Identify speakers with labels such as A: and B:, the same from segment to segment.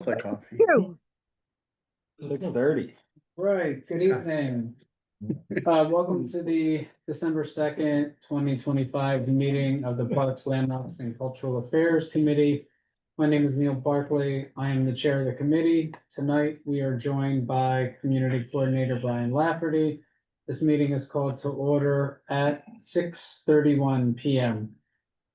A: Like coffee.
B: You.
A: 6:30.
C: Right, good evening. Welcome to the December 2nd, 2025 meeting of the Parks, Landmarks and Cultural Affairs Committee. My name is Neil Barkley. I am the chair of the committee. Tonight, we are joined by Community Coordinator Brian Lafferty. This meeting is called to order at 6:31 p.m.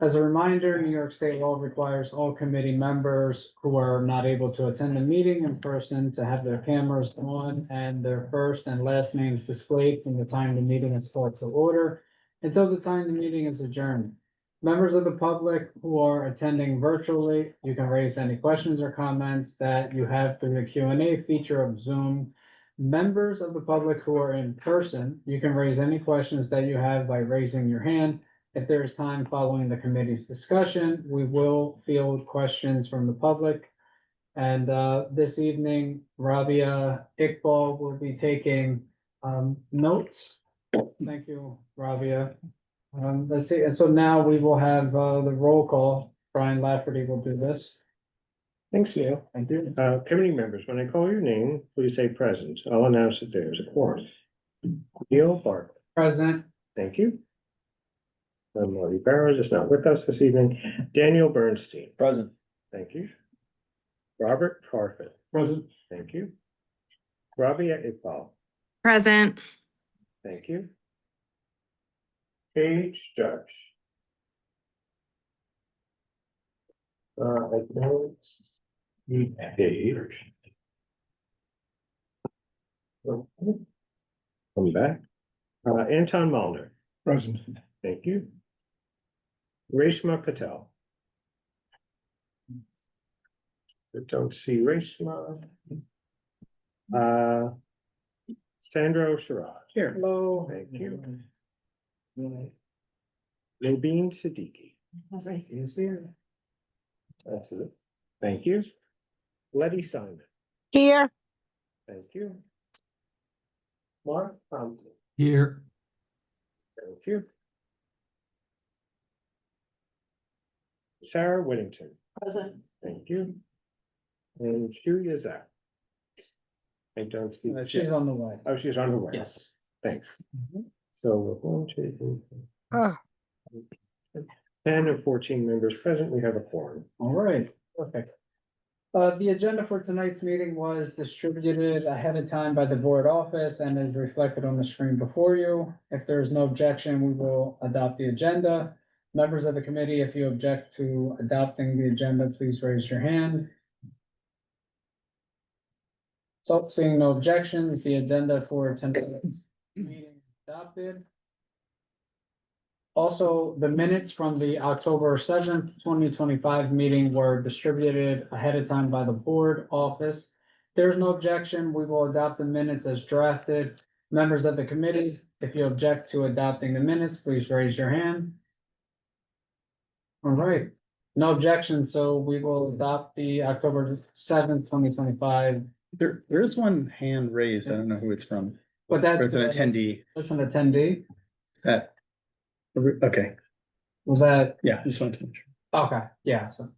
C: As a reminder, New York State law requires all committee members who are not able to attend the meeting in person to have their cameras on and their first and last names displayed from the time the meeting is called to order until the time the meeting is adjourned. Members of the public who are attending virtually, you can raise any questions or comments that you have through the Q&A feature of Zoom. Members of the public who are in person, you can raise any questions that you have by raising your hand. If there is time following the committee's discussion, we will field questions from the public. And this evening, Rabia Iqbal will be taking notes. Thank you, Rabia. Let's see, and so now we will have the roll call. Brian Lafferty will do this.
D: Thanks, Neil.
C: Thank you.
D: Committee members, when I call your name, please say present. I'll announce that there is a quorum. Neil Barkley.
C: Present.
D: Thank you. Marty Barrows is not with us this evening. Daniel Bernstein.
A: Present.
D: Thank you. Robert Farfan.
A: Present.
D: Thank you. Rabia Iqbal.
B: Present.
D: Thank you. Paige Judge. I don't see Paige. Come back. Anton Malner.
A: Present.
D: Thank you. Reshma Patel. I don't see Reshma. Sandro Sharad.
A: Here.
C: Hello.
D: Thank you. Nabeen Siddiqui.
C: Is here.
D: Absolutely. Thank you. Letty Simon.
B: Here.
D: Thank you. Mark Thompson.
A: Here.
D: Thank you. Sarah Whittington.
B: Present.
D: Thank you. And Julia Zach. I don't see.
C: She's on the way.
D: Oh, she's on her way.
C: Yes.
D: Thanks. So we're going to.
B: Oh.
D: 10 of 14 members present, we have a quorum.
C: All right, perfect. The agenda for tonight's meeting was distributed ahead of time by the board office and is reflected on the screen before you. If there is no objection, we will adopt the agenda. Members of the committee, if you object to adopting the agenda, please raise your hand. So seeing no objections, the agenda for tonight's meeting is adopted. Also, the minutes from the October 7th, 2025 meeting were distributed ahead of time by the board office. There's no objection. We will adopt the minutes as drafted. Members of the committee, if you object to adopting the minutes, please raise your hand. All right, no objection. So we will adopt the October 7th, 2025.
A: There is one hand raised. I don't know who it's from.
C: But that,
A: Or it's an attendee.
C: that's an attendee.
A: That. Okay.
C: Was that,
A: Yeah, just wanted to make sure.
C: okay, yeah, so.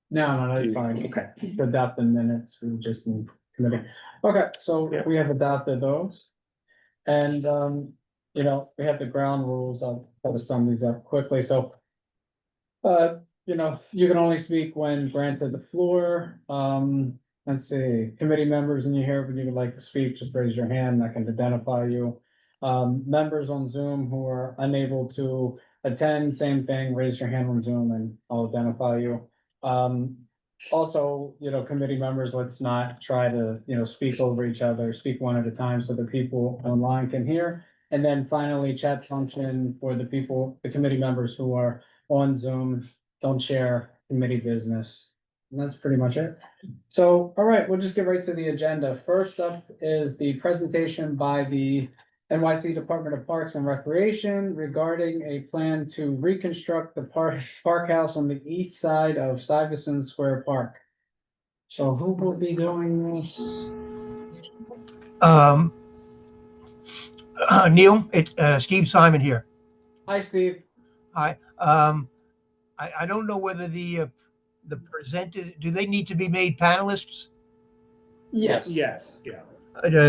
C: No, that's fine.
A: Okay.
C: To adopt the minutes, we just need committee. Okay, so
D: Yeah.
C: we have adopted those. And, you know, we have the ground rules. I'll try to sum these up quickly. So, you know, you can only speak when granted the floor. Let's see, committee members in here, if you would like to speak, just raise your hand. I can identify you. Members on Zoom who are unable to attend, same thing, raise your hand on Zoom and I'll identify you. Also, you know, committee members, let's not try to, you know, speak over each other, speak one at a time so the people online can hear. And then finally, chat function for the people, the committee members who are on Zoom, don't share committee business. And that's pretty much it. So, all right, we'll just get right to the agenda. First up is the presentation by the NYC Department of Parks and Recreation regarding a plan to reconstruct the park house on the east side of Stuyvesant Square Park. So who will be doing this?
B: Neil, it's Steve Simon here.
C: Hi, Steve.
B: Hi. I don't know whether the presenters, do they need to be made panelists?
A: Yes.
D: Yes, yeah.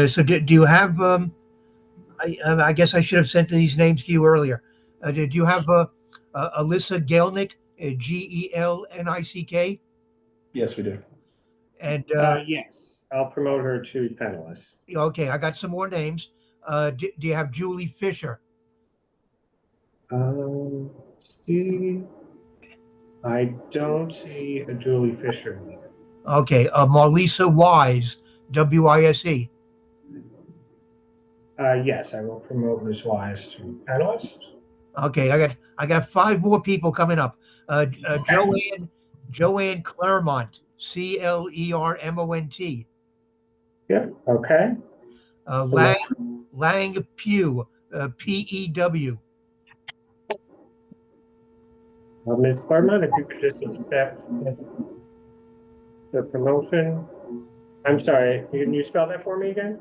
B: So do you have, I guess I should have sent these names to you earlier. Did you have Alyssa Gelnick, Gelnick?
A: Yes, we do.
B: And,
D: Yes, I'll promote her to panelist.
B: okay, I got some more names. Do you have Julie Fisher?
D: See, I don't see a Julie Fisher here.
B: Okay, Marlisa Wise, Wise.
D: Yes, I will promote Ms. Wise to panelist.
B: Okay, I got five more people coming up. Joanne Claremont, Clermont.
D: Yeah, okay.
B: Lang Pugh, Pew.
D: Ms. Claremont, if you could just accept the promotion. I'm sorry, can you spell that for me again?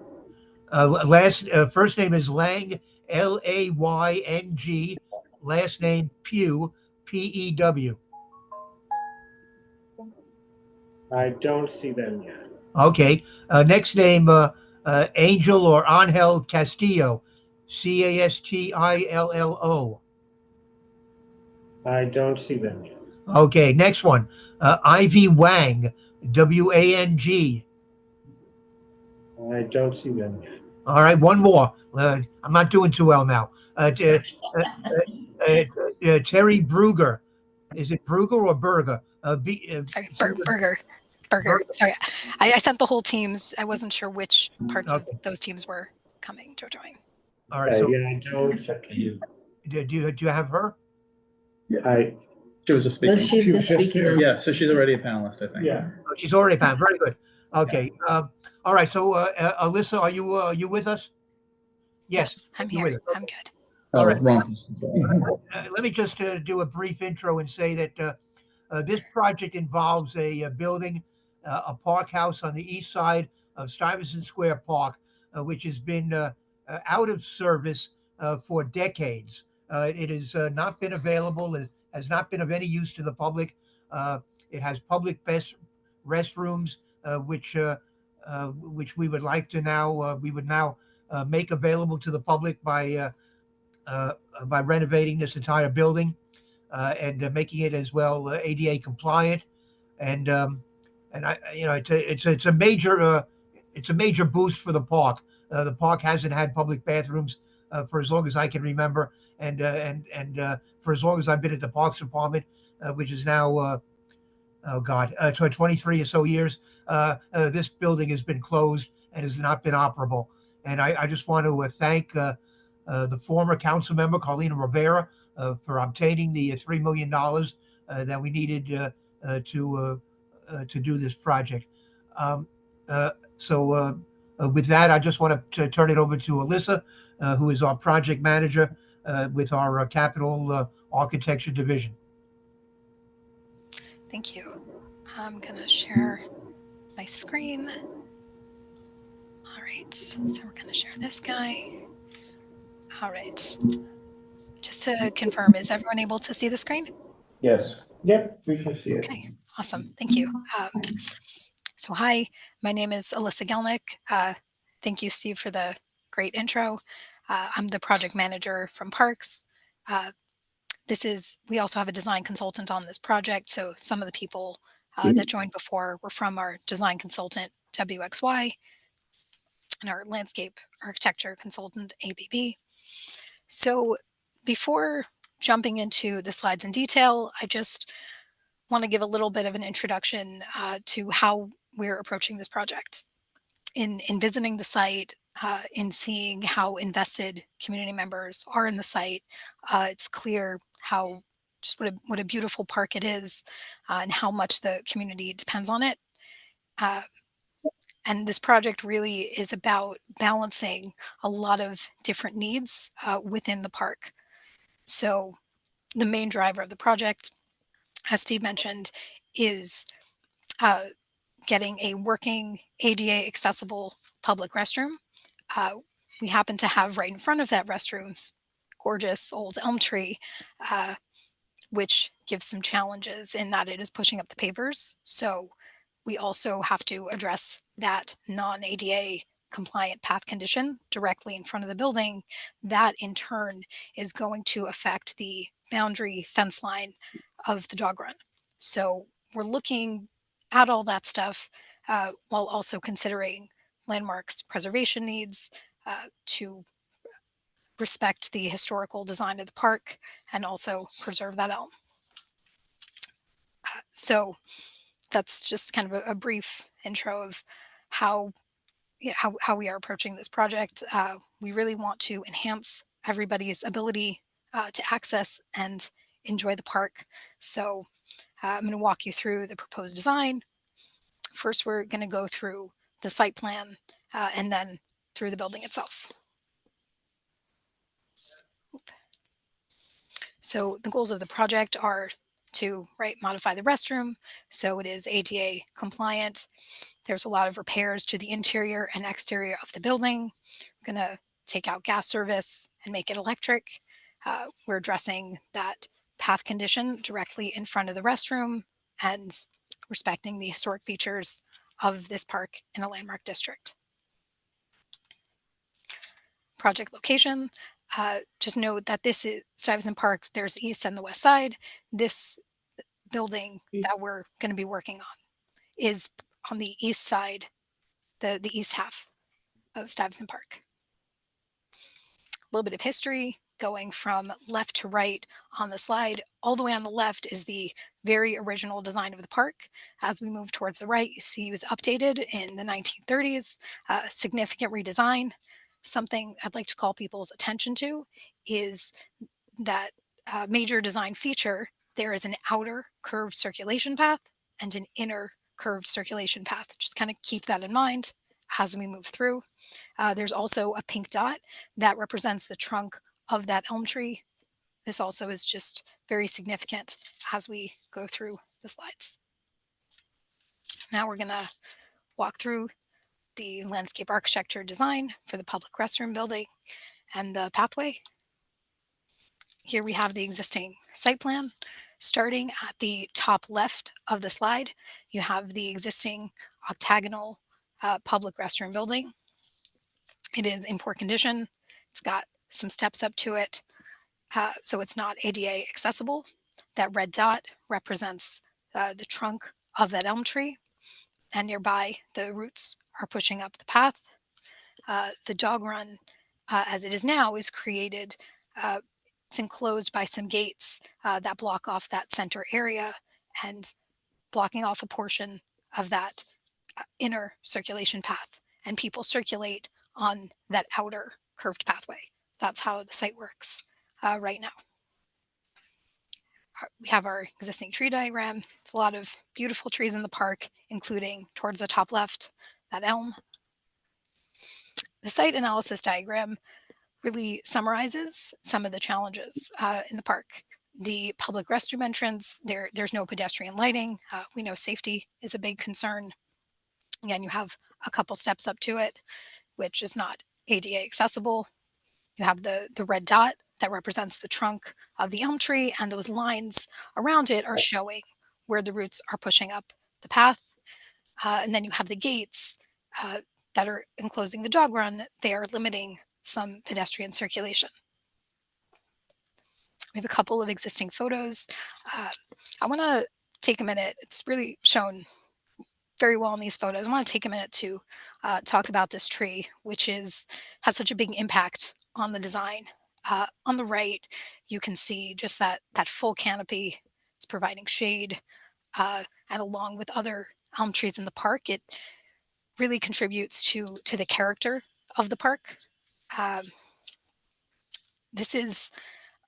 B: First name is Lang, Layng. Last name Pugh, Pew.
D: I don't see them yet.
B: Okay. Next name, Angel or Angel Castillo, Castillo.
D: I don't see them yet.
B: Okay. Next one, Ivy Wang, Wang.
D: I don't see them yet.
B: All right. One more. I'm not doing too well now. Terry Bruger. Is it Bruger or Berger?
E: Sorry, Burger. Sorry, I sent the whole teams. I wasn't sure which parts of
B: Okay.
E: those teams were coming to join.
B: All right. So
D: Yeah, I don't.
B: do you have her?
D: I,
A: She was just
F: Well,
A: speaking.
F: she's just speaking now.
A: Yeah, so she's already a panelist, I think.
D: yeah.
B: Oh, she's already found. Very good. Okay. All right. So, Alyssa, are you with us? Yes.
E: I'm
B: you're
E: here.
B: with us.
E: I'm good.
A: Oh,
B: All right.
A: wrong person. Sorry.
B: Let me just do a brief intro and say that this project involves a building, a park house on the east side of Stuyvesant Square Park, which has been out of service for decades. It has not been available. It has not been of any use to the public. It has public best restrooms, which we would like to now make available to the public by renovating this entire building and making it as well ADA compliant. And it's a major boost for the park. The park hasn't had public bathrooms for as long as I can remember, and for as long as I've been at the Parks Department, which is now 23 or so years. This building has been closed and has not been operable. And I just want to thank the former council member, Carlina Rivera, for obtaining the $3 million that we needed to do this project. With that, I just want to turn it over to Alyssa, who is our project manager with our capital architecture division.
E: Thank you. I'm going to share my screen. All right. So we're going to share this guy. All right. Just to confirm, is everyone able to see the screen?
A: Yes.
D: Yep, we can see it.
E: Okay, awesome. Thank you. So hi, my name is Alyssa Gelnick. Thank you, Steve, for the great intro. I'm the project manager from Parks. We also have a design consultant on this project. So some of the people that joined before were from our design consultant, WXY, and our landscape architecture consultant, ABB. So before jumping into the slides in detail, I just want to give a little bit of an introduction to how we're approaching this project. In visiting the site, in seeing how invested community members are in the site, it's clear what a beautiful park it is, and how much the community depends on it. And this project really is about balancing a lot of different needs within the park. So the main driver of the project, as Steve mentioned, is getting a working ADA accessible public restroom. We happen to have right in front of that restroom, gorgeous old elm tree, which gives some challenges in that it is pushing up the pavers. So we also have to address that non-ADA compliant path condition directly in front of the building. That in turn is going to affect the boundary fence line of the dog run. So we're looking at all that stuff while also considering landmarks preservation needs to respect the historical design of the park and also preserve that elm. So that's just kind of a brief intro of how how we are approaching this project. We really want to enhance everybody's ability to access and enjoy the park. So I'm going to walk you through the proposed design. First, we're going to go through the site plan and then through the building itself. So the goals of the project are to modify the restroom so it is ADA compliant. There's a lot of repairs to the interior and exterior of the building. We're going to take out gas service and make it electric. We're addressing that path condition directly in front of the restroom and respecting the historic features of this park in a landmark district. Project location. Just note that this is Stuyvesant Park. There's the east and the west side. This building that we're going to be working on is on the east side, the east half of Stuyvesant Park. A little bit of history going from left to right on the slide. All the way on the left is the very original design of the park. As we move towards the right, you see it was updated in the 1930s, significant redesign. Something I'd like to call people's attention to is that major design feature. There is an outer curved circulation path and an inner curved circulation path. Just kind of keep that in mind as we move through. There's also a pink dot that represents the trunk of that elm tree. This also is just very significant as we go through the slides. Now we're going to walk through the landscape architecture design for the public restroom building and the pathway. Here we have the existing site plan. Starting at the top left of the slide, you have the existing octagonal public restroom building. It is in poor condition. It's got some steps up to it, so it's not ADA accessible. That red dot represents the trunk of that elm tree, and nearby the roots are pushing up the path. The dog run, as it is now, is created. It's enclosed by some gates that block off that center area and blocking off a portion of that inner circulation path. And people circulate on that outer curved pathway. That's how the site works right now. We have our existing tree diagram. It's a lot of beautiful trees in the park, including towards the top left, that elm. The site analysis diagram really summarizes some of the challenges in the park. The public restroom entrance, there's no pedestrian lighting. We know safety is a big concern. Again, you have a couple steps up to it, which is not ADA accessible. You have the red dot that represents the trunk of the elm tree, and those lines around it are showing where the roots are pushing up the path. And then you have the gates that are enclosing the dog run. They are limiting some pedestrian circulation. We have a couple of existing photos. I want to take a minute. It's really shown very well in these photos. I want to take a minute to talk about this tree, which has such a big impact on the design. On the right, you can see just that full canopy. It's providing shade, and along with other elm trees in the park, it really contributes to the character of the park. This is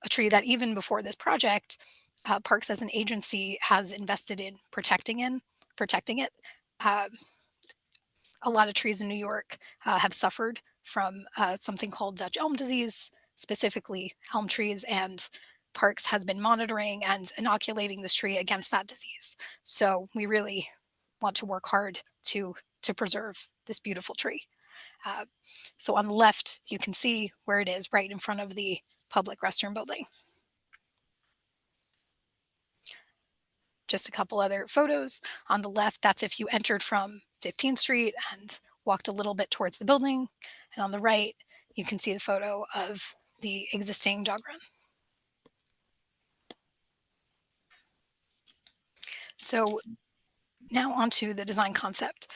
E: a tree that even before this project, Parks as an agency has invested in protecting it. A lot of trees in New York have suffered from something called Dutch elm disease, specifically elm trees, and Parks has been monitoring and inoculating this tree against that disease. So we really want to work hard to preserve this beautiful tree. So on the left, you can see where it is right in front of the public restroom building. just a couple other photos. On the left, that's if you entered from 15th Street and walked a little bit towards the building. And on the right, you can see the photo of the existing dog run. So now onto the design concept.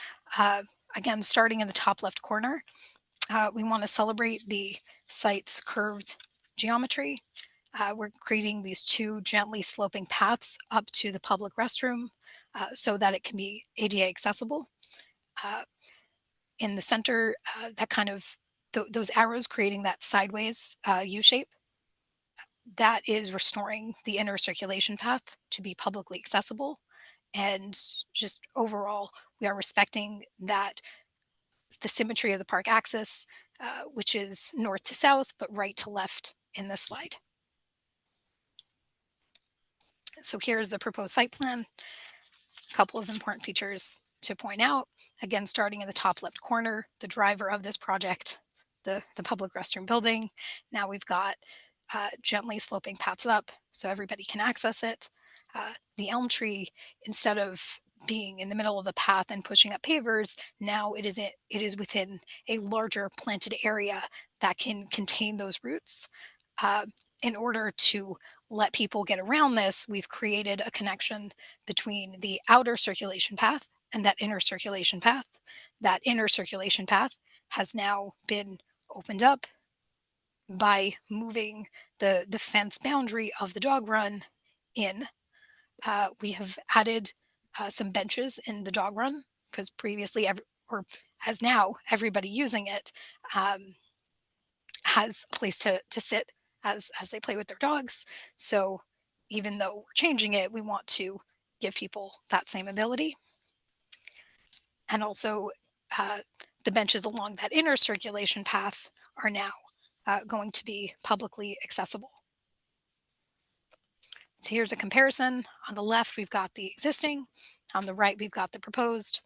E: Again, starting in the top left corner, we want to celebrate the site's curved geometry. We're creating these two gently sloping paths up to the public restroom so that it can be ADA accessible. In the center, that kind of those arrows creating that sideways U shape, that is restoring the inner circulation path to be publicly accessible. And just overall, we are respecting that the symmetry of the park axis, which is north to south, but right to left in this slide. So here's the proposed site plan. A couple of important features to point out. Again, starting in the top left corner, the driver of this project, the public restroom building. Now we've got gently sloping paths up so everybody can access it. The elm tree, instead of being in the middle of the path and pushing up pavers, now it is within a larger planted area that can contain those roots. In order to let people get around this, we've created a connection between the outer circulation path and that inner circulation path. That inner circulation path has now been opened up by moving the fence boundary of the dog run in. We have added some benches in the dog run because previously, or as now, everybody using it has a place to sit as they play with their dogs. So even though we're changing it, we want to give people that same ability. And also the benches along that inner circulation path are now going to be publicly accessible. So here's a comparison. On the left, we've got the existing. On the right, we've got the proposed.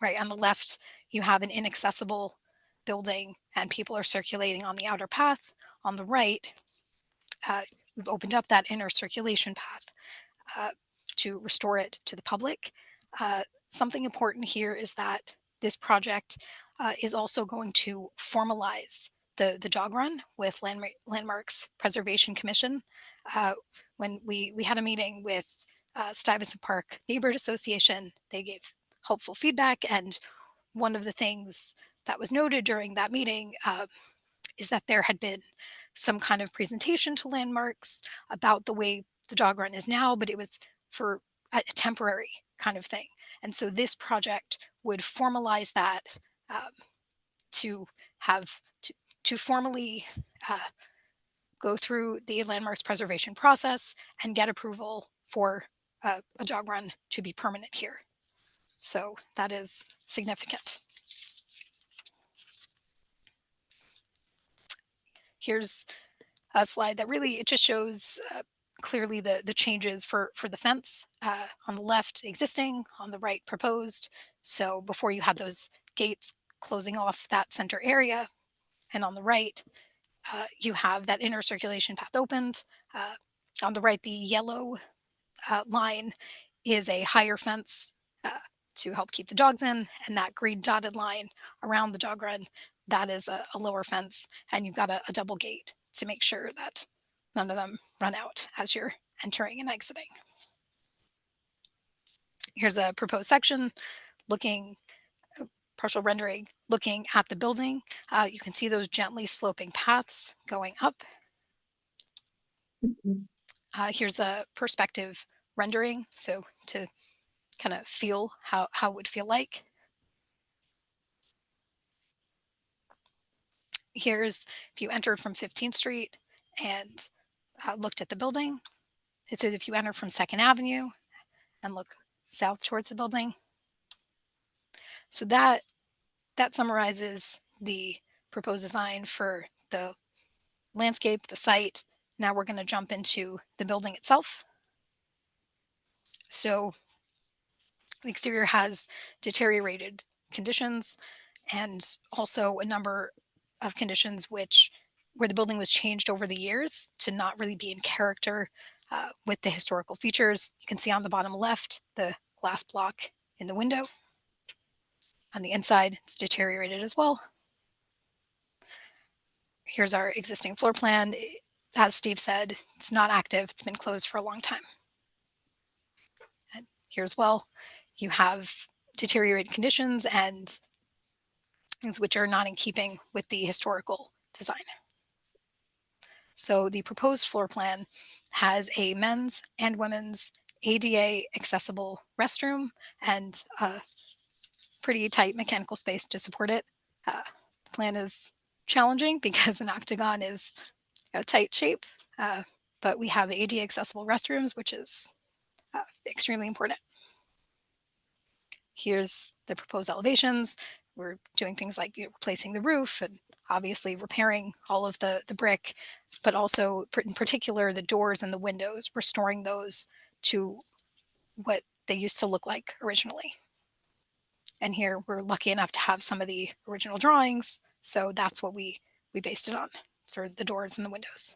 E: Right on the left, you have an inaccessible building and people are circulating on the outer path. On the right, we've opened up that inner circulation path to restore it to the public. Something important here is that this project is also going to formalize the dog run with Landmarks Preservation Commission. When we had a meeting with Stuyvesant Park Neighborhood Association, they gave helpful feedback, and one of the things that was noted during that meeting is that there had been some kind of presentation to Landmarks about the way the dog run is now, but it was for a temporary kind of thing. And so this project would formalize that to formally go through the Landmarks preservation process and get approval for a dog run to be permanent here. So that is significant. Here's a slide that really, it just shows clearly the changes for the fence. On the left, existing, on the right, proposed. So before you had those gates closing off that center area, and on the right, you have that inner circulation path opened. On the right, the yellow line is a higher fence to help keep the dogs in, and that green dotted line around the dog run, that is a lower fence, and you've got a double gate to make sure that none of them run out as you're entering and exiting. Here's a proposed section looking, partial rendering, looking at the building. You can see those gently sloping paths going up. Here's a perspective rendering, so to kind of feel how it would feel like. Here's if you entered from 15th Street and looked at the building. It's as if you entered from 2nd Avenue and look south towards the building. So that summarizes the proposed design for the landscape, the site. Now we're going to jump into the building itself. So the exterior has deteriorated conditions and also a number of conditions where the building was changed over the years to not really be in character with the historical features. You can see on the bottom left the glass block in the window. On the inside, it's deteriorated as well. Here's our existing floor plan. As Steve said, it's not active. It's been closed for a long time. And here as well, you have deteriorated conditions and things which are not in keeping with the historical design. So the proposed floor plan has a men's and women's ADA accessible restroom and a pretty tight mechanical space to support it. The plan is challenging because an octagon is a tight shape, but we have ADA accessible restrooms, which is extremely important. Here's the proposed elevations. We're doing things like replacing the roof and obviously repairing all of the brick, but also in particular the doors and the windows, restoring those to what they used to look like originally. And here we're lucky enough to have some of the original drawings, so that's what we based it on for the doors and the windows.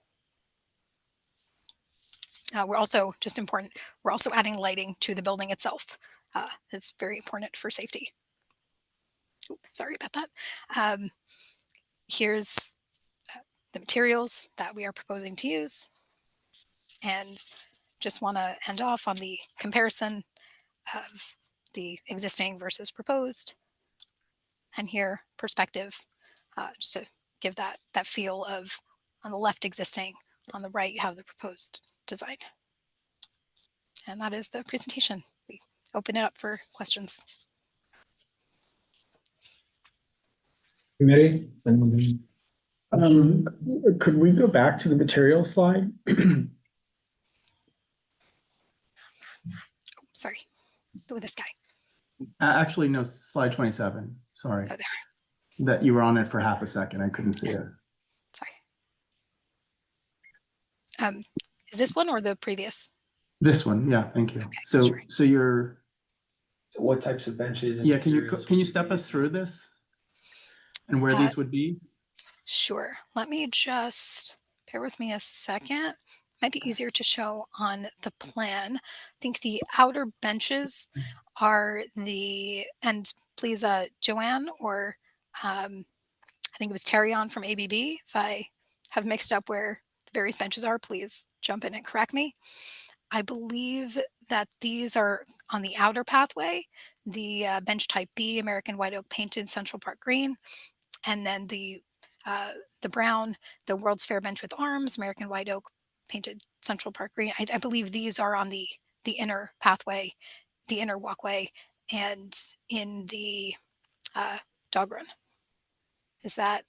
E: We're also, just important, we're also adding lighting to the building itself. It's very important for safety. Oops, sorry about that. Here's the materials that we are proposing to use. And just want to end off on the comparison of the existing versus proposed. And here, perspective, just to give that feel of on the left existing, on the right you have the proposed design. And that is the presentation. We open it up for questions.
C: Committee?
A: Could we go back to the material slide?
E: Sorry, with this guy.
A: Actually, no, slide 27. Sorry.
E: Oh, there.
A: That you were on it for half a second. I couldn't see it.
E: Sorry. Is this one or the previous?
A: This one, yeah, thank you.
E: Okay,
A: So,
E: sure.
A: so you're,
F: What types of benches? And
A: yeah, can
F: materials
A: you
F: would
A: step
F: be-
A: us through this? And where these would be?
E: Sure. Let me just bear with me a second. Might be easier to show on the plan. I think the outer benches are and please, Joanne or I think it was Terry on from ABB. If I have mixed up where the various benches are, please jump in and correct me. I believe that these are on the outer pathway, the bench type B, American White Oak painted Central Park Green, and then the brown, the World's Fair bench with arms, American White Oak painted Central Park Green. I believe these are on the inner pathway, the inner walkway, and in the dog run. Is that?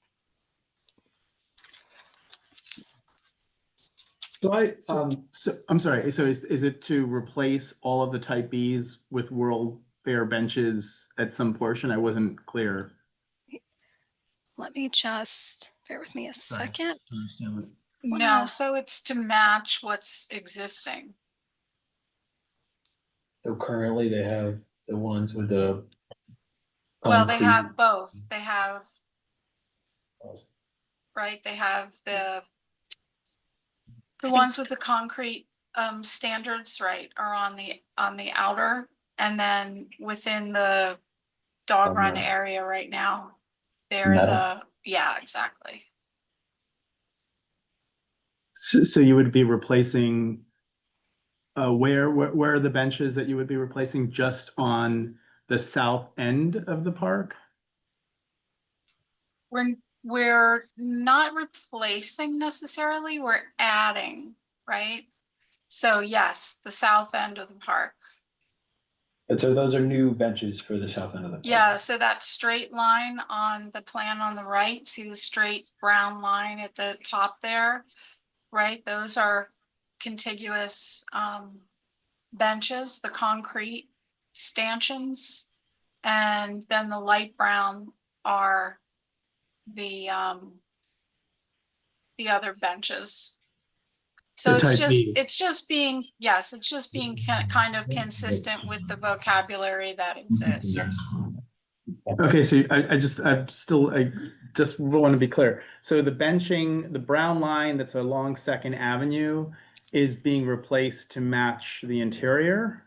A: So I'm sorry. So is it to replace all of the type Bs with World Fair benches at some portion? I wasn't clear.
E: Let me just bear with me a second.
G: No, so it's to match what's existing.
F: So currently they have the ones with the.
G: Well, they
F: concrete-
G: have both. They have, right, they have the ones with the concrete standards, right, are on the outer, and then within the dog run
F: Metal.
G: area right now, they're
F: Metal.
G: yeah, exactly.
A: So you would be replacing, where are the benches that you would be replacing? Just on the south end of the park?
G: We're not replacing necessarily, we're adding, right? So yes, the south end of the park.
F: But so those are new benches for the south end of the. park.
G: Yeah, so that straight line on the plan on the right, see the straight brown line at the top there, right? Those are contiguous benches, the concrete stanchions, and then the light brown are the other benches. So
A: The
G: it's
A: type
G: just,
A: Bs.
G: it's just being, yes, it's just being kind of consistent with the vocabulary that exists.
A: Okay, so I just want to be clear. So the benching, the brown line that's along Second Avenue is being replaced to match the interior,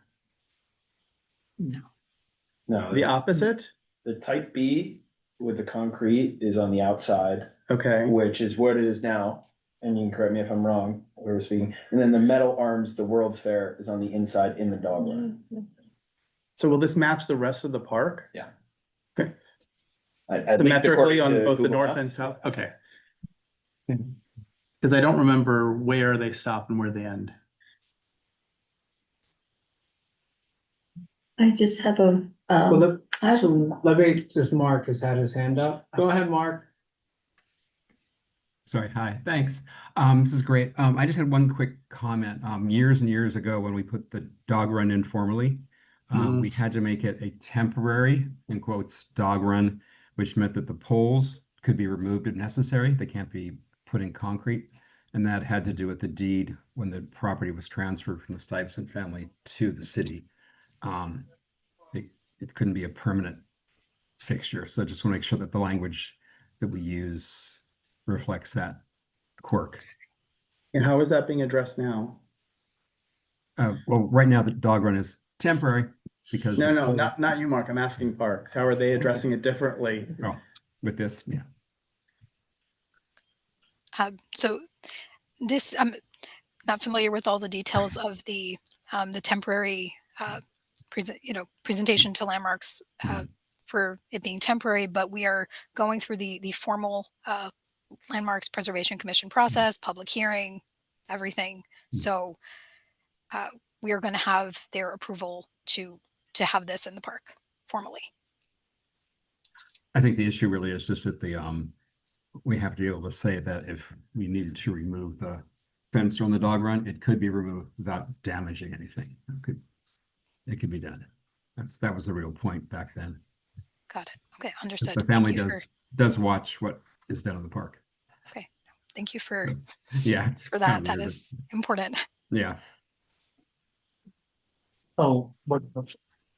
F: No,
A: the opposite?
F: the type B with the concrete is on the outside,
A: Okay,
F: which is what it is now. And you can correct me if I'm wrong, where we're speaking. And then the metal arms, the World's Fair is on the inside in the dog run.
A: so will this match the rest of the park? Symmetrically on both the north and south? Okay. Because I don't remember where they stop and where they end.
H: I just have a,
C: Well,
H: I have
C: so
H: a,
C: let me, just Mark has had his hand up. Go ahead, Mark.
I: Sorry, hi, thanks. This is great. I just had one quick comment. Years and years ago, when we put the dog run in formally, we had to make it a temporary, in quotes, dog run, which meant that the poles could be removed if necessary. They can't be put in concrete. And that had to do with the deed when the property was transferred from the Stuyvesant family to the city. It couldn't be a permanent fixture. So I just want to make sure that the language that we use reflects that quirk.
A: And how is that being addressed now?
I: Well, right now the dog run is temporary because
A: No,
I: the
A: no,
I: pole-
A: not you, Mark. I'm asking Parks. How are they addressing it differently?
I: Oh, with this, yeah.
E: So this, I'm not familiar with all the details of the temporary, presentation to landmarks for it being temporary, but we are going through the formal Landmarks Preservation Commission process, public hearing, everything. So we are going to have their approval to have this in the park formally.
I: I think the issue really is just that we have to be able to say that if we needed to remove the fence on the dog run, it could be removed without damaging anything. It could be done. That was the real point back then.
E: Got it. Okay, understood.
I: The family does watch what is done in the park.
E: Okay, thank you for
I: Yeah,
E: for that. That is important.
I: Yeah.
J: Oh, what?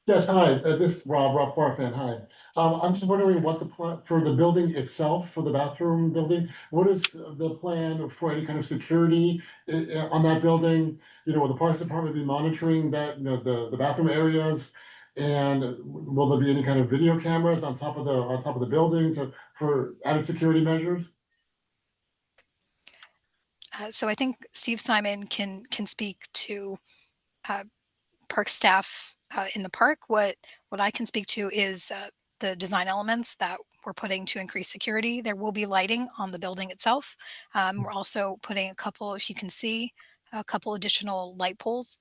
J: Yes, hi, this is Rob Parfan, hi. I'm just wondering what the plan for the building itself, for the bathroom building, what is the plan for any kind of security on that building? You know, will the Parks Department be monitoring that, you know, the bathroom areas? And will there be any kind of video cameras on top of the building for added security measures?
E: So I think Steve Simon can speak to park staff in the park. What I can speak to is the design elements that we're putting to increase security. There will be lighting on the building itself. We're also putting a couple, if you can see, a couple additional light poles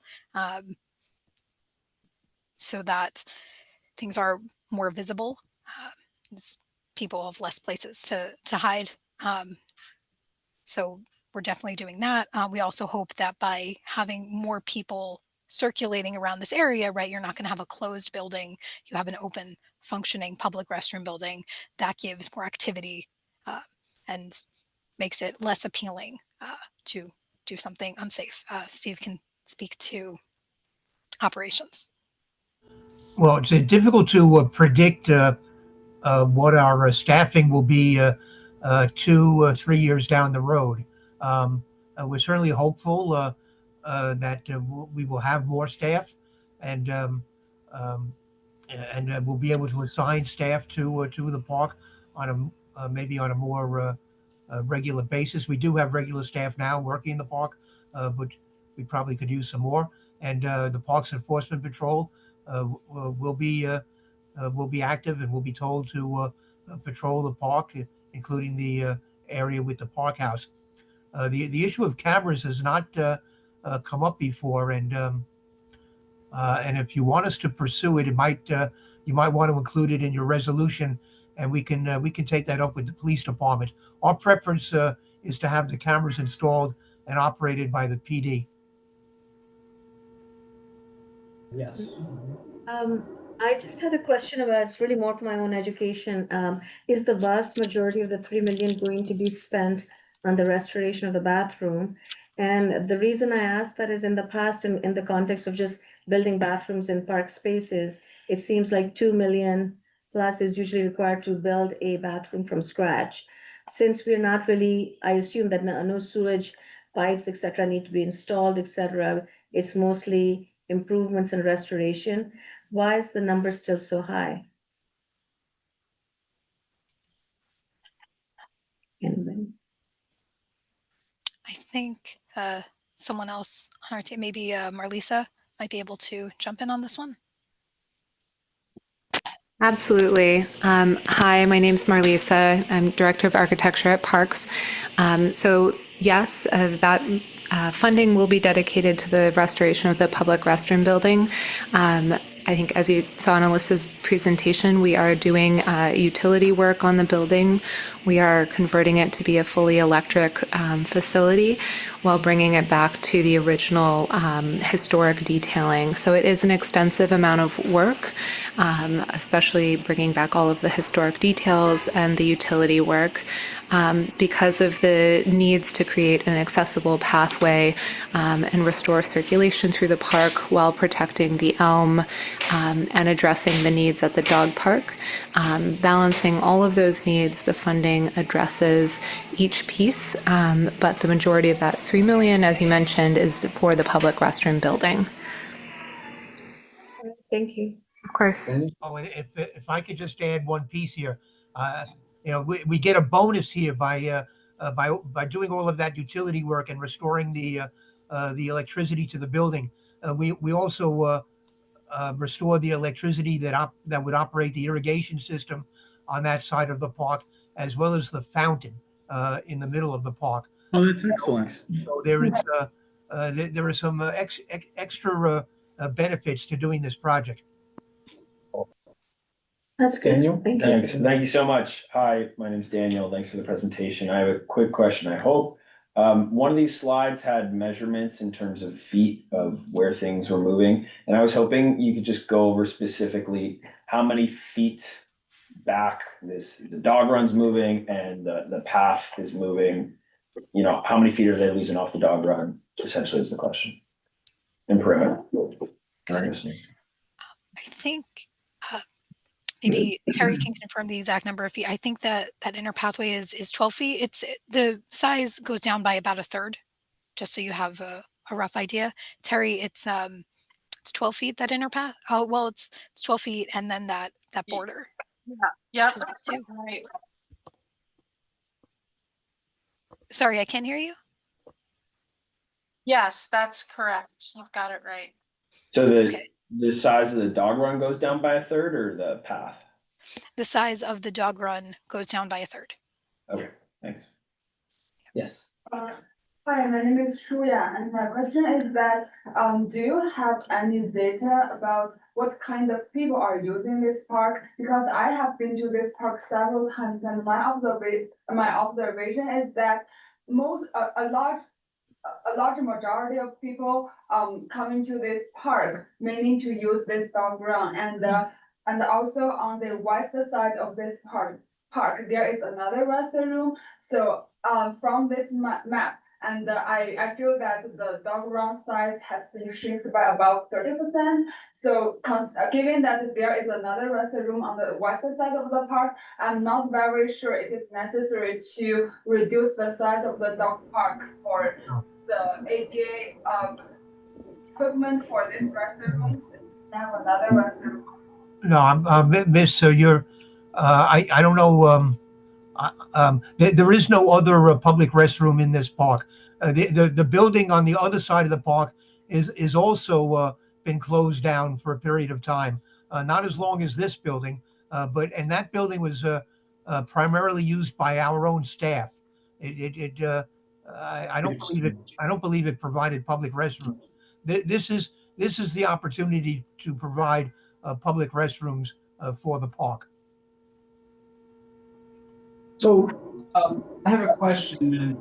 E: so that things are more visible. People have less places to hide. So we're definitely doing that. We also hope that by having more people circulating around this area, right, you're not going to have a closed building. You have an open functioning public restroom building that gives more activity and makes it less appealing to do something unsafe. Steve can speak to operations.
B: Well, it's difficult to predict what our staffing will be 2 or 3 years down the road. We're certainly hopeful that we will have more staff, and we'll be able to assign staff to the park on maybe on a more regular basis. We do have regular staff now working in the park, but we probably could use some more. And the Parks Enforcement Patrol will be active, and will be told to patrol the park, including the area with the park house. The issue of cameras has not come up before, and if you want us to pursue it, you might want to include it in your resolution, and we can take that up with the police department. Our preference is to have the cameras installed and operated by the PD.
C: Yes.
H: I just had a question about, it's really more for my own education. Is the vast majority of the 3 million going to be spent on the restoration of the bathroom? And the reason I ask that is, in the past, in the context of just building bathrooms in park spaces, it seems like 2 million plus is usually required to build a bathroom from scratch. Since we're not really, I assume that no sewage pipes, etc., need to be installed, etc. It's mostly improvements and restoration. Why is the number still so high? Anybody?
E: I think someone else on our team, maybe Marlisa, might be able to jump in on this one.
K: Absolutely. Hi, my name's Marlisa. I'm Director of Architecture at Parks. So yes, that funding will be dedicated to the restoration of the public restroom building. I think as you saw in Alyssa's presentation, we are doing utility work on the building. We are converting it to be a fully electric facility while bringing it back to the original historic detailing. So it is an extensive amount of work, especially bringing back all of the historic details and the utility work. Because of the needs to create an accessible pathway and restore circulation through the park while protecting the elm and addressing the needs at the dog park. Balancing all of those needs, the funding addresses each piece, but the majority of that $3 million, as you mentioned, is for the public restroom building.
H: Thank you.
K: Of course.
B: Oh, and if I could just add one piece here, we get a bonus here by doing all of that utility work and restoring the electricity to the building. We also restore the electricity that would operate the irrigation system on that side of the park, as well as the fountain in the middle of the park.
A: Oh, that's excellent.
B: So there are some extra benefits to doing this project.
H: That's good.
C: Daniel?
H: Thank you.
F: Thanks. Thank you so much. Hi, my name's Daniel. Thanks for the presentation. I have a quick question. I hope one of these slides had measurements in terms of feet of where things were moving. And I was hoping you could just go over specifically how many feet back the dog run's moving and the path is moving. You know, how many feet are they losing off the dog run? Essentially is the question. In perimeter.
E: I think maybe Terry can confirm the exact number of feet. I think that inner pathway is 12 feet. The size goes down by about a third, just so you have a rough idea. Terry, it's 12 feet, that inner path. Oh, well, it's 12 feet, and then that border.
G: Yep.
E: is about two.
G: Right.
E: Sorry, I can't hear you.
G: Yes, that's correct. You've got it right.
F: So
E: Okay.
F: the size of the dog run goes down by a third, or the path?
E: The size of the dog run goes down by a third.
F: Okay, thanks.
C: Yes.
L: Hi, my name is Shuya, and my question is that do you have any data about what kind of people are using this park? Because I have been to this park several times, and my observation is that a large majority of people coming to this park meaning to use this dog run, and also on the west side of this park there is another restroom. So from this map, and I feel that the dog run size has been shrinked by about 30%. So given that there is another restroom on the west side of the park, I'm not very sure it is necessary to reduce the size of the dog park for the ADA equipment for this restroom, since we have another restroom.
B: No, Miss, so you're, I don't know, there is no other public restroom in this park. The building on the other side of the park is also been closed down for a period of time. Not as long as this building, and that building was primarily used by our own staff. I don't believe it provided public restrooms. This is the opportunity to provide public restrooms for the park.
C: So I have a question.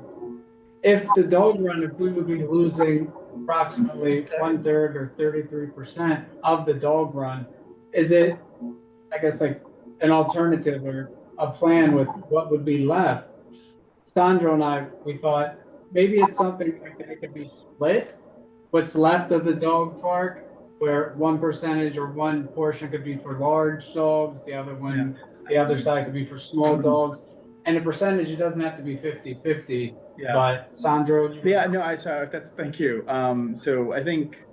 C: If the dog run, if we would be losing approximately 1/3 or 33% of the dog run, is it, I guess, like an alternative or a plan with what would be left? Sandro and we thought maybe it's something like that it could be split. What's left of the dog park, where one percentage or one portion could be for large dogs, the other one, the other side could be for small dogs. And the percentage, it doesn't have to be 50-50,
A: Yeah.
C: but Sandro.
A: Yeah, no, thank you. So I think,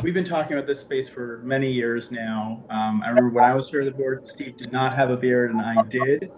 A: we've been talking about this space for many years now. I remember when I was chair of the board, Steve did not have a beard and I did.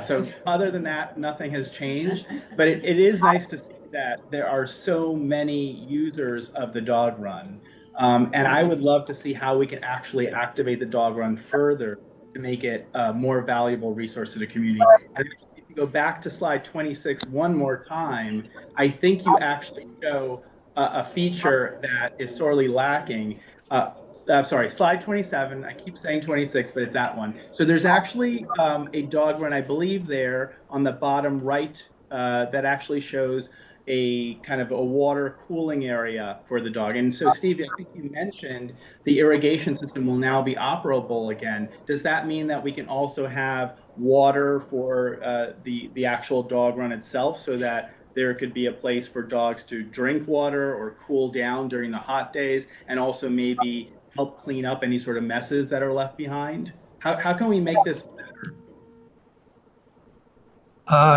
A: So other than that, nothing has changed, but it is nice to see that there are so many users of the dog run. And I would love to see how we can actually activate the dog run further to make it a more valuable resource to the community. And if you go back to slide 26 one more time, I think you actually show a feature that is sorely lacking. I'm sorry, slide 27. I keep saying 26, but it's that one. So there's actually a dog run, I believe, there on the bottom right that actually shows a kind of a water cooling area for the dog. And so, Steve, I think you mentioned the irrigation system will now be operable again. Does that mean that we can also have water for the actual dog run itself, so that there could be a place for dogs to drink water or cool down during the hot days, and also maybe help clean up any sort of messes that are left behind? How can we make this better?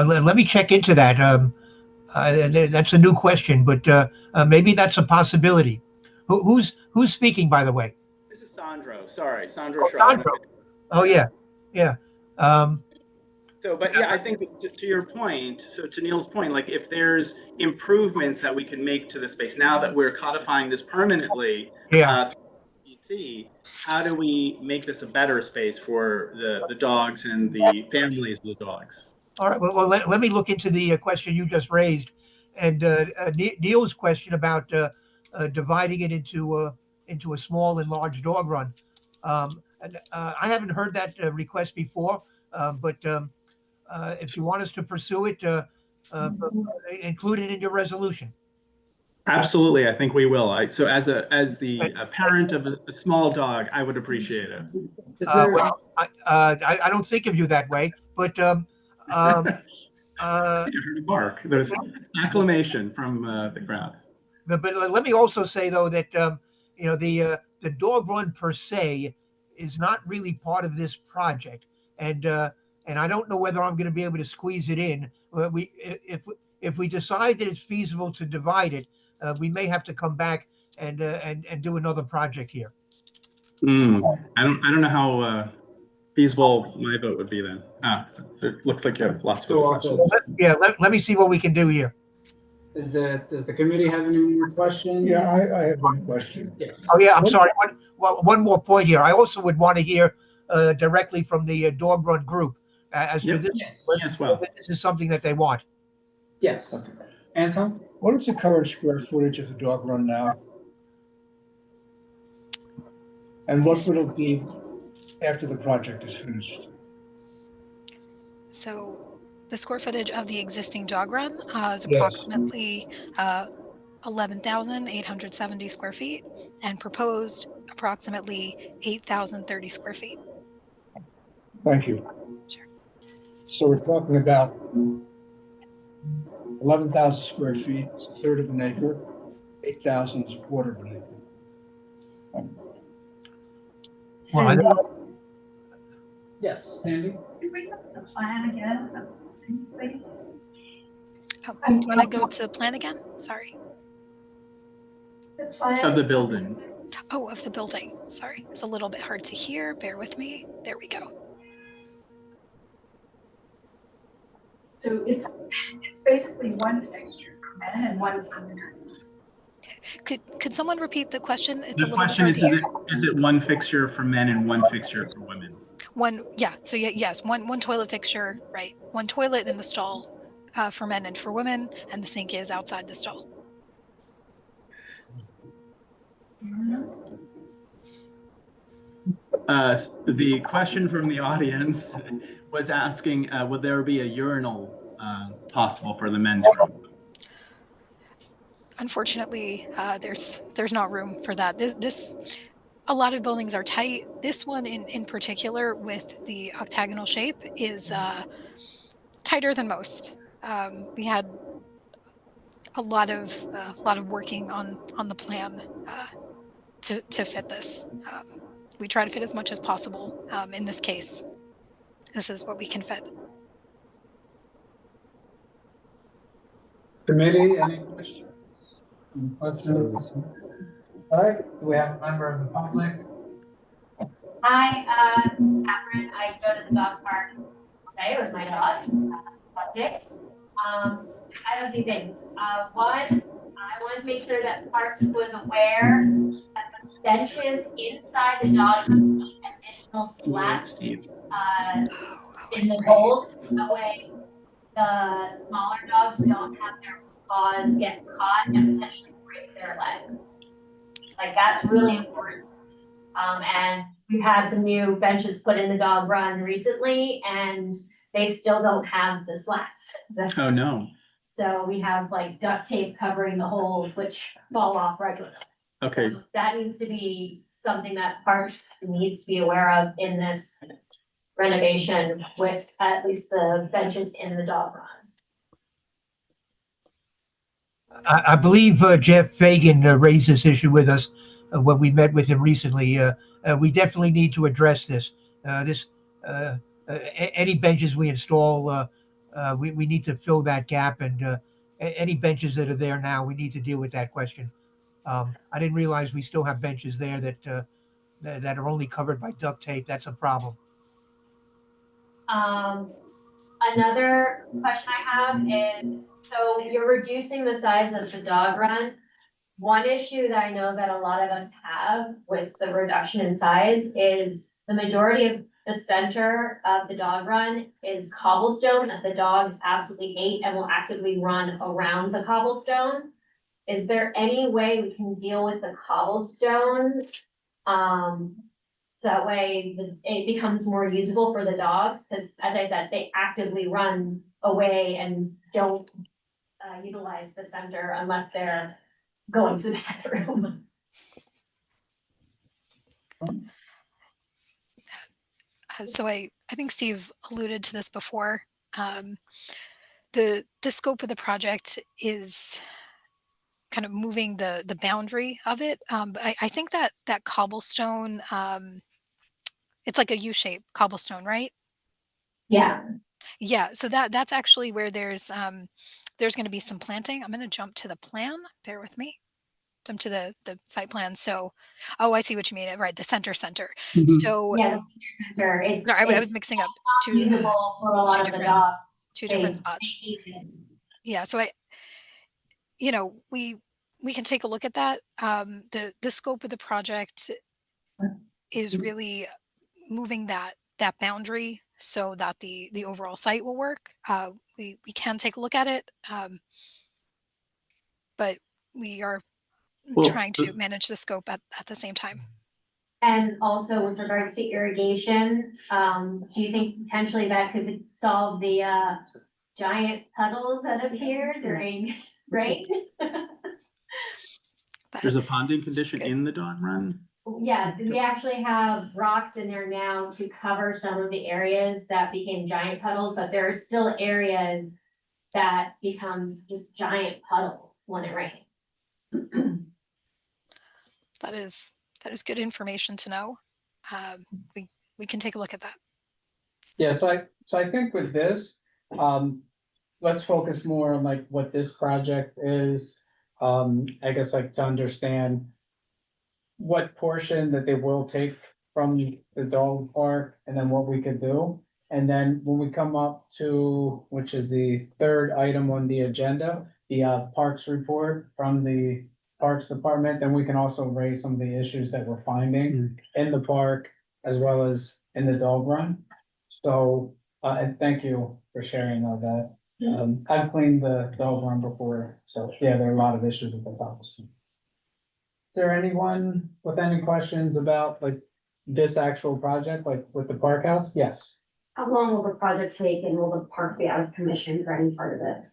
B: Let me check into that. That's a new question, but maybe that's a possibility. Who's speaking, by the way?
A: This is Sandro. Sorry, Sandro.
B: Sandro. Oh yeah, yeah.
A: So, but yeah, I think to your point, so to Neil's point, like if there's improvements that we can make to the space now that we're codifying this permanently,
B: yeah.
A: Through PC, how do we make this a better space for the dogs and the families of the dogs?
B: All right. Well, let me look into the question you just raised, and Neil's question about dividing it into a small and large dog run. And, I haven't heard that request before, but if you want us to pursue it, include it in your resolution.
A: Absolutely, I think we will. So as the parent of a small dog, I would appreciate it.
B: Well, I don't think of you that way, but
A: I heard a bark. There's acclamation from the crowd.
B: But let me also say though that the dog run per se is not really part of this project, and I don't know whether I'm going to be able to squeeze it in. If we decide that it's feasible to divide it, we may have to come back and do another project here.
A: I don't know how feasible my vote would be then. It looks like you have lots of questions.
B: Let me see what we can do here.
C: Does the committee have any more questions?
M: Yeah, I have one question.
C: Yes.
B: Oh yeah, I'm sorry. One more point here. I also would want to hear directly from the dog run group as to this.
A: Yes, well,
B: this is something that they want.
C: Yes. Anton?
M: What is the current square footage of the dog run now? And what will it be after the project is finished?
E: So the square footage of the existing dog run is approximately 11,870 square feet, and proposed approximately 8,030 square feet.
M: Thank you.
E: Sure.
M: So we're talking about 11,000 square feet, it's a third of an acre. 8,000 is a quarter of an acre.
B: Well,
C: Yes, Sandy?
N: Can we bring up the plan again, please?
E: Oh, you want to go to the plan again? Sorry.
N: The plan.
A: of the building.
E: Oh, of the building. Sorry. It's a little bit hard to hear. Bear with me. There we go.
N: So it's basically one fixture per minute and one time.
E: Could someone repeat the question? It's
A: The
E: a little
A: question
E: bit
A: is,
E: hard to hear.
A: is it one fixture for men and one fixture for women?
E: One, yeah. So yes, one toilet fixture, right? One toilet in the stall for men and for women, and the sink is outside the stall.
A: The question from the audience was asking, would there be a urinal possible for the men's room?
E: Unfortunately, there's not room for that. A lot of buildings are tight. This one in particular, with the octagonal shape, is tighter than most. We had a lot of working on the plan to fit this. We try to fit as much as possible. In this case, this is what we can fit.
C: Committee, any questions? Any questions? All right, do we have a member of the public?
O: Hi, Catherine. I go to the dog park today with my dog. Nick. I have a few things. One, I wanted to make sure that Parks was aware that the benches inside the dog would need additional slats in the holes. That way, the smaller dogs don't have their paws get caught and potentially break their legs. Like that's really important. And we've had some new benches put in the dog run recently, and they still don't have the slats.
A: Oh, no.
O: So we have like duct tape covering the holes, which fall off regularly.
A: Okay.
O: So that needs to be something that Parks needs to be aware of in this renovation with at least the benches in the dog run.
B: I believe Jeff Fagan raised this issue with us when we met with him recently. We definitely need to address this. Any benches we install, we need to fill that gap, and any benches that are there now, we need to deal with that question. I didn't realize we still have benches there that are only covered by duct tape. That's a problem.
O: Another question I have is, so you're reducing the size of the dog run. One issue that I know that a lot of us have with the reduction in size is the majority of the center of the dog run is cobblestone that the dogs absolutely hate and will actively run around the cobblestone. Is there any way we can deal with the cobblestone? So that way it becomes more usable for the dogs, because as I said, they actively run away and don't utilize the center unless they're going to the bathroom.
E: So I think Steve alluded to this before. The scope of the project is kind of moving the boundary of it. But I think that cobblestone, it's like a U-shape cobblestone, right?
O: Yeah.
E: Yeah. So that's actually where there's going to be some planting. I'm going to jump to the plan. Bear with me. Jump to the site plan. So, oh, I see what you mean. Right, the center.
O: Mm-hmm.
E: So
O: yeah, center.
E: Sorry, I was mixing up two
O: usable for a lot of the dogs.
E: Two different spots. Yeah. So we can take a look at that. The scope of the project is really moving that boundary so that the overall site will work. We can take a look at it, but we are trying to manage the scope at the same time.
O: And also with regards to irrigation, do you think potentially that could solve the giant puddles that appear during rain?
A: There's a ponding condition in the dog run?
O: Yeah, we actually have rocks in there now to cover some of the areas that became giant puddles, but there are still areas that become just giant puddles when it rains.
E: That is good information to know. We can take a look at that.
C: Yeah, so I think with this, let's focus more on like what this project is. I guess like to understand what portion that they will take from the dog park and then what we could do. And then when we come up to, which is the third item on the agenda, the parks report from the Parks Department, then we can also raise some of the issues that we're finding in the park as well as in the dog run. So, and thank you for sharing all that. I've cleaned the dog run before, so yeah, there are a lot of issues with the cobblestone. Is there anyone with any questions about like this actual project, like with the park house? Yes.
O: How long will the project take, and will the park be out of commission for any part of it?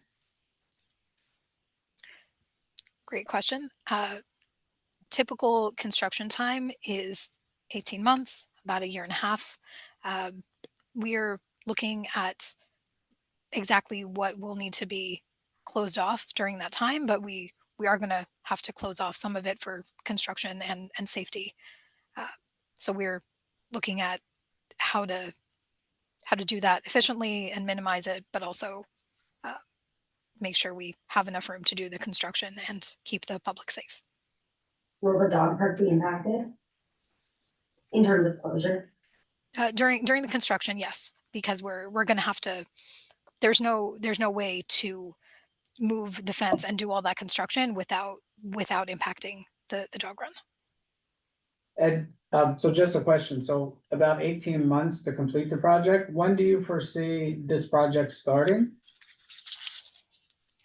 E: Great question. Typical construction time is 18 months, about 1.5 years. We're looking at exactly what will need to be closed off during that time, but we are going to have to close off some of it for construction and safety. So we're looking at how to do that efficiently and minimize it, but also make sure we have enough room to do the construction and keep the public safe.
N: Will the dog park be impacted? In terms of closure?
E: During the construction, yes, because we're going to have to. There's no way to move the fence and do all that construction without impacting the dog run.
C: Ed, so just a question, so about 18 months to complete the project, when do you foresee this project starting?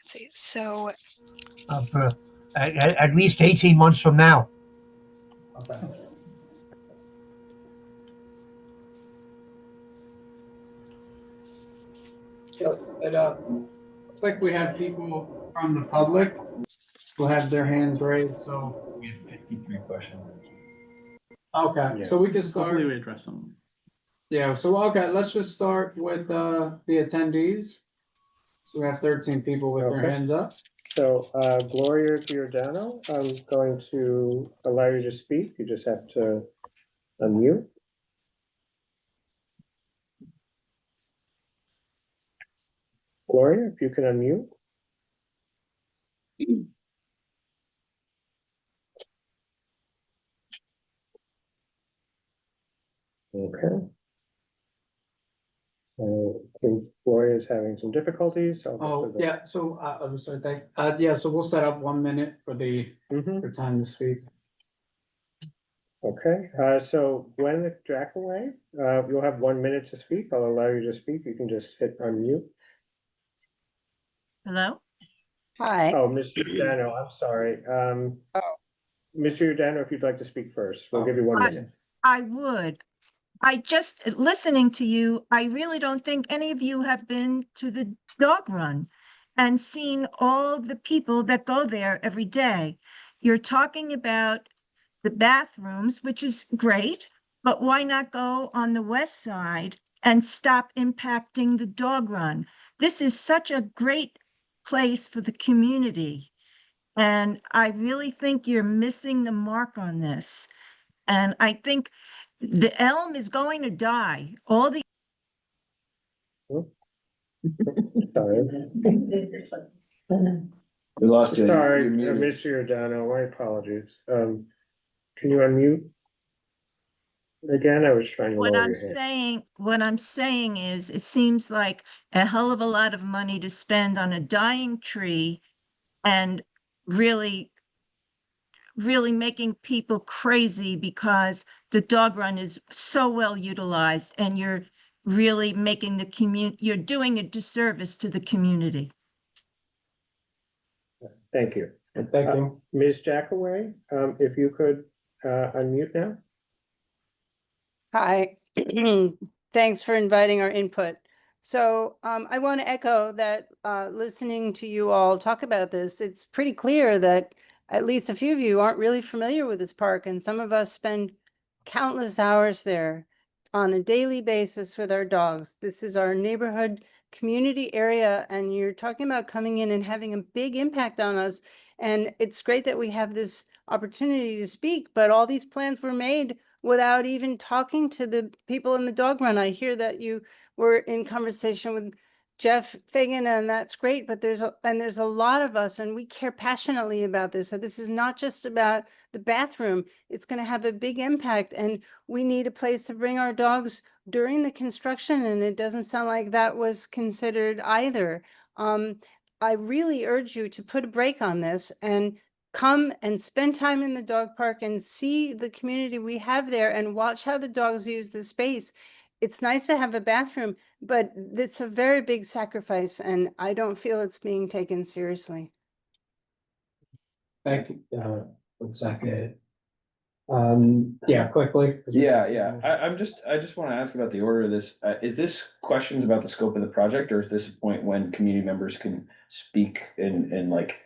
E: Let's see. So
B: At least 18 months from now.
C: Okay. Yes, it looks like we have people from the public who have their hands raised, so.
F: We have 53 questions.
C: Okay, so we can start.
A: Hopefully we address them.
C: Yeah, so okay, let's just start with the attendees. So we have 13 people with their
D: Okay.
C: hands up.
D: So Gloria Giordano, I'm going to allow you to speak. You just have to unmute. Gloria, if you can unmute. Okay. I think Gloria is having some difficulties. So
C: Oh, yeah, so I'm sorry, yeah, so we'll set up 1 minute for for time to speak.
D: Okay, so Gwen Jackaway, you'll have 1 minute to speak. I'll allow you to speak. You can just hit unmute.
P: Hello? Hi.
D: Oh, Mr. Giordano, I'm sorry. Mr. Giordano, if you'd like to speak first, we'll give you 1 minute.
P: I would. I just, listening to you, I really don't think any of you have been to the dog run and seen all of the people that go there every day. You're talking about the bathrooms, which is great, but why not go on the west side and stop impacting the dog run? This is such a great place for the community. And I really think you're missing the mark on this. And I think the elm is going to die. All the
D: Sorry.
F: We lost you.
D: Sorry,
F: You're muted.
D: Mr. Giordano, my apologies. Can you unmute? Again, I was trying to lower
P: what
D: your
P: I'm
D: hand.
P: saying is it seems like a hell of a lot of money to spend on a dying tree and really making people crazy because the dog run is so well utilized and you're really making the you're doing a disservice to the community.
D: Thank you.
C: Thank you.
D: Ms. Jackaway, if you could unmute now.
Q: Hi, thanks for inviting our input. So I want to echo that listening to you all talk about this, it's pretty clear that at least a few of you aren't really familiar with this park, and some of us spend countless hours there on a daily basis with our dogs. This is our neighborhood community area, and you're talking about coming in and having a big impact on us. And it's great that we have this opportunity to speak, but all these plans were made without even talking to the people in the dog run. I hear that you were in conversation with Jeff Fagan, and that's great, but there's a lot of us, and we care passionately about this. So this is not just about the bathroom. It's going to have a big impact, and we need a place to bring our dogs during the construction, and it doesn't sound like that was considered either. I really urge you to put a break on this and come and spend time in the dog park and see the community we have there and watch how the dogs use the space. It's nice to have a bathroom, but it's a very big sacrifice, and I don't feel it's being taken seriously.
C: Thank you. 1 second. Yeah, quickly.
F: Yeah. I just want to ask about the order of this. Is this questions about the scope of the project, or is this a point when community members can speak and like,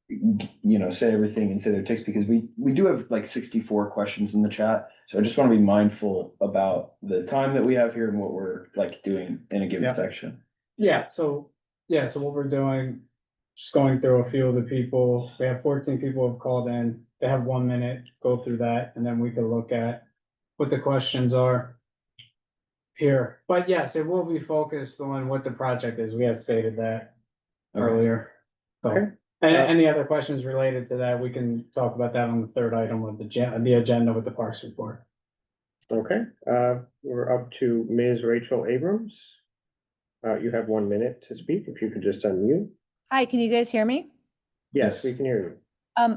F: you know, say everything and say their takes? Because we do have like 64 questions in the chat. So I just want to be mindful about the time that we have here and what we're like doing in a given section.
C: Yeah, so what we're doing, just going through a few of the people. We have 14 people have called in. They have 1 minute, go through that, and then we can look at what the questions are here. But yes, it will be focused on what the project is. We had stated that earlier. So,
D: Okay.
C: any other questions related to that? We can talk about that on the third item of the agenda with the Parks report.
D: Okay, we're up to Ms. Rachel Abrams. You have 1 minute to speak, if you could just unmute.
R: Hi, can you guys hear me?
D: Yes, we can hear you.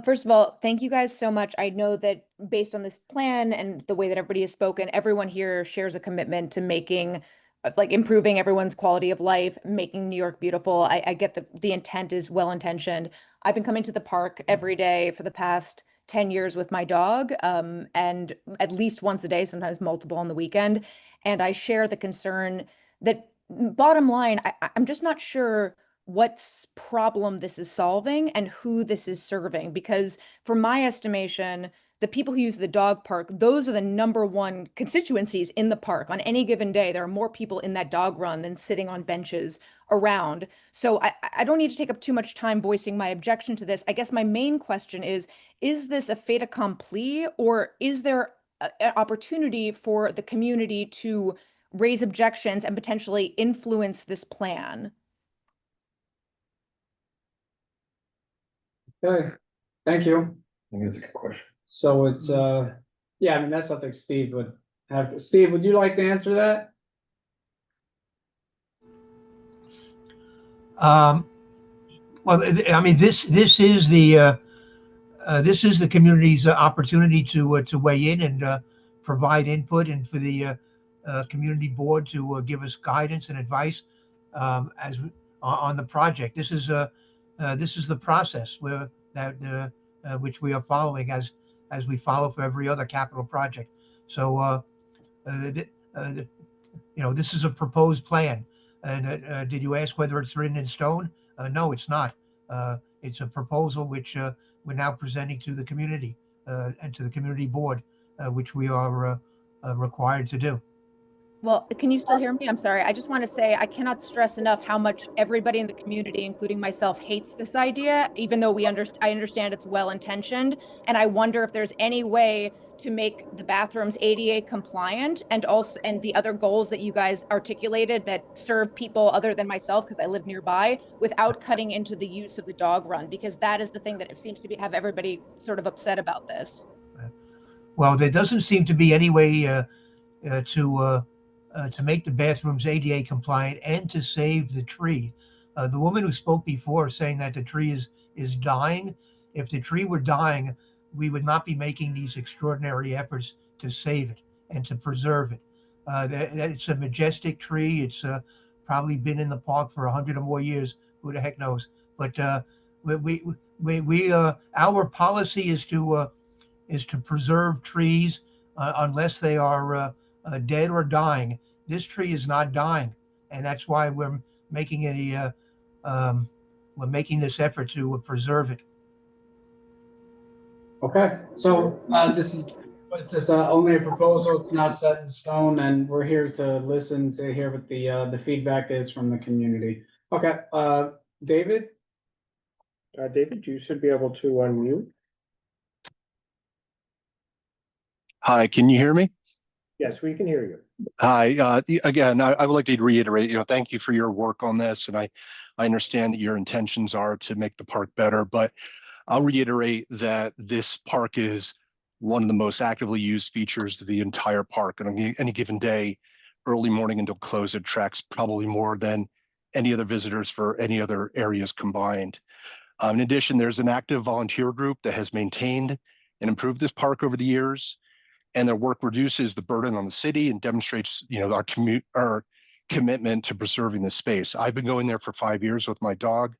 R: First of all, thank you guys so much. I know that based on this plan and the way that everybody has spoken, everyone here shares a commitment to making, like improving everyone's quality of life, making New York beautiful. I get the intent is well intentioned. I've been coming to the park every day for the past 10 years with my dog, and at least once a day, sometimes multiple on the weekend. And I share the concern that bottom line, I'm just not sure what problem this is solving and who this is serving. Because from my estimation, the people who use the dog park, those are the #1 constituencies in the park. On any given day, there are more people in that dog run than sitting on benches around. So I don't need to take up too much time voicing my objection to this. I guess my main question is this a fait accompli, or is there an opportunity for the community to raise objections and potentially influence this plan?
C: Okay, thank you.
F: I think it's a good question.
C: So it's, yeah, I mean, that's something Steve would have. Steve, would you like to answer that?
B: Well, I mean, this is the community's opportunity to weigh in and provide input, and for the community board to give us guidance and advice on the project. This is the process which we are following as we follow for every other capital project. So, this is a proposed plan. And did you ask whether it's written in stone? No, it's not. It's a proposal which we're now presenting to the community and to the community board, which we are required to do.
R: Well, can you still hear me? I'm sorry. I just want to say I cannot stress enough how much everybody in the community, including myself, hates this idea, even though I understand it's well intentioned. And I wonder if there's any way to make the bathrooms ADA compliant, and the other goals that you guys articulated that serve people other than myself, because I live nearby, without cutting into the use of the dog run, because that is the thing that it seems to have everybody sort of upset about this.
B: Well, there doesn't seem to be any way to make the bathrooms ADA compliant and to save the tree. The woman who spoke before saying that the tree is dying. If the tree were dying, we would not be making these extraordinary efforts to save it and to preserve it. It's a majestic tree. It's probably been in the park for 100 or more years. Who the heck knows? But our policy is to preserve trees unless they are dead or dying. This tree is not dying, and that's why we're making this effort to preserve it.
C: Okay, so it's just only a proposal. It's not set in stone, and we're here to listen to hear what the feedback is from the community. Okay, David?
D: David, you should be able to unmute.
S: Hi, can you hear me?
D: Yes, we can hear you.
S: Hi, again, I would like to reiterate, thank you for your work on this. And I understand that your intentions are to make the park better, but I'll reiterate that this park is one of the most actively used features of the entire park. And on any given day, early morning until close, it attracts probably more than any other visitors for any other areas combined. In addition, there's an active volunteer group that has maintained and improved this park over the years, and their work reduces the burden on the city and demonstrates, our commitment to preserving the space. I've been going there for 5 years with my dog,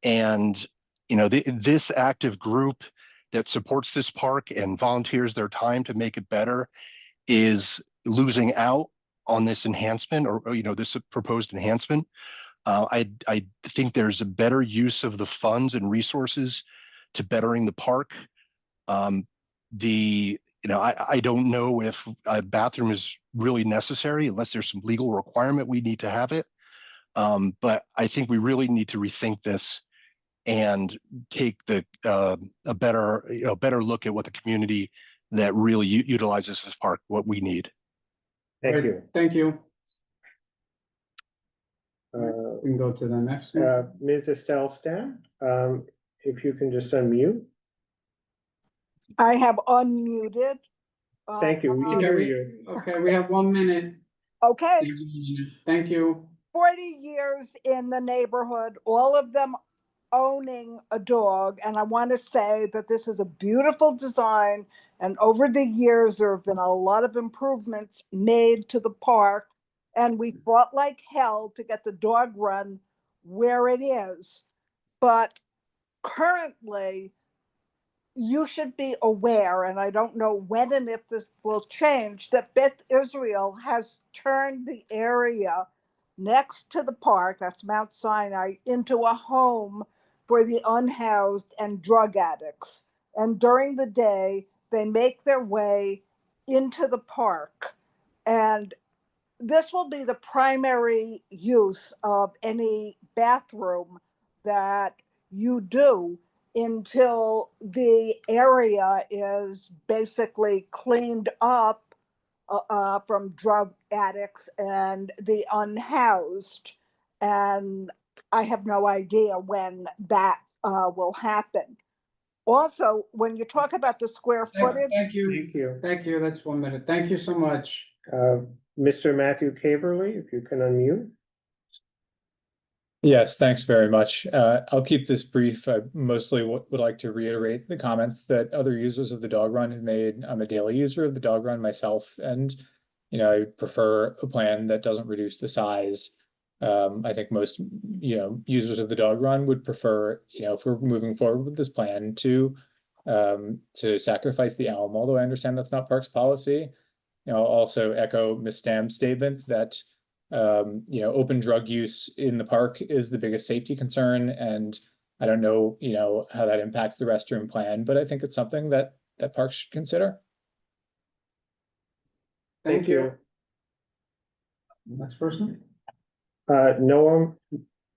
S: and this active group that supports this park and volunteers their time to make it better is losing out on this enhancement, or this proposed enhancement. I think there's a better use of the funds and resources to bettering the park. I don't know if a bathroom is really necessary unless there's some legal requirement we need to have it. But I think we really need to rethink this and take a better look at what the community that really utilizes this park, what we need.
D: Thank you.
C: Thank you. We can go to the next one.
D: Ms. Estelle Stan, if you can just unmute.
T: I have unmuted.
D: Thank you. We can hear you.
C: Okay, we have 1 minute.
T: Okay,
C: Thank you.
T: 40 years in the neighborhood, all of them owning a dog. And I want to say that this is a beautiful design. And over the years, there have been a lot of improvements made to the park. And we fought like hell to get the dog run where it is. But currently, you should be aware, and I don't know when and if this will change, that Beth Israel has turned the area next to the park, that's Mount Sinai, into a home for the unhoused and drug addicts. And during the day, they make their way into the park. And this will be the primary use of any bathroom that you do until the area is basically cleaned up from drug addicts and the unhoused. And I have no idea when that will happen. Also, when you talk about the square footage.
C: Thank you.
D: Thank you.
C: Thank you. That's 1 minute. Thank you so much.
D: Mr. Matthew Caverly, if you can unmute.
U: Yes, thanks very much. I'll keep this brief. I mostly would like to reiterate the comments that other users of the dog run have made. I'm a daily user of the dog run myself, and I prefer a plan that doesn't reduce the size. I think most users of the dog run would prefer, if we're moving forward with this plan, to sacrifice the elm, although I understand that's not Parks policy. I'll also echo Ms. Stam's statement that open drug use in the park is the biggest safety concern, and I don't know, how that impacts the restroom plan, but I think it's something that parks should consider.
C: Thank you. Next person.
D: Noam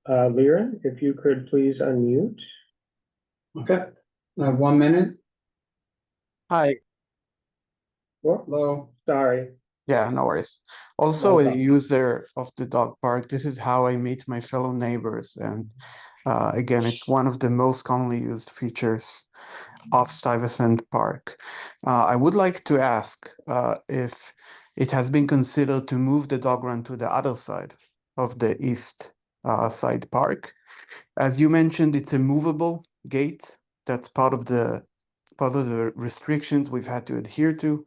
D: Liren, if you could please unmute.
C: Okay, 1 minute.
V: Hi.
C: Hello.
D: Sorry.
V: Yeah, no worries. Also a
D: Welcome.
V: user of the dog park. This is how I meet my fellow neighbors. And again, it's one of the most commonly used features of Stuyvesant Park. I would like to ask if it has been considered to move the dog run to the other side of the east side park. As you mentioned, it's a movable gate. That's part of the restrictions we've had to adhere to.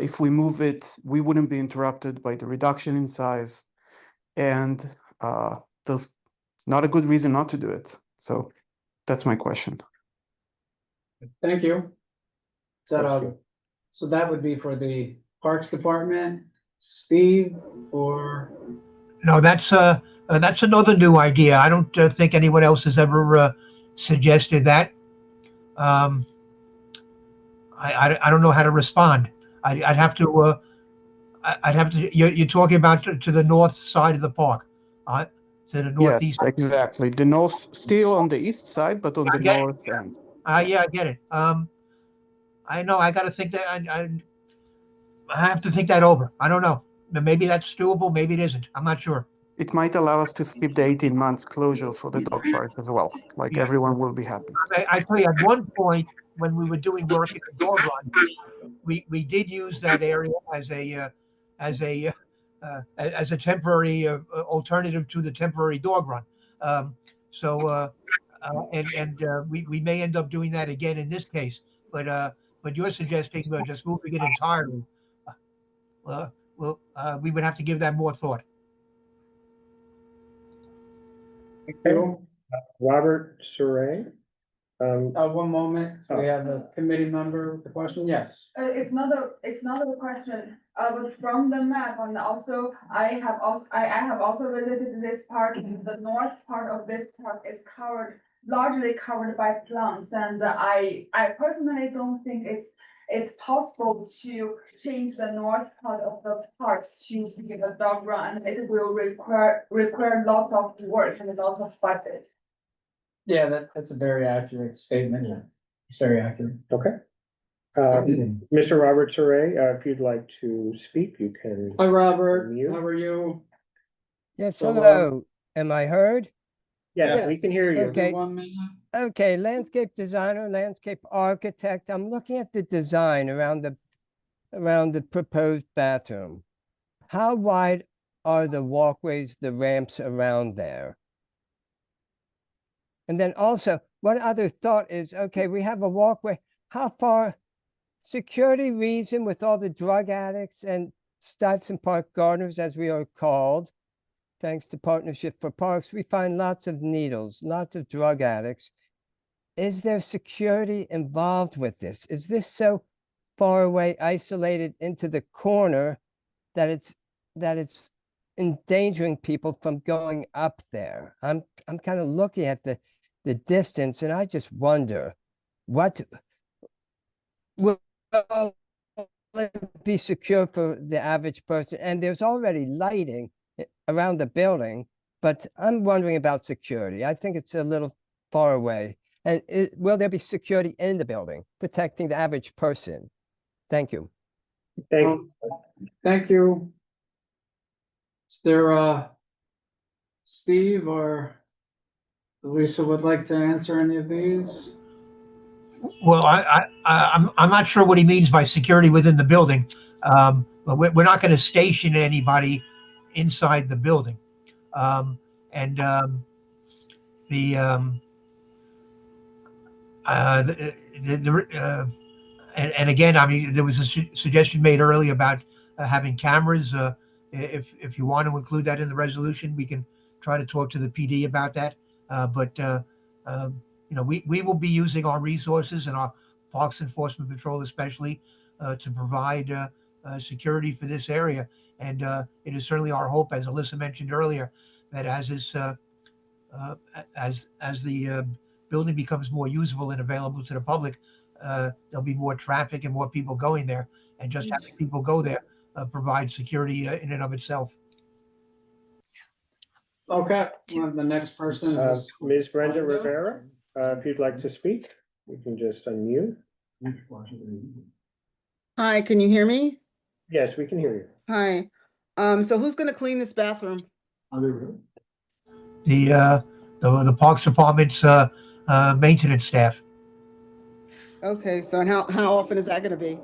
V: If we move it, we wouldn't be interrupted by the reduction in size, and there's not a good reason not to do it. So that's my question.
C: Thank you. So that would be for the Parks Department, Steve, or?
B: No, that's another new idea. I don't think anyone else has ever suggested that. I don't know how to respond. I'd have to. You're talking about to the north side of the park, to the northeast.
V: Yes, exactly. The north, still on the east side, but on the north end.
B: Yeah, I get it. I know. I got to think that. I have to think that over. I don't know. Maybe that's doable. Maybe it isn't. I'm not sure.
V: It might allow us to skip the 18 months closure for the dog park as well. Like everyone will be happy.
B: I tell you, at one point when we were doing work at the dog run, we did use that area as a temporary alternative to the temporary dog run. We may end up doing that again in this case. But you're suggesting just moving it entirely. We would have to give that more thought.
C: Thank you.
D: Robert Suray.
C: 1 moment. So we have a committee member with the question. Yes.
L: It's not a question, but from the map, and also I have also visited this park. The north part of this park is largely covered by plants, and I personally don't think it's possible to change the north part of the park to give a dog run. It will require lots of work and lots of budget.
C: Yeah, that's a very accurate statement. Yeah, it's very accurate.
D: Okay. Mr. Robert Suray, if you'd like to speak, you can.
C: Hi, Robert. How are you?
W: Yes,
D: So,
W: hello.
I: Am I heard?
D: Yeah, we can hear you.
I: Okay.
C: 1 minute.
I: Okay, landscape designer, landscape architect. I'm looking at the design around the proposed bathroom. How wide are the walkways, the ramps around there? And then also, one other thought is, okay, we have a walkway. How far, security reason with all the drug addicts and Stuyvesant Park gardeners, as we are called, thanks to Partnership for Parks, we find lots of needles, lots of drug addicts. Is there security involved with this? Is this so far away, isolated into the corner that it's endangering people from going up there? I'm kind of looking at the distance, and I just wonder what will it be secure for the average person? And there's already lighting around the building, but I'm wondering about security. I think it's a little far away. And will there be security in the building protecting the average person? Thank you.
C: Thank you. Is there Steve or Lisa would like to answer any of these?
B: Well, I'm not sure what he means by security within the building. But we're not going to station anybody inside the building. And again, I mean, there was a suggestion made earlier about having cameras. If you want to include that in the resolution, we can try to talk to the PD about that. But you know, we will be using our resources and our Parks Enforcement Patrol, especially, to provide security for this area. And it is certainly our hope, as Alyssa mentioned earlier, that as the building becomes more usable and available to the public, there'll be more traffic and more people going there. And just having people go there provides security in and of itself.
C: Okay, well, the next person is
D: Ms. Brenda Rivera, if you'd like to speak, you can just unmute.
J: Hi, can you hear me?
D: Yes, we can hear you.
J: Hi. So who's gonna clean this bathroom?
B: The Parks Department's maintenance staff.
J: Okay, so and how often is that gonna be?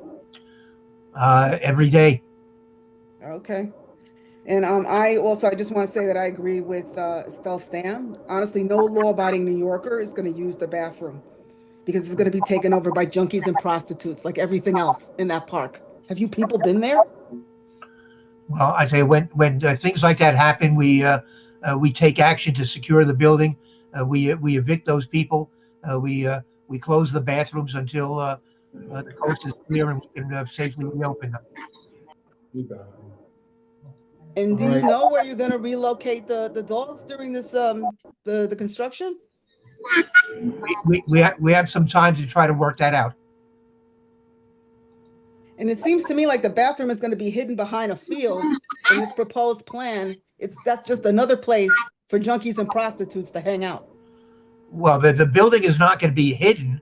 B: Every day.
J: Okay. And I just want to say that I agree with Estelle Stam. Honestly, no law-abiding New Yorker is going to use the bathroom because it's going to be taken over by junkies and prostitutes like everything else in that park. Have you people been there?
B: Well, I say when things like that happen, we take action to secure the building. We evict those people. We close the bathrooms until the coast is clear and we can safely reopen them.
J: And do you know where you're going to relocate the dogs during this the construction?
B: We have some time to try to work that out.
J: And it seems to me like the bathroom is going to be hidden behind a field in this proposed plan. That's just another place for junkies and prostitutes to hang out.
B: Well, the building is not going to be hidden.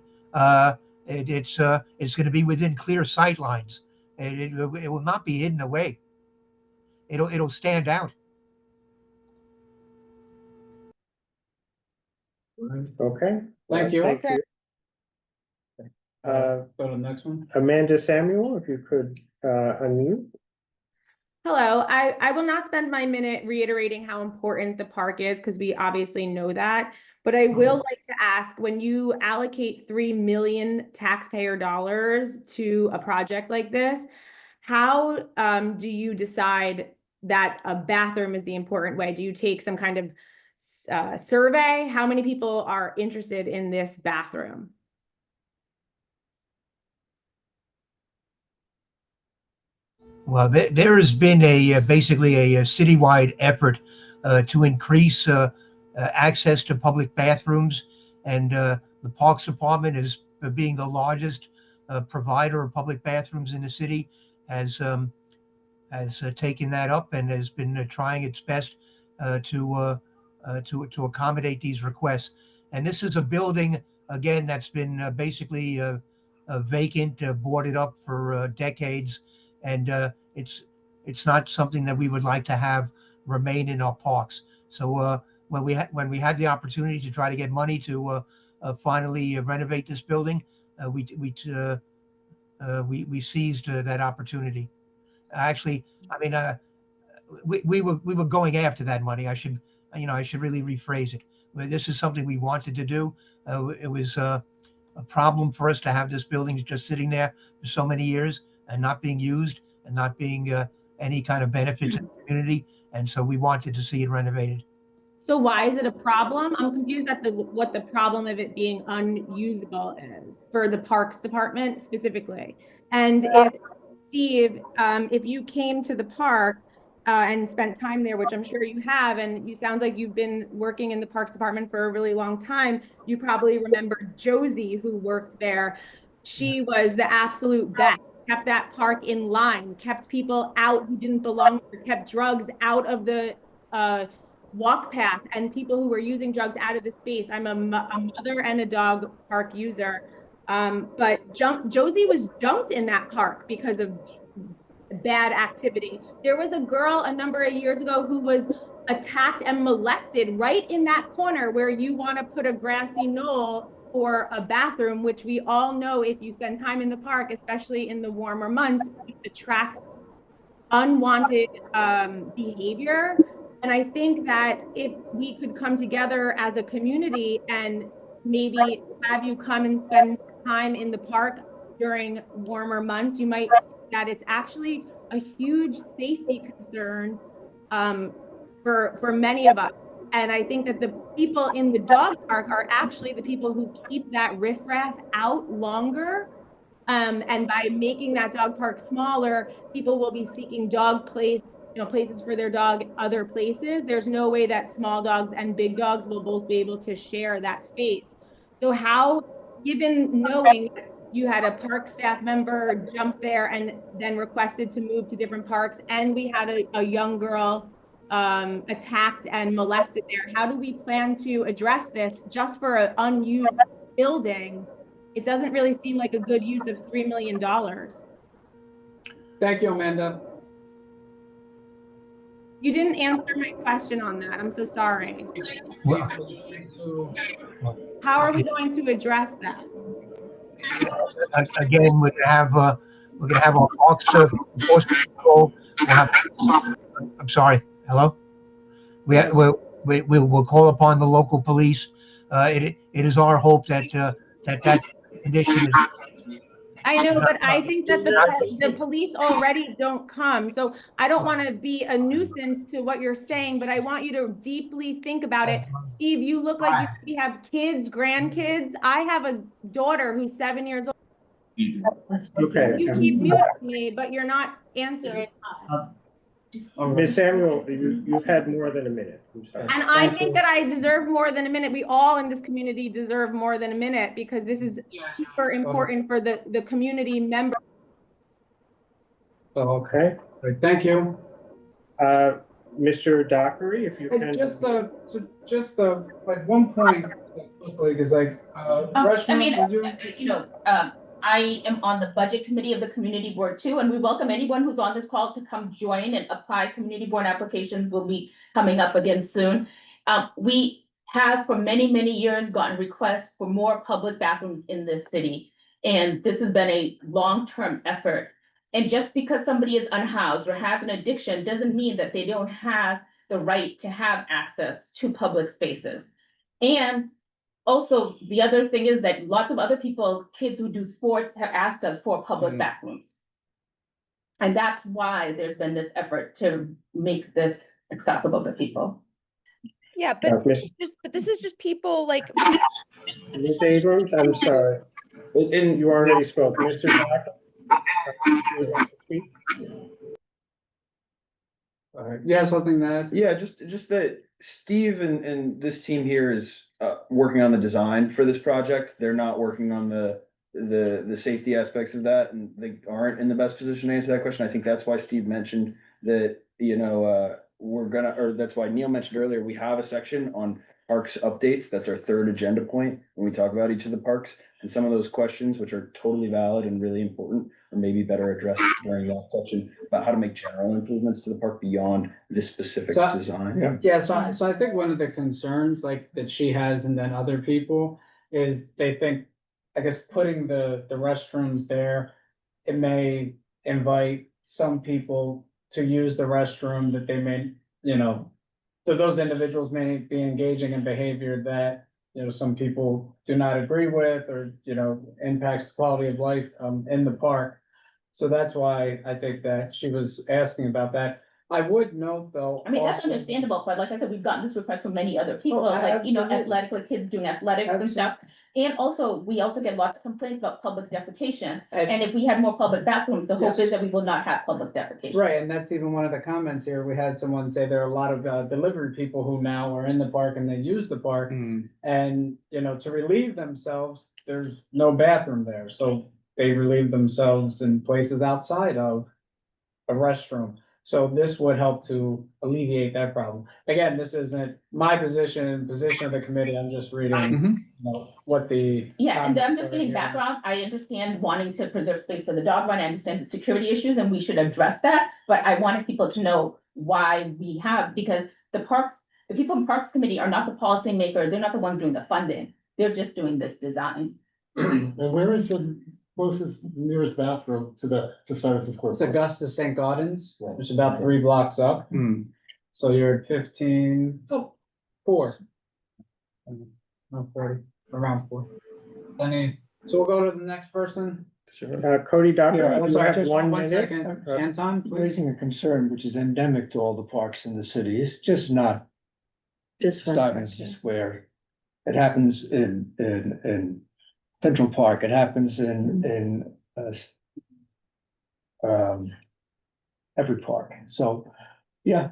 B: It's going to be within clear sight lines. It will not be hidden away. It'll stand out.
D: Okay.
C: Thank you.
J: Okay.
C: Go to the next one.
D: Amanda Samuel, if you could unmute.
W: Hello, I will not spend my minute reiterating how important the park is because we obviously know that, but I will like to ask, when you allocate 3 million taxpayer dollars to a project like this, how do you decide that a bathroom is the important way? Do you take some kind of survey? How many people are interested in this bathroom?
B: Well, there has been basically a citywide effort to increase access to public bathrooms, and the Parks Department, is being the largest provider of public bathrooms in the city, has taken that up and has been trying its best to accommodate these requests. And this is a building, again, that's been basically vacant, boarded up for decades. And it's not something that we would like to have remain in our parks. So when we had the opportunity to try to get money to finally renovate this building, we seized that opportunity. Actually, I mean, we were going after that money. I should really rephrase it. This is something we wanted to do. It was a problem for us to have this building just sitting there for so many years and not being used and not being any kind of benefit to the community. And so we wanted to see it renovated.
W: So why is it a problem? I'm confused at what the problem of it being unusable is for the Parks Department specifically. And if Steve, if you came to the park and spent time there, which I'm sure you have, and you sounds like you've been working in the Parks Department for a really long time, you probably remember Josie who worked there. She was the absolute best. Kept that park in line, kept people out who didn't belong there, kept drugs out of the walk path and people who were using drugs out of the space. I'm a mother and a dog park user. But Josie was jumped in that park because of bad activity. There was a girl a number of years ago who was attacked and molested right in that corner where you want to put a grassy knoll for a bathroom, which we all know if you spend time in the park, especially in the warmer months, it attracts unwanted behavior. And I think that if we could come together as a community and maybe have you come and spend time in the park during warmer months, you might see that it's actually a huge safety concern for many of us. And I think that the people in the dog park are actually the people who keep that riffraff out longer. And by making that dog park smaller, people will be seeking places for their dog other places. There's no way that small dogs and big dogs will both be able to share that space. So how, given knowing you had a park staff member jump there and then requested to move to different parks, and we had a young girl attacked and molested there, how do we plan to address this just for an unused building? It doesn't really seem like a good use of $3 million.
C: Thank you, Amanda.
W: You didn't answer my question on that. I'm so sorry. How are we going to address that?
B: Again, we're gonna have our parks enforcement control. I'm sorry. Hello. We'll call upon the local police. It is our hope that that condition is.
W: I know, but I think that the police already don't come. So I don't want to be a nuisance to what you're saying, but I want you to deeply think about it. Steve, you look like you have kids, grandkids. I have a daughter who's 7 years old.
D: Okay.
W: You keep muting me, but you're not answering us.
D: Ms. Samuel, you've had more than a minute. I'm sorry.
W: And I think that I deserve more than a minute. We all in this community deserve more than a minute because this is super important for the community members.
D: Okay.
C: Thank you.
D: Mr. Dockery, if you can.
C: Just like one point quickly, because
G: I am on the budget committee of the community board too, and we welcome anyone who's on this call to come join and apply. Community board applications will be coming up again soon. We have for many, many years gotten requests for more public bathrooms in this city. And this has been a long-term effort. And just because somebody is unhoused or has an addiction doesn't mean that they don't have the right to have access to public spaces. And also, the other thing is that lots of other people, kids who do sports, have asked us for public bathrooms. And that's why there's been this effort to make this accessible to people.
R: Yeah, but this is just people like.
D: Ms. Abrams, I'm sorry. And you already spoke. Mr. Black.
C: You have something that?
F: Yeah, just that Steve and this team here is working on the design for this project. They're not working on the safety aspects of that, and they aren't in the best position to answer that question. I think that's why Steve mentioned that, that's why Neil mentioned earlier, we have a section on parks updates. That's our third agenda point when we talk about each of the parks. And some of those questions, which are totally valid and really important, are maybe better addressed during that section about how to make general improvements to the park beyond this specific
C: So-
F: design.
C: Yeah, so I think one of the concerns like that she has and then other people is they think, I guess, putting the restrooms there, it may invite some people to use the restroom that they may, that those individuals may be engaging in behavior that, some people do not agree with or, impacts the quality of life in the park. So that's why I think that she was asking about that. I would note though.
G: I mean, that's
C: also-
G: understandable, but like I said, we've gotten this request from many other people,
C: Oh,
G: like,
C: absolutely.
G: athletic, like kids doing athletics and stuff. And also, we also get lots of complaints about public defecation, and if we had more public bathrooms, the hope
C: Yes.
G: is that we will not have public defecation.
C: Right, and that's even one of the comments here. We had someone say there are a lot of delivery people who now are in the park and they use the park. And, to relieve themselves, there's no bathroom there, so they relieve themselves in places outside of a restroom. So this would help to alleviate that problem. Again, this isn't my position of the committee. I'm just reading, what the.
G: Yeah, and I'm
C: comments
G: just
C: are
G: giving
C: here.
G: background. I understand wanting to preserve space for the dog run. I understand the security issues and we should address that. But I wanted people to know why we have, because the people in Parks Committee are not the policymakers. They're not the ones doing the funding. They're just doing this design.
H: And where is the closest nearest bathroom to Stuyvesant Square?
C: It's Augusta St. Gaudens, which is about 3 blocks up. So you're at 4. Not 40, around 4. So we'll go to the next person.
D: Cody Docker,
C: Yeah, I'm
D: you
C: sorry,
D: have
C: just
D: 1
C: one
D: minute.
C: second. Anton, please.
K: Raising a concern which is endemic to all the parks in the city. It's just not Stuyvesant Square. It happens in Central Park. It happens in every park. So, yeah,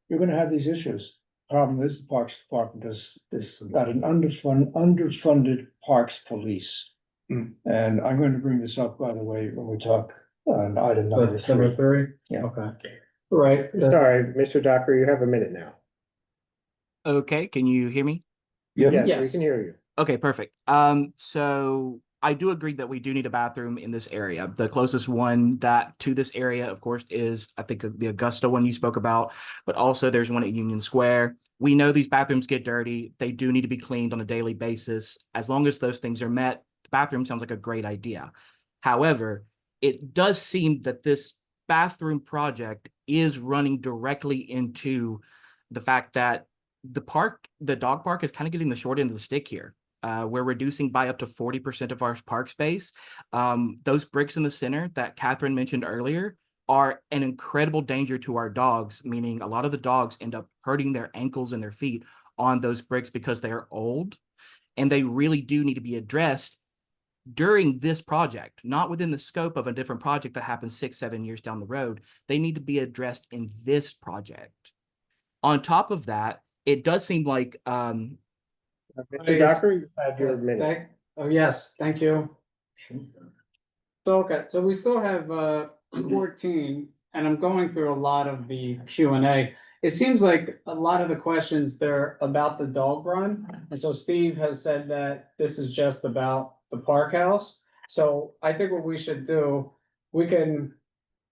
K: you're gonna have these issues. Problem is, the Parks Department is got an underfunded parks police. And I'm going to bring this up, by the way, when we talk on item number
C: That's number
K: 3.
C: 3?
K: Yeah.
C: Okay. Right.
D: Sorry, Mr. Docker, you have a minute now.
M: Okay, can you hear me?
D: Yes, we can hear you.
M: Okay, perfect. So I do agree that we do need a bathroom in this area. The closest one to this area, of course, is I think the Augusta one you spoke about, but also there's one at Union Square. We know these bathrooms get dirty. They do need to be cleaned on a daily basis. As long as those things are met, the bathroom sounds like a great idea. However, it does seem that this bathroom project is running directly into the fact that the dog park is kind of getting the short end of the stick here. We're reducing by up to 40% of our park space. Those bricks in the center that Catherine mentioned earlier are an incredible danger to our dogs, meaning a lot of the dogs end up hurting their ankles and their feet on those bricks because they are old, and they really do need to be addressed during this project, not within the scope of a different project that happens 6-7 years down the road. They need to be addressed in this project. On top of that, it does seem like
D: Mr. Docker, you had your minute.
C: Oh, yes, thank you. So, okay, so we still have 14, and I'm going through a lot of the Q&A. It seems like a lot of the questions there about the dog run. And so Steve has said that this is just about the park house. So I think what we should do, we can,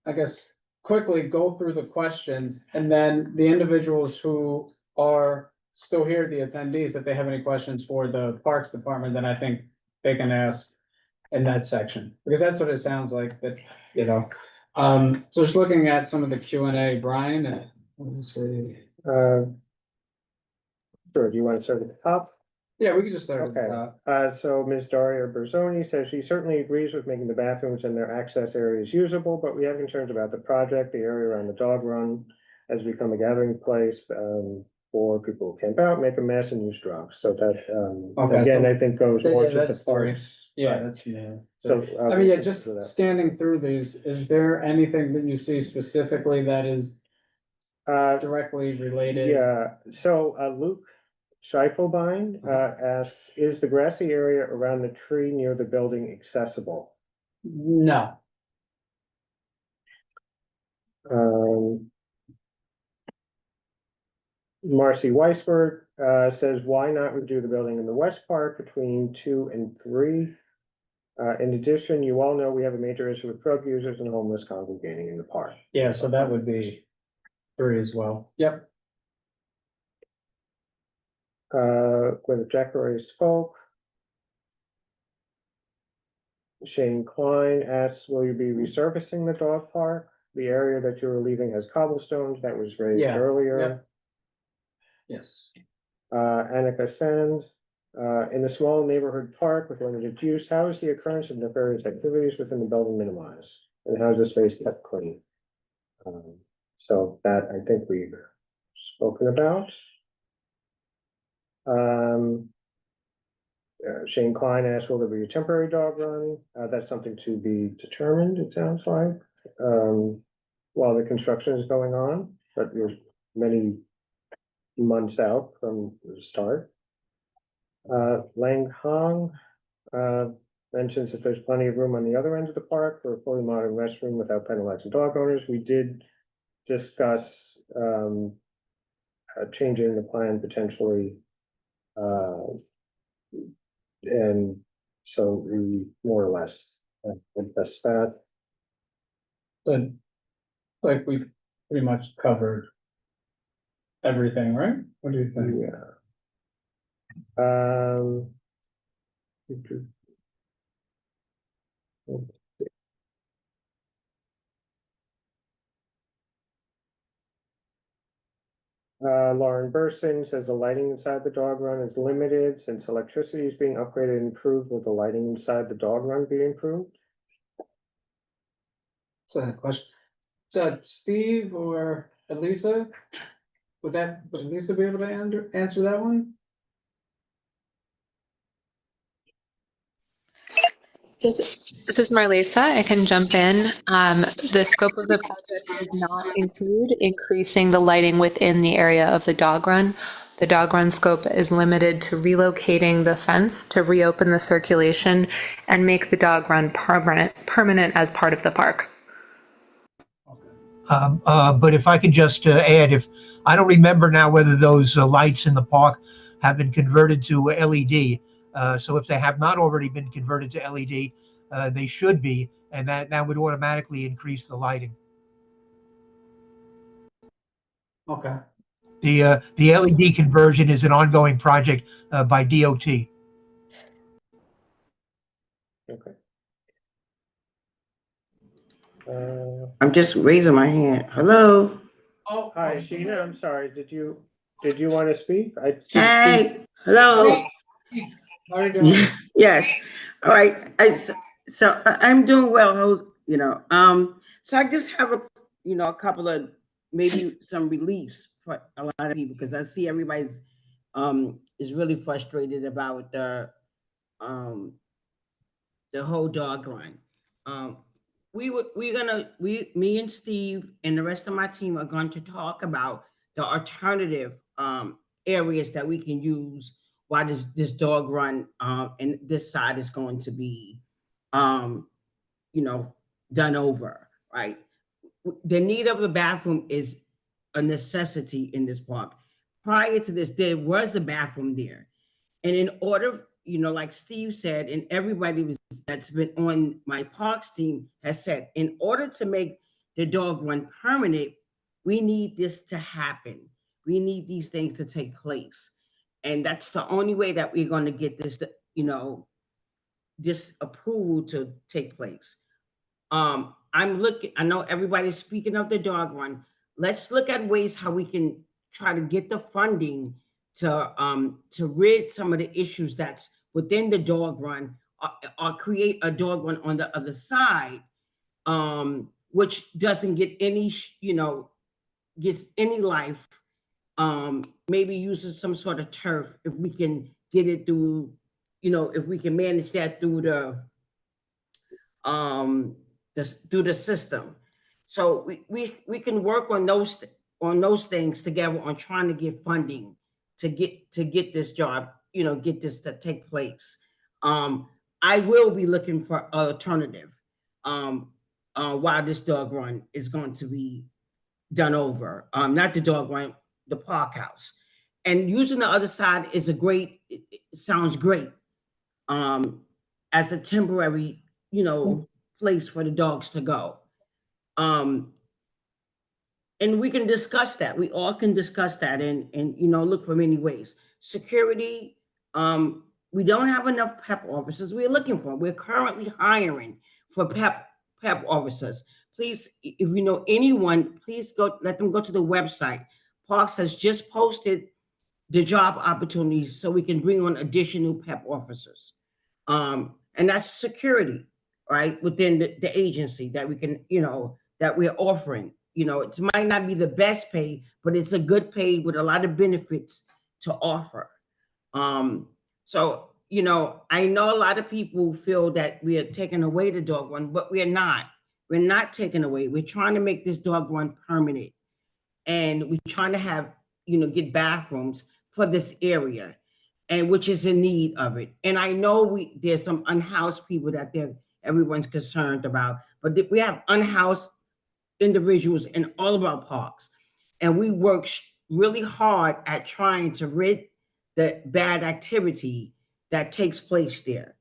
C: I guess, quickly go through the questions, and then the individuals who are still here, the attendees, if they have any questions for the Parks Department, then I think they can ask in that section, because that's what it sounds like that, so just looking at some of the Q&A, Brian, let me see.
D: Sure, do you want to start at the top?
C: Yeah, we can just start at the
D: Okay,
C: top.
D: so Ms. Daria Berzoni says she certainly agrees with making the bathrooms and their access areas usable, but we have concerns about the project, the area around the dog run has become a gathering place, for people who camp out, make a mess and use drugs. So that,
C: Okay,
D: again,
C: so-
D: I think goes
C: Yeah,
D: more to the
C: that's three.
D: parks.
C: Yeah,
D: Right.
C: that's, yeah.
D: So,
C: I mean, yeah,
D: we'll
C: just
D: do that.
C: scanning through these, is there anything that you see specifically that is directly related?
D: Yeah, so Luke Scheifelbein asks, is the grassy area around the tree near the building accessible?
C: No.
D: Marcy Weisberg says, why not redo the building in the West Park between 2 and 3? In addition, you all know we have a major issue with drug users and homeless congregating in the park.
C: Yeah, so that would be 3 as well. Yep.
D: Whether Jack already spoke. Shane Klein asks, will you be resurfacing the dog park? The area that you were leaving has cobblestones, that was raised
C: Yeah,
D: earlier.
C: yep. Yes.
D: Annika Sand, in the small neighborhood park with limited use, how is the occurrence of nefarious activities within the building minimized? And how is the space kept clean? So that I think we've spoken about. Shane Klein asked, will there be a temporary dog run? That's something to be determined, it sounds like, while the construction is going on, but we're many months out from the start. Lang Hong mentions that there's plenty of room on the other end of the park for a fully modern restroom without penalizing dog owners. We did discuss changing the plan potentially. And so we more or less addressed that.
C: So, like we pretty much covered everything, right? What do you think?
D: Yeah. Lauren Bursing says the lighting inside the dog run is limited since electricity is being upgraded and improved. Will the lighting inside the dog run be improved?
C: That's a question. Is that Steve or Elisa? Would Elisa be able to answer that one?
E: This is Marlisa. I can jump in. The scope of the project does not include increasing the lighting within the area of the dog run. The dog run scope is limited to relocating the fence to reopen the circulation and make the dog run permanent as part of the park.
B: But if I could just add, if I don't remember now whether those lights in the park have been converted to LED. So if they have not already been converted to LED, they should be, and that would automatically increase the lighting.
C: Okay.
B: The LED conversion is an ongoing project by DOT.
D: Okay.
N: I'm just raising my hand. Hello.
C: Oh,
D: hi, Sheena. I'm sorry. Did you want to speak?
N: Hey. Hello.
C: How are you doing?
N: Yes. All right. I'm doing well. You know. So I just have a couple of maybe some reliefs for a lot of people because I see everybody's is really frustrated about the whole dog run. Me and Steve and the rest of my team are going to talk about the alternative areas that we can use while this dog run and this side is going to be done over, right? The need of a bathroom is a necessity in this park. Prior to this, there was a bathroom there. And in order, like Steve said, and everybody that's been on my parks team has said, in order to make the dog run permanent, we need this to happen. We need these things to take place. And that's the only way that we're going to get this, this approval to take place. I know everybody's speaking of the dog run. Let's look at ways how we can try to get the funding to rid some of the issues that's within the dog run or create a dog run on the other side, which doesn't get any, gets any life. Maybe uses some sort of turf if we can get it through, if we can manage that through the system. So we can work on those things together on trying to get funding to get this job, get this to take place. I will be looking for an alternative while this dog run is going to be done over. Not the dog run, the park house. And using the other side is it sounds great. As a temporary, place for the dogs to go. And we can discuss that. We all can discuss that and look for many ways. Security, we don't have enough PEP officers. We're looking for. We're currently hiring for PEP officers. Please, if you know anyone, please let them go to the website. Parks has just posted the job opportunities so we can bring on additional PEP officers. And that's security, right? Within the agency that we can, that we're offering. It might not be the best pay, but it's a good pay with a lot of benefits to offer. So, I know a lot of people feel that we are taking away the dog run, but we are not. We're not taking away. We're trying to make this dog run permanent. And we're trying to have, get bathrooms for this area, and which is in need of it. And I know there's some unhoused people that everyone's concerned about, but we have unhoused individuals in all of our parks. And we work really hard at trying to rid the bad activity that takes place there,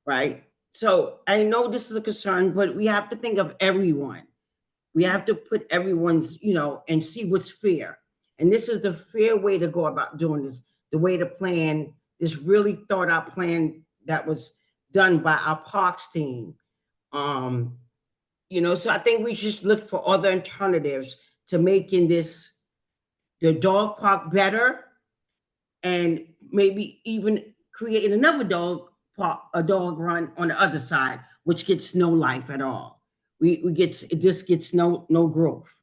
N: right? So I know this is a concern, but we have to think of everyone. We have to put everyone's, and see what's fair. And this is the fair way to go about doing this, the way to plan this really thought out plan that was done by our parks team. So I think we should look for other alternatives to making the dog park better, and maybe even create another dog run on the other side, which gets no life at all. It just gets no growth.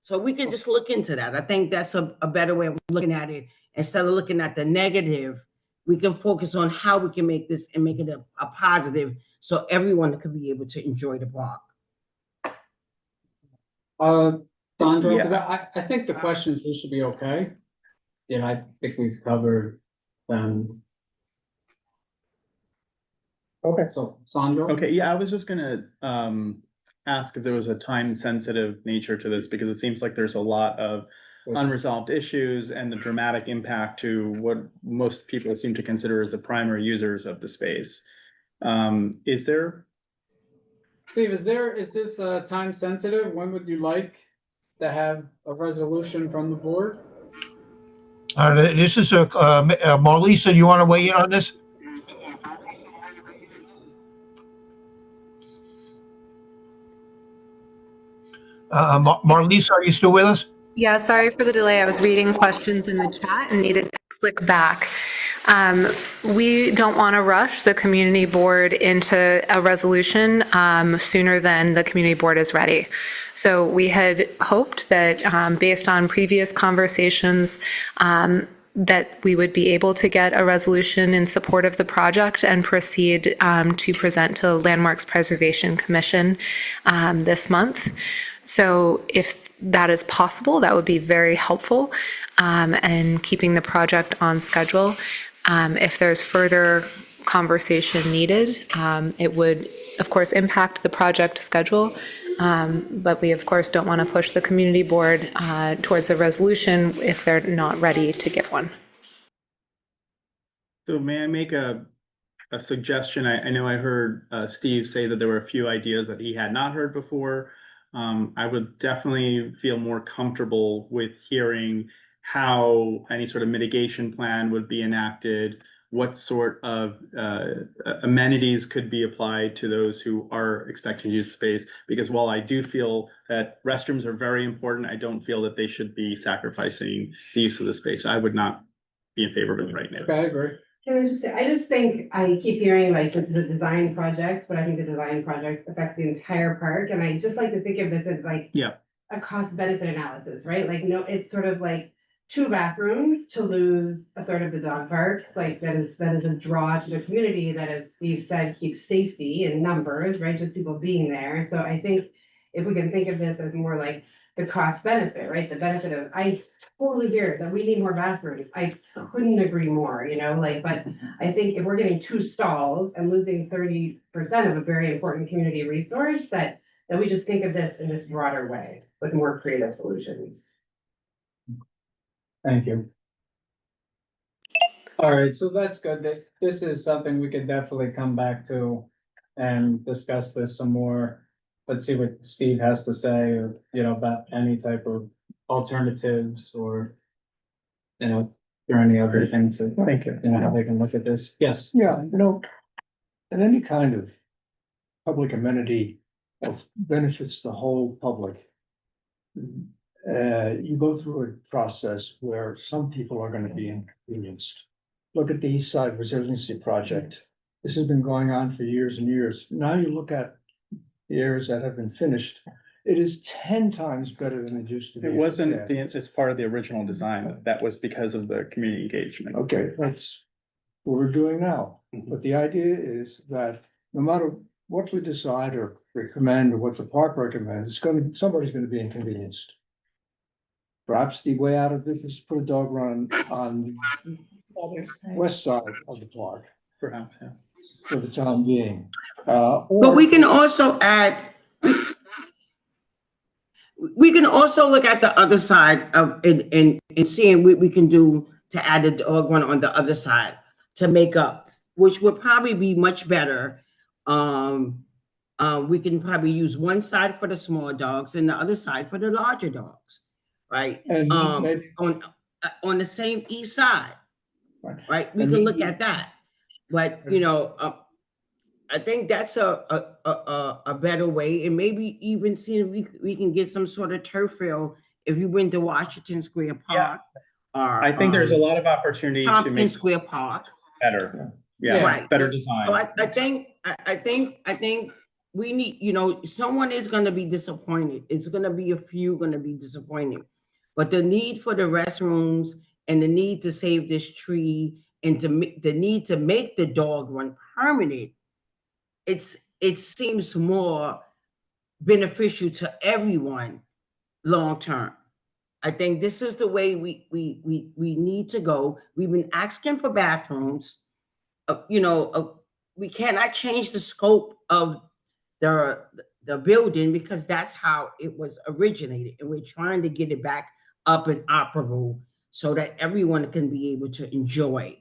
N: So we can just look into that. I think that's a better way of looking at it. Instead of looking at the negative, we can focus on how we can make this and make it a positive, so everyone can be able to enjoy the park.
C: Sandro, because I think the questions we should be okay. I think we've covered them.
D: Okay.
C: So Sandro?
A: Okay, yeah, I was just gonna ask if there was a time-sensitive nature to this, because it seems like there's a lot of unresolved issues and the dramatic impact to what most people seem to consider as the primary users of the space. Is there?
C: Steve, is this time sensitive? When would you like to have a resolution from the board?
B: This is Marlisa, you want to weigh in on this? Marlisa, are you still with us?
E: Yeah, sorry for the delay. I was reading questions in the chat and needed to click back. We don't want to rush the community board into a resolution sooner than the community board is ready. So we had hoped that based on previous conversations, that we would be able to get a resolution in support of the project and proceed to present to Landmarks Preservation Commission this month. So if that is possible, that would be very helpful and keeping the project on schedule. If there's further conversation needed, it would, of course, impact the project schedule. But we, of course, don't want to push the community board towards a resolution if they're not ready to give one.
A: So may I make a suggestion? I know I heard Steve say that there were a few ideas that he had not heard before. I would definitely feel more comfortable with hearing how any sort of mitigation plan would be enacted, what sort of amenities could be applied to those who are expecting to use space. Because while I do feel that restrooms are very important, I don't feel that they should be sacrificing the use of the space. I would not be in favor of it right now.
C: Okay, I agree.
O: Can I just say, I just think I keep hearing like this is a design project, but I think the design project affects the entire park. And I just like to think of this as like a cost benefit analysis, right? Like, no, it's sort of like 2 bathrooms to lose a third of the dog park. Like that is a draw to the community that, as Steve said, keeps safety in numbers, right? Just people being there. So I think if we can think of this as more like the cost benefit, right? The benefit of, I totally hear that we need more bathrooms. I couldn't agree more, but I think if we're getting 2 stalls and losing 30% of a very important community resource, that we just think of this in this broader way with more creative solutions.
C: Thank you. All right, so that's good. This is something we could definitely come back to and discuss this some more. Let's see what Steve has to say, or, about any type of alternatives or, or any other things that,
K: Thank you.
C: how they can look at this. Yes.
K: Yeah, and any kind of public amenity that benefits the whole public. You go through a process where some people are gonna be inconvenienced. Look at the East Side Resiliency Project. This has been going on for years and years. Now you look at the areas that have been finished, it is 10 times better than it used to be.
A: It wasn't, it's part of the original design. That was because of the community engagement.
K: Okay, that's what we're doing now. But the idea is that no matter what we decide or recommend or what the park recommends, somebody's gonna be inconvenienced. Perhaps the way out of this is to put a dog run on west side of the park
A: Perhaps, yeah.
K: for the time being.
N: But we can also add, we can also look at the other side of it and seeing what we can do to add a dog run on the other side to make up, which would probably be much better. We can probably use one side for the small dogs and the other side for the larger dogs, right?
K: And
N: on the same east side, right? We
K: And
N: can
K: maybe-
N: look at that, but I think that's a better way, and maybe even see if we can get some sort of turf field if you went to Washington Square Park. Or
A: I think there's a lot of opportunity to
N: Tompkins
A: make
N: Square Park.
A: better. Yeah,
N: Right.
A: better design.
N: So I think we need, someone is gonna be disappointed. It's gonna be a few gonna be disappointed. But the need for the restrooms and the need to save this tree and the need to make the dog run permanent, it seems more beneficial to everyone long term. I think this is the way we need to go. We've been asking for bathrooms. We cannot change the scope of the building because that's how it was originated, and we're trying to get it back up and operable so that everyone can be able to enjoy.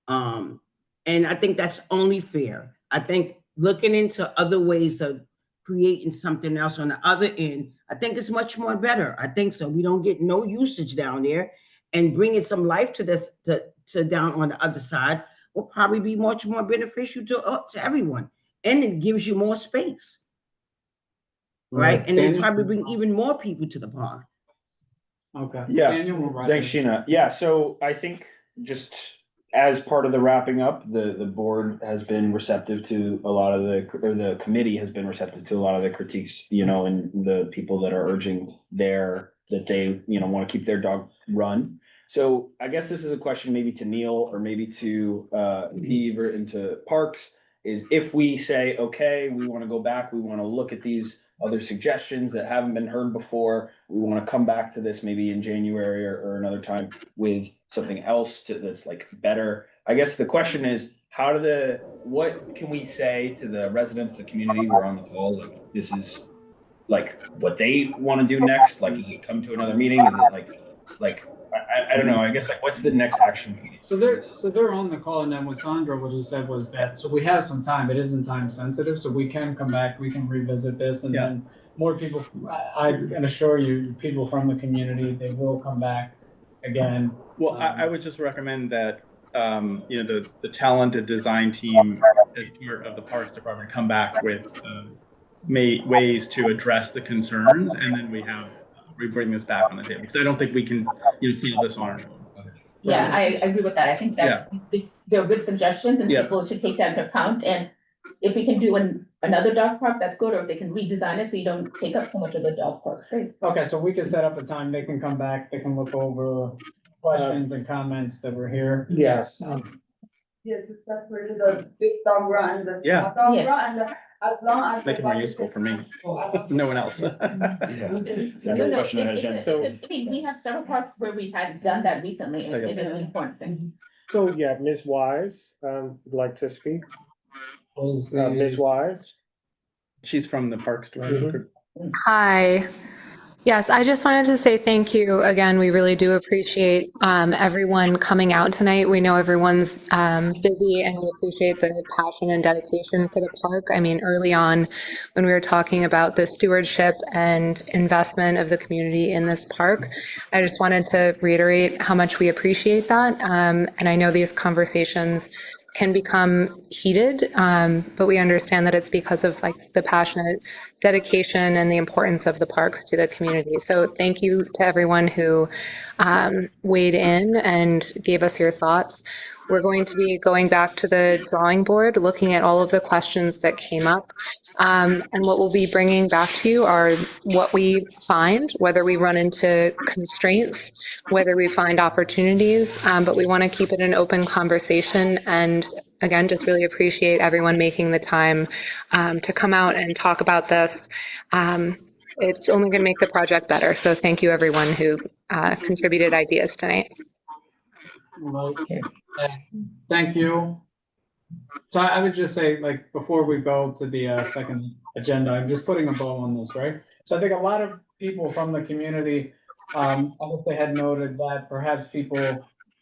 N: And I think that's only fair. I think looking into other ways of creating something else on the other end, I think it's much more better. I think so. We don't get no usage down there, and bringing some life to this to down on the other side will probably be much more beneficial to everyone, and it gives you more space, right? And then probably bring even more people to the park.
C: Okay.
F: Yeah,
C: Daniel, we'll wrap
F: thanks,
C: it.
F: Sheena. Yeah, so I think just as part of the wrapping up, the board has been receptive to a lot of the committee has been receptive to a lot of the critiques, and the people that are urging that they, want to keep their dog run. So I guess this is a question maybe to Neil or maybe to Steve or into Parks, is if we say, okay, we want to go back, we want to look at these other suggestions that haven't been heard before, we want to come back to this maybe in January or another time with something else that's like better. I guess the question is, what can we say to the residents, the community, we're on the call, like this is like what they want to do next? Like, does it come to another meeting? Is it like I don't know, I guess, like, what's the next action?
C: So they're on the call, and then what Sandra, what he said was that, so we have some time, it isn't time sensitive, so we can come back, we can revisit this, and then more people, I can assure you, people from the community, they will come back again.
A: Well, I would just recommend that, the talented design team as part of the Parks Department come back with ways to address the concerns, and then we bring this back on the table, because I don't think we can, see this on our own.
G: Yeah, I agree with that. I think that they're good suggestions and people should take that into account. And if we can do another dog park, that's good, or if they can redesign it so you don't take up so much of the dog park space.
C: Okay, so we can set up a time, they can come back, they can look over questions and comments that were here.
K: Yes.
L: Yes, that's really the big dog run, the
A: Yeah.
L: small dog run, and as long as.
A: Make it more useful for me. No one else.
G: We have several parks where we've done that recently. It is an important thing.
D: So, yeah, Ms. Wise, would like to speak.
C: Ms.
D: Wise.
A: She's from the Parks Department.
E: Hi. Yes, I just wanted to say thank you again. We really do appreciate everyone coming out tonight. We know everyone's busy, and we appreciate the passion and dedication for the park. I mean, early on, when we were talking about the stewardship and investment of the community in this park, I just wanted to reiterate how much we appreciate that. And I know these conversations can become heated, but we understand that it's because of like the passionate dedication and the importance of the parks to the community. So thank you to everyone who weighed in and gave us your thoughts. We're going to be going back to the drawing board, looking at all of the questions that came up. And what we'll be bringing back to you are what we find, whether we run into constraints, whether we find opportunities, but we want to keep it an open conversation. And again, just really appreciate everyone making the time to come out and talk about this. It's only going to make the project better. So thank you, everyone who contributed ideas tonight.
C: Thank you. So I would just say, like, before we go to the second agenda, I'm just putting a bow on this, right? So I think a lot of people from the community, obviously had noted that perhaps people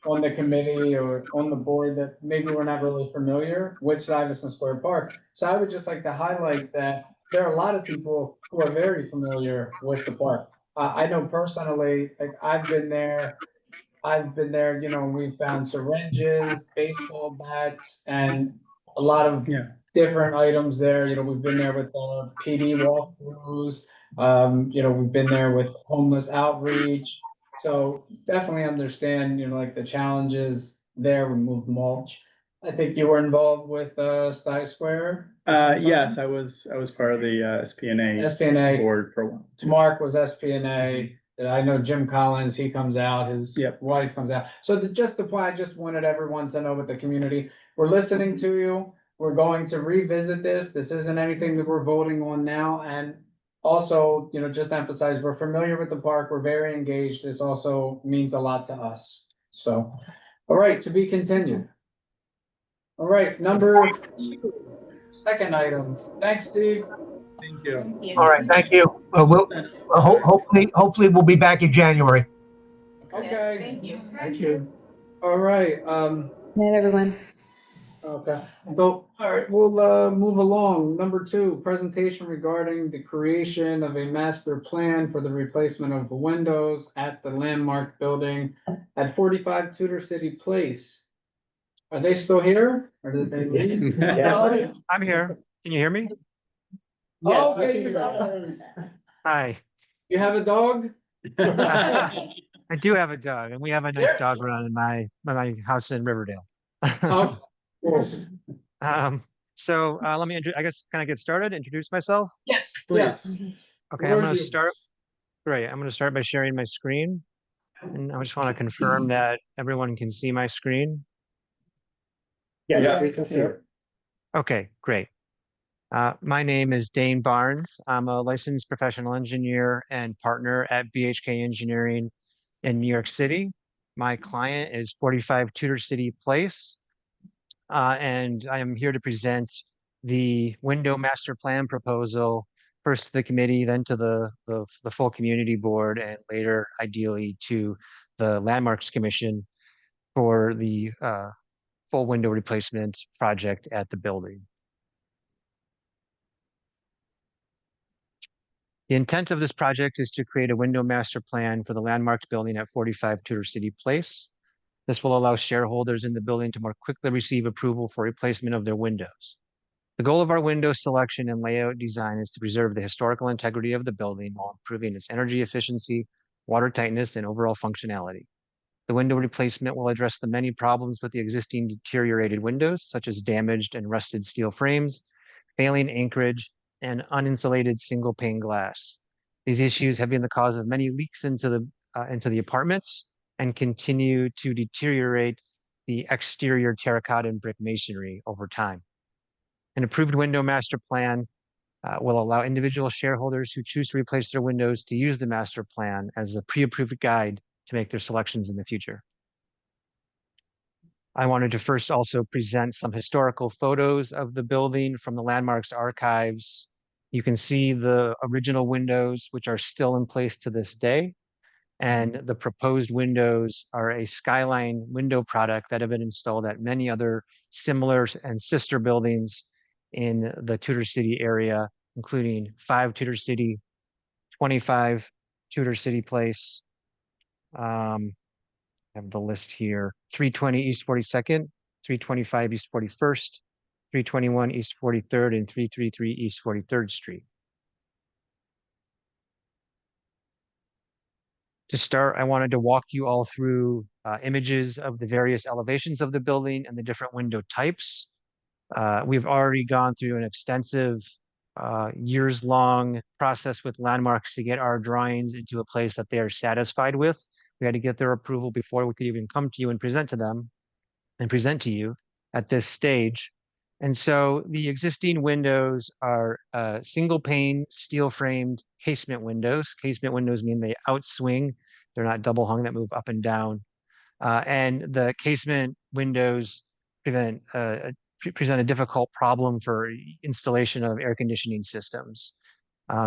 C: on the committee or on the board that maybe we're not really familiar with Stuyvesant Square Park. So I would just like to highlight that there are a lot of people who are very familiar with the park. I know personally, like I've been there, you know, we found syringes, baseball bats, and a lot of different items there. You know, we've been there with the PD walkthroughs. You know, we've been there with homeless outreach. So definitely understand, you know, like the challenges there. We moved mulch. I think you were involved with Sty Square.
A: Yes, I was part of the SPNA board for a while.
C: Mark was SPNA. I know Jim Collins, he comes out, his wife comes out. So just the point, I just wanted everyone to know with the community, we're listening to you. We're going to revisit this. This isn't anything that we're voting on now. And also, you know, just emphasize, we're familiar with the park. We're very engaged. This also means a lot to us. So, all right, to be continued. All right, number 2, second item. Thanks, Steve. Thank you.
B: All right, thank you. We'll hopefully we'll be back in January.
C: Okay.
G: Thank you.
C: Thank you. All right.
E: Good night, everyone.
C: Okay. So, all right, we'll move along. Number 2, presentation regarding the creation of a master plan for the replacement of the windows at the Landmark building at 45 Tudor City Place. Are they still here, or did they leave?
D: Yes.
P: I'm here. Can you hear me?
C: Oh, okay.
P: Hi.
C: You have a dog?
P: I do have a dog, and we have a nice dog run in my house in Riverdale.
C: Oh, cool.
P: So let me, I guess, can I get started? Introduce myself?
C: Yes, please.
P: Okay, I'm going to start. Great. I'm going to start by sharing my screen, and I just want to confirm that everyone can see my screen.
D: Yes, we can see it.
P: Okay, great. My name is Dane Barnes. I'm a licensed professional engineer and partner at BHK Engineering in New York City. My client is 45 Tudor City Place, and I am here to present the window master plan proposal, first to the committee, then to the full community board, and later, ideally, to the Landmarks Commission for the full window replacement project at the building. The intent of this project is to create a window master plan for the Landmarks building at 45 Tudor City Place. This will allow shareholders in the building to more quickly receive approval for replacement of their windows. The goal of our window selection and layout design is to preserve the historical integrity of the building while improving its energy efficiency, water tightness, and overall functionality. The window replacement will address the many problems with the existing deteriorated windows, such as damaged and rusted steel frames, failing anchorage, and uninsulated single pane glass. These issues have been the cause of many leaks into the apartments and continue to deteriorate the exterior terracotta and brick masonry over time. An approved window master plan will allow individual shareholders who choose to replace their windows to use the master plan as a pre-approved guide to make their selections in the future. I wanted to first also present some historical photos of the building from the Landmarks archives. You can see the original windows, which are still in place to this day. And the proposed windows are a skyline window product that have been installed at many other similar and sister buildings in the Tudor City area, including 5 Tudor City, 25 Tudor City Place. I have the list here: 320 East 42nd, 325 East 41st, 321 East 43rd, and 333 East 43rd Street. To start, I wanted to walk you all through images of the various elevations of the building and the different window types. We've already gone through an extensive years-long process with Landmarks to get our drawings into a place that they are satisfied with. We had to get their approval before we could even come to you and present to them and present to you at this stage. And so the existing windows are single pane, steel framed casement windows. Casement windows mean they outswing. They're not double hung that move up and down. And the casement windows present a difficult problem for installation of air conditioning systems.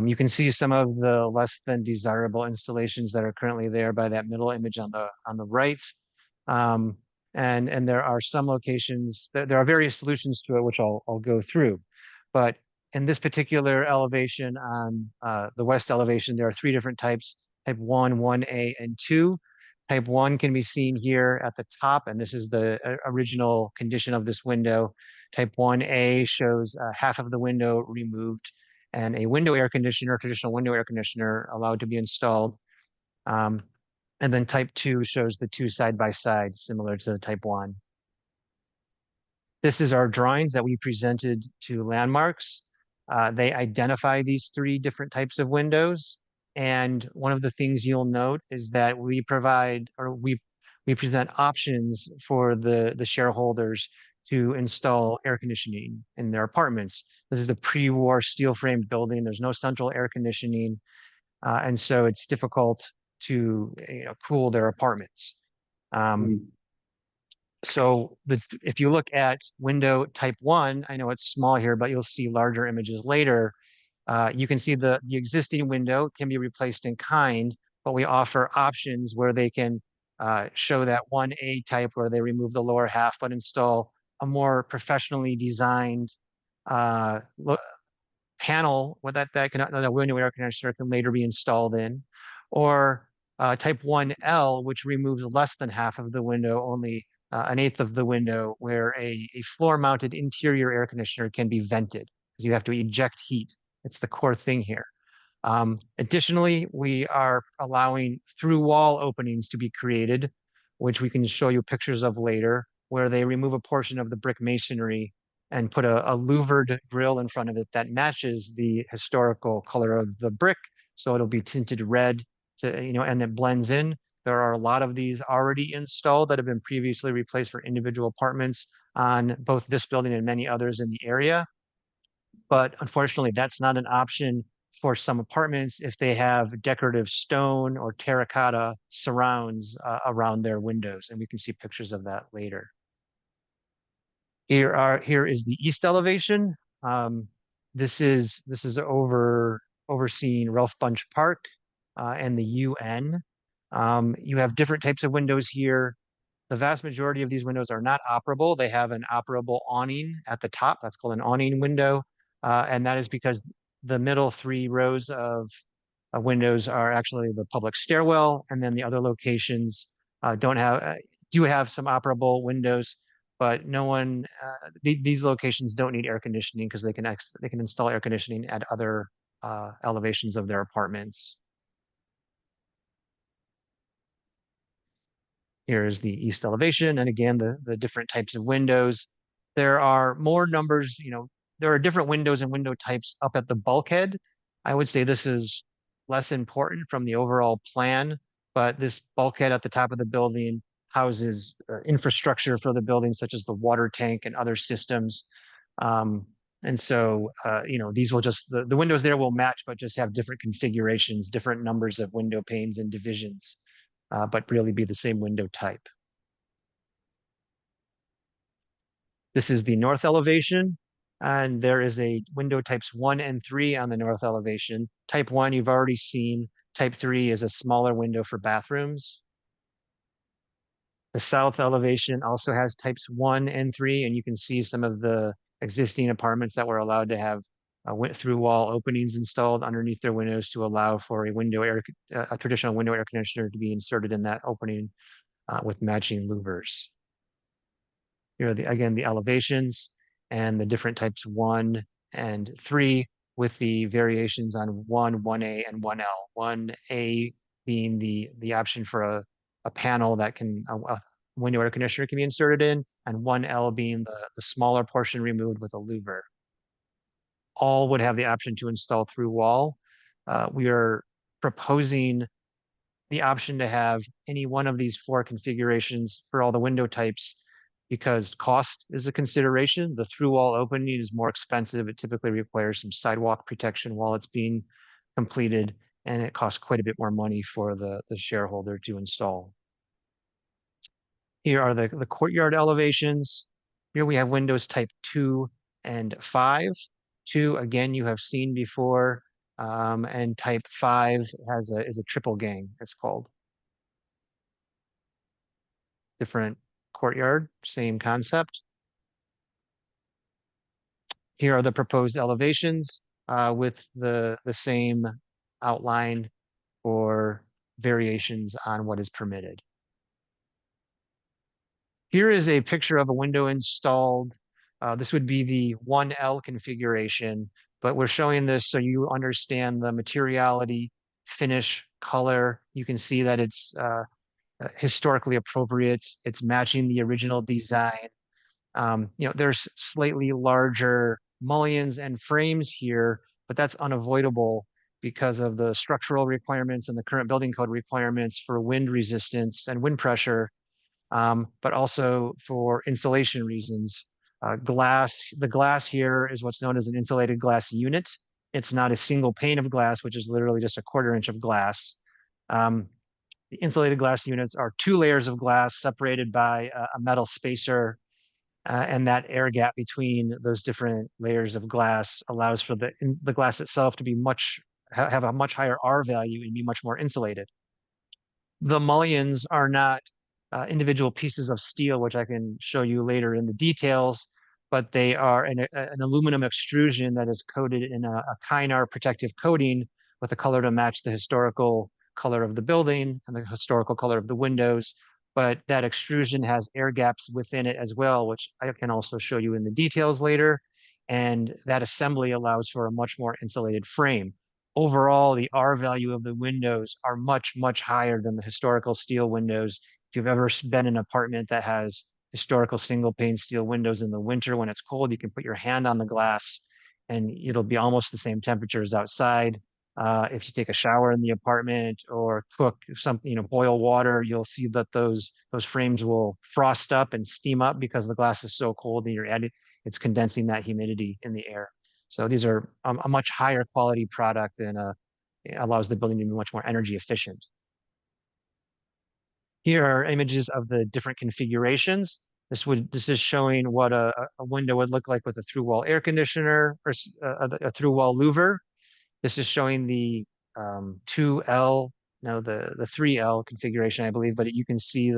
P: You can see some of the less than desirable installations that are currently there by that middle image on the right. And there are some locations that there are various solutions to it, which I'll go through. But in this particular elevation on the west elevation, there are 3 different types: type 1, 1A, and 2. Type 1 can be seen here at the top, and this is the original condition of this window. Type 1A shows half of the window removed and a window air conditioner, traditional window air conditioner, allowed to be installed. And then type 2 shows the 2 side by side, similar to type 1. This is our drawings that we presented to Landmarks. They identify these 3 different types of windows. And one of the things you'll note is that we provide, or we present options for the shareholders to install air conditioning in their apartments. This is a pre-war steel framed building. There's no central air conditioning. And so it's difficult to cool their apartments. So if you look at window type 1, I know it's small here, but you'll see larger images later. You can see the existing window can be replaced in kind, but we offer options where they can show that 1A type where they remove the lower half, but install a more professionally designed panel with that the window air conditioner can later be installed in, or type 1L, which removes less than half of the window, only an eighth of the window, where a floor-mounted interior air conditioner can be vented because you have to eject heat. It's the core thing here. Additionally, we are allowing through-wall openings to be created, which we can show you pictures of later, where they remove a portion of the brick masonry and put a louvered grill in front of it that matches the historical color of the brick. So it'll be tinted red and it blends in. There are a lot of these already installed that have been previously replaced for individual apartments on both this building and many others in the area. But unfortunately, that's not an option for some apartments if they have decorative stone or terracotta surrounds around their windows. And we can see pictures of that later. Here is the east elevation. This is overseeing Ralph Bunche Park and the UN. You have different types of windows here. The vast majority of these windows are not operable. They have an operable awning at the top. That's called an awning window. And that is because the middle 3 rows of windows are actually the public stairwell. And then the other locations do have some operable windows, but these locations don't need air conditioning because they can install air conditioning at other elevations of their apartments. Here is the east elevation. And again, the different types of windows. There are more numbers, there are different windows and window types up at the bulkhead. I would say this is less important from the overall plan, but this bulkhead at the top of the building houses infrastructure for the building, such as the water tank and other systems. And so, these will the windows there will match, but just have different configurations, different numbers of window panes and divisions. But really be the same window type. This is the north elevation. And there is a window types 1 and 3 on the north elevation. Type 1 you've already seen. Type 3 is a smaller window for bathrooms. The south elevation also has types 1 and 3, and you can see some of the existing apartments that were allowed to have through wall openings installed underneath their windows to allow for a traditional window air conditioner to be inserted in that opening with matching louvers. Here are the elevations and the different types 1 and 3 with the variations on 1, 1A, and 1L. 1A being the option for a panel that can a window air conditioner can be inserted in, and 1L being the smaller portion removed with a louver. All would have the option to install through wall. We are proposing the option to have any one of these 4 configurations for all the window types because cost is a consideration. The through wall opening is more expensive. It typically requires some sidewalk protection while it's being completed, and it costs quite a bit more money for the shareholder to install. Here are the courtyard elevations. Here we have windows type 2 and 5. 2, again, you have seen before, and type 5 is a triple gang, it's called. Different courtyard, same concept. Here are the proposed elevations with the same outline for variations on what is permitted. Here is a picture of a window installed. This would be the 1L configuration, but we're showing this so you understand the materiality, finish, color. You can see that it's historically appropriate. It's matching the original design. There's slightly larger mullions and frames here, but that's unavoidable because of the structural requirements and the current building code requirements for wind resistance and wind pressure. But also for insulation reasons. The glass here is what's known as an insulated glass unit. It's not a single pane of glass, which is literally just a 1/4 inch of glass. The insulated glass units are 2 layers of glass separated by a metal spacer, and that air gap between those different layers of glass allows for the glass itself to be have a much higher R value and be much more insulated. The mullions are not individual pieces of steel, which I can show you later in the details, but they are an aluminum extrusion that is coated in a Kynar protective coating with a color to match the historical color of the building and the historical color of the windows. But that extrusion has air gaps within it as well, which I can also show you in the details later. And that assembly allows for a much more insulated frame. Overall, the R value of the windows are much, much higher than the historical steel windows. If you've ever been in an apartment that has historical single pane steel windows in the winter when it's cold, you can put your hand on the glass and it'll be almost the same temperature as outside. If you take a shower in the apartment or cook something, boil water, you'll see that those frames will frost up and steam up because the glass is so cold and it's condensing that humidity in the air. So these are a much higher quality product and allows the building to be much more energy efficient. Here are images of the different configurations. This is showing what a window would look like with a through wall air conditioner or a through wall louver. This is showing the 2L, no, the 3L configuration, I believe, but you can see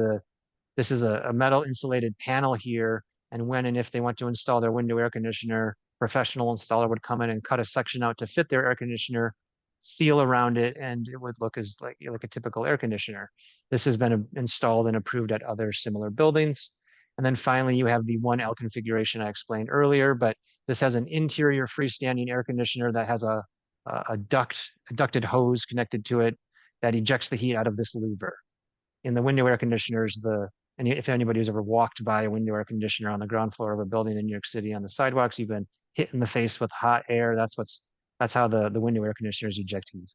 P: this is a metal insulated panel here. And when and if they want to install their window air conditioner, professional installer would come in and cut a section out to fit their air conditioner, seal around it, and it would look like a typical air conditioner. This has been installed and approved at other similar buildings. And then finally, you have the 1L configuration I explained earlier, but this has an interior freestanding air conditioner that has a ducted hose connected to it that ejects the heat out of this louver. In the window air conditioners, and if anybody has ever walked by a window air conditioner on the ground floor of a building in New York City on the sidewalks, you've been hit in the face with hot air. That's how the window air conditioners eject heat.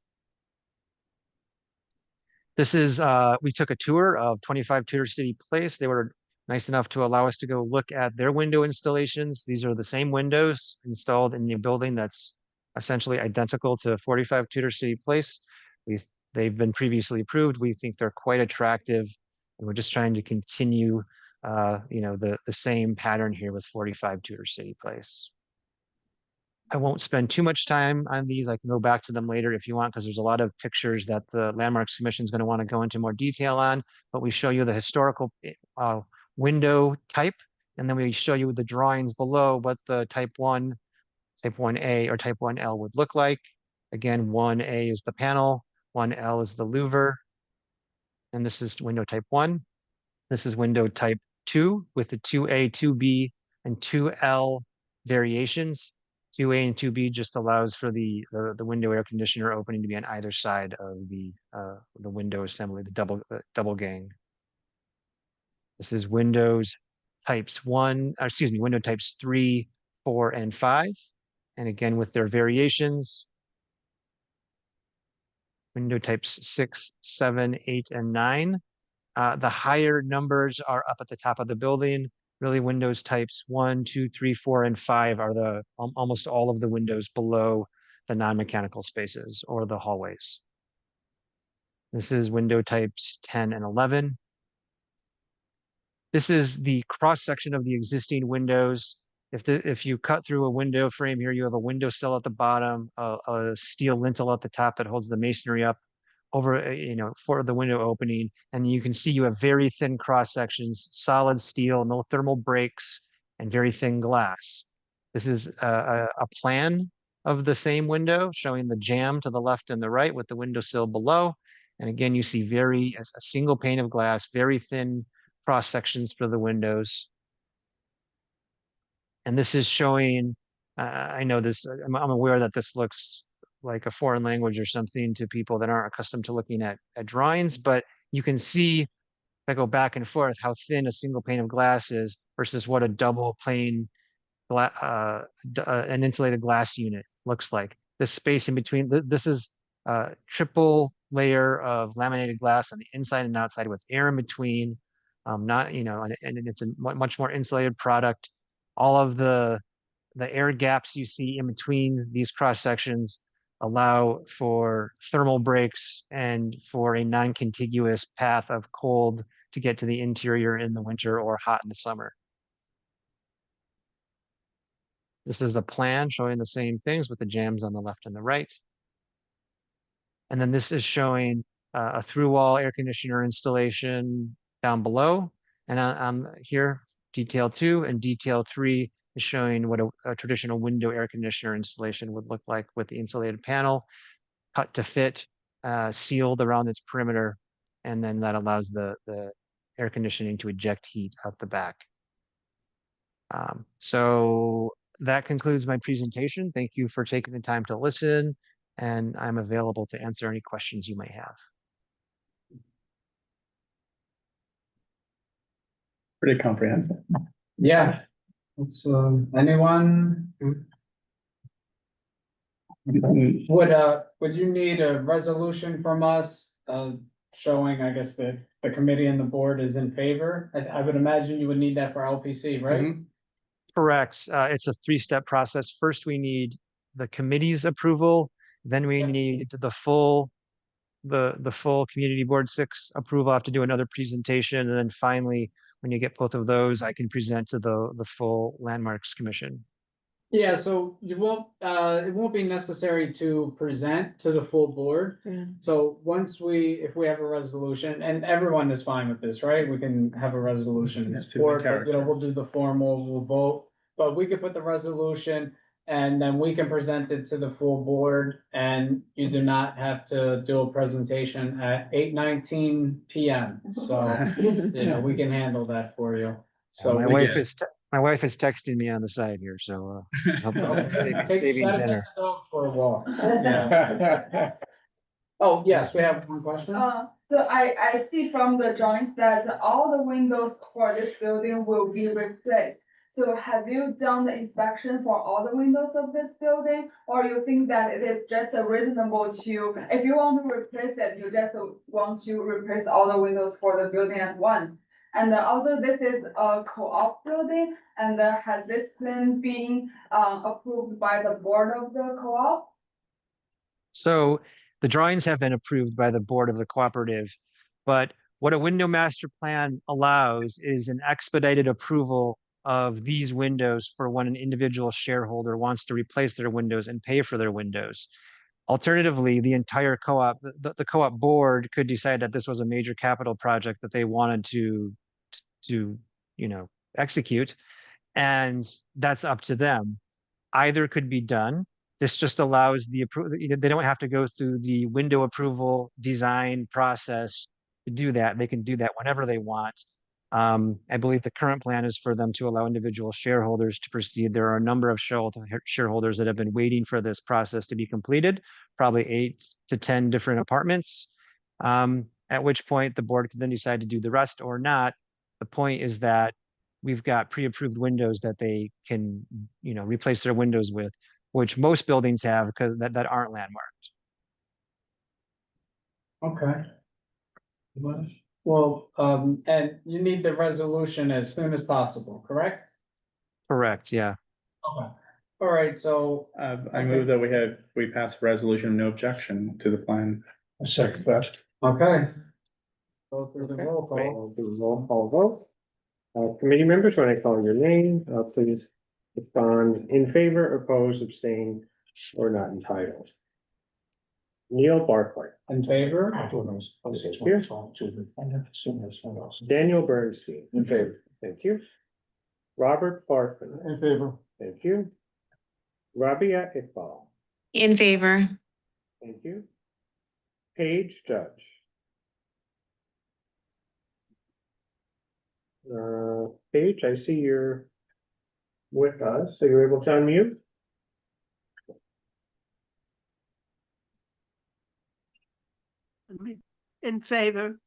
P: This is, we took a tour of 25 Tudor City Place. They were nice enough to allow us to go look at their window installations. These are the same windows installed in the building that's essentially identical to 45 Tudor City Place. They've been previously approved. We think they're quite attractive, and we're just trying to continue, the same pattern here with 45 Tudor City Place. I won't spend too much time on these. I can go back to them later if you want, because there's a lot of pictures that the Landmarks Commission is going to want to go into more detail on. But we show you the historical window type, and then we show you the drawings below what the type 1A, or type 1L would look like. Again, 1A is the panel, 1L is the louver, and this is window type 1. This is window type 2 with the 2A, 2B, and 2L variations. 2A and 2B just allows for the window air conditioner opening to be on either side of the window assembly, the double gang. This is windows types 1, window types 3, 4, and 5. And again, with their variations, window types 6, 7, 8, and 9. The higher numbers are up at the top of the building. Really, windows types 1, 2, 3, 4, and 5 are almost all of the windows below the non-mechanical spaces or the hallways. This is window types 10 and 11. This is the cross-section of the existing windows. If you cut through a window frame here, you have a window sill at the bottom, a steel lintel at the top that holds the masonry up over, for the window opening. And you can see you have very thin cross sections, solid steel, no thermal breaks, and very thin glass. This is a plan of the same window showing the jamb to the left and the right with the windowsill below. And again, you see a single pane of glass, very thin cross sections for the windows. And this is showing, I'm aware that this looks like a foreign language or something to people that aren't accustomed to looking at drawings, but you can see, if I go back and forth, how thin a single pane of glass is versus what a double pane, an insulated glass unit looks like. The space in between, this is a triple layer of laminated glass on the inside and outside with air in between, and it's a much more insulated product. All of the air gaps you see in between these cross sections allow for thermal breaks and for a non-contiguous path of cold to get to the interior in the winter or hot in the summer. This is the plan showing the same things with the jambs on the left and the right. And then this is showing a through-wall air conditioner installation down below. And I'm here, detail 2 and detail 3 is showing what a traditional window air conditioner installation would look like with the insulated panel, cut to fit, sealed around its perimeter, and then that allows the air conditioning to eject heat out the back. So that concludes my presentation. Thank you for taking the time to listen, and I'm available to answer any questions you may have.
A: Pretty comprehensive.
C: Yeah. It's, anyone? Would you need a resolution from us, showing, I guess, that the committee and the board is in favor? I would imagine you would need that for LPC, right?
P: Correct. It's a 3-step process. First, we need the committee's approval. Then we need the full community board 6 approval. I have to do another presentation. And then finally, when you get both of those, I can present to the full Landmarks Commission.
C: Yeah, so it won't be necessary to present to the full board. So if we have a resolution, and everyone is fine with this, right? We can have a resolution in support, but we'll do the formal, we'll vote. But we could put the resolution and then we can present it to the full board, and you do not have to do a presentation at 8:19 p.m. So, we can handle that for you. So
P: my wife is texting me on the side here, so saving dinner.
C: For a walk. Yeah. Oh, yes, we have one question.
L: So I see from the drawings that all the windows for this building will be replaced. So have you done the inspection for all the windows of this building? Or you think that it is just reasonable to, if you want to replace it, you just want to replace all the windows for the building at once? And also this is a co-op building, and has this plan been approved by the board of the co-op?
P: So the drawings have been approved by the board of the cooperative, but what a window master plan allows is an expedited approval of these windows for when an individual shareholder wants to replace their windows and pay for their windows. Alternatively, the entire co-op, the co-op board could decide that this was a major capital project that they wanted to, execute, and that's up to them. Either could be done. This just allows the approval, they don't have to go through the window approval design process to do that. They can do that whenever they want. I believe the current plan is for them to allow individual shareholders to proceed. There are a number of shareholders that have been waiting for this process to be completed, probably 8 to 10 different apartments, at which point the board can then decide to do the rest or not. The point is that we've got pre-approved windows that they can, replace their windows with, which most buildings have because that aren't landmarked.
C: Okay. Well, and you need the resolution as soon as possible, correct?
P: Correct, yeah.
C: Okay. All right, so.
A: I move that we pass a resolution, no objection to the plan.
K: A second that.
C: Okay. Go through the roll call.
D: I'll do a roll call vote. Committee members, when I call your name, please respond in favor, oppose, abstain, or not entitled. Neil Barclay.
C: In favor?
D: Daniel Bernstein.
K: In favor.
D: Thank you. Robert Farfan.
H: In favor.
D: Thank you. Rabia Iqbal.
E: In favor.
D: Thank you. Paige Judge. Paige, I see you're with us, so you're able to unmute?
Q: In favor.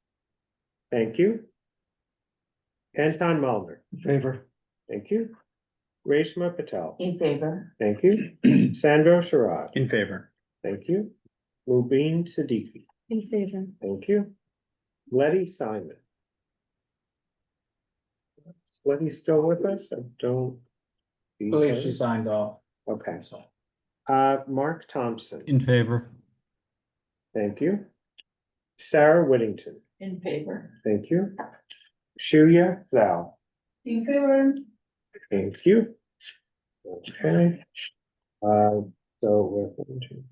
D: Thank you. Anton Mulner.
K: In favor.
D: Thank you. Reshma Patel.
Q: In favor.
D: Thank you. Sandro Sharad.
A: In favor.
D: Thank you. Mubin Siddiqui.
Q: In favor.
D: Thank you. Letty Simon. Is Letty still with us? I don't.
C: I believe she signed off.
D: Okay. Mark Thompson.
H: In favor.
D: Thank you. Sarah Whittington.
Q: In favor.
D: Thank you. Shuya Zhao.
L: In favor.
D: Thank you. Okay. So we're going to.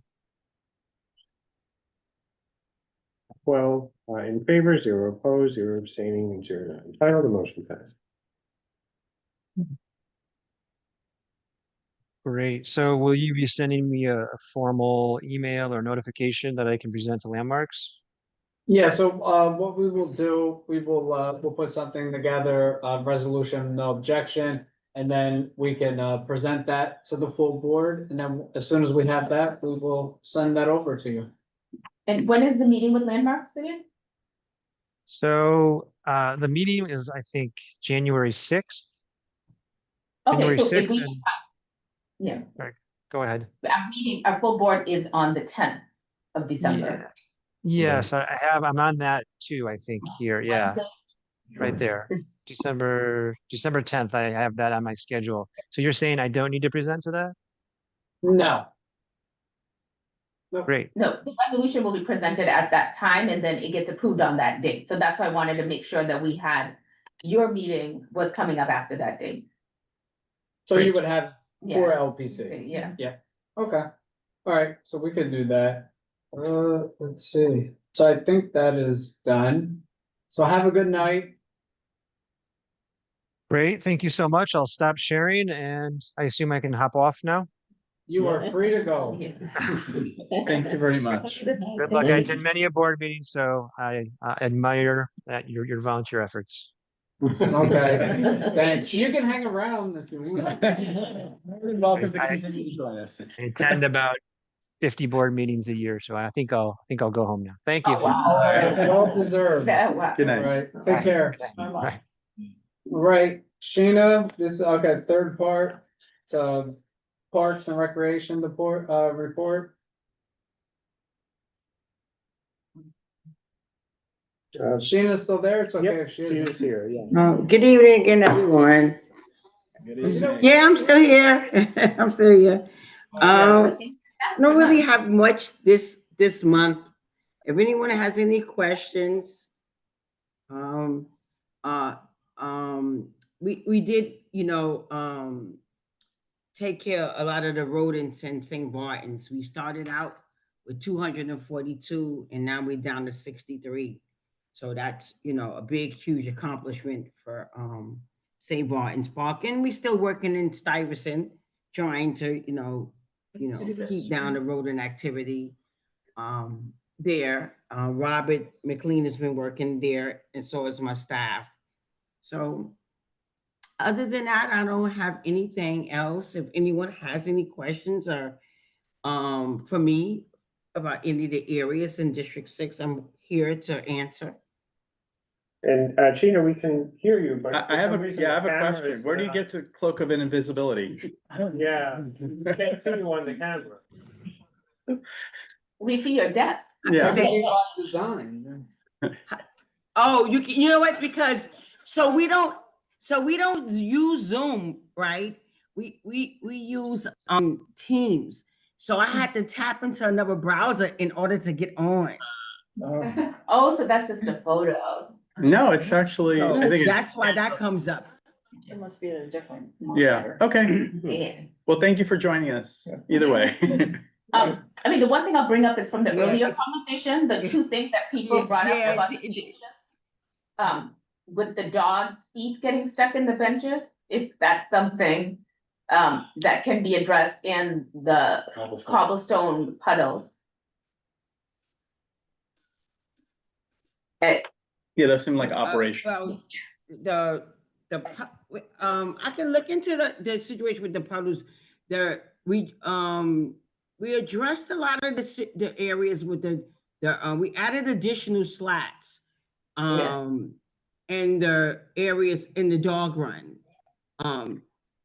D: 12 in favor, 0 opposed, 0 abstaining, and 0 not entitled. The motion passed.
P: Great. So will you be sending me a formal email or notification that I can present to Landmarks?
C: Yeah, so what we will do, we'll put something together, resolution, no objection, and then we can present that to the full board, and then as soon as we have that, we will send that over to you.
G: And when is the meeting with Landmarks again?
P: So the meeting is, I think, January 6th.
G: Okay,
P: January
G: so if
P: 6th
G: we,
P: and-
G: yeah,
P: Sorry, go ahead.
G: our full board is on the 10th of December.
P: Yes, I'm on that too, I think here. Yeah,
G: Wednesday?
P: right there. December 10th, I have that on my schedule. So you're saying I don't need to present to that?
C: No.
P: Great.
G: No, the resolution will be presented at that time and then it gets approved on that date. So that's why I wanted to make sure that we had, your meeting was coming up after that date.
C: So you would have
G: Yeah.
C: 4 LPC.
G: Yeah.
C: Yeah, okay. All right, so we could do that. Let's see. So I think that is done. So have a good night.
P: Great. Thank you so much. I'll stop sharing and I assume I can hop off now.
C: You are free to go.
A: Thank you very much.
P: Good luck. I attend many a board meeting, so I admire that your volunteer efforts.
C: Okay, thanks. You can hang around if you want.
A: Welcome to continue to join us.
P: I attend about 50 board meetings a year, so I think I'll go home now. Thank you.
C: Well deserved.
A: Good night.
C: All right, take care.
P: Bye.
C: Right, Sheena, this, okay, third part, so Parks and Recreation report. Sheena's still there, it's okay if she
D: She
C: is.
D: is here, yeah.
N: Good evening again, everyone. Yeah, I'm still here. I'm still here. Don't really have much this month. If anyone has any questions, we did, take care of a lot of the rodents in St. Barton's. We started out with 242 and now we're down to 63. So that's, a big, huge accomplishment for St. Barton's Park. And we're still working in Stuyvesant, trying to, keep down the rodent activity there. Robert McLean has been working there, and so is my staff. So other than that, I don't have anything else. If anyone has any questions or for me about any of the areas in District 6, I'm here to answer.
D: And Gina, we can hear you, but
A: I have a question. Where do you get to cloak of invisibility?
D: Yeah, we can't see you on the camera.
G: We see your desk.
A: Yeah.
C: Design.
N: Oh, you know what? Because we don't use Zoom, right? We use Teams. So I had to tap into another browser in order to get on.
G: Oh, so that's just a photo.
A: No, it's actually,
N: So
A: I think
N: that's why that comes up.
Q: It must be a different.
A: yeah, okay.
G: Yeah.
A: Well, thank you for joining us, either way.
G: I mean, the one thing I'll bring up is from the earlier conversation, the two things that people brought up about the station, with the dogs' feet getting stuck in the benches, if that's something that can be addressed in the cobblestone puddles.
A: Yeah, that seemed like operation.
N: Well, I can look into the situation with the puddles. We addressed a lot of the areas with we added additional slats in the areas in the dog run.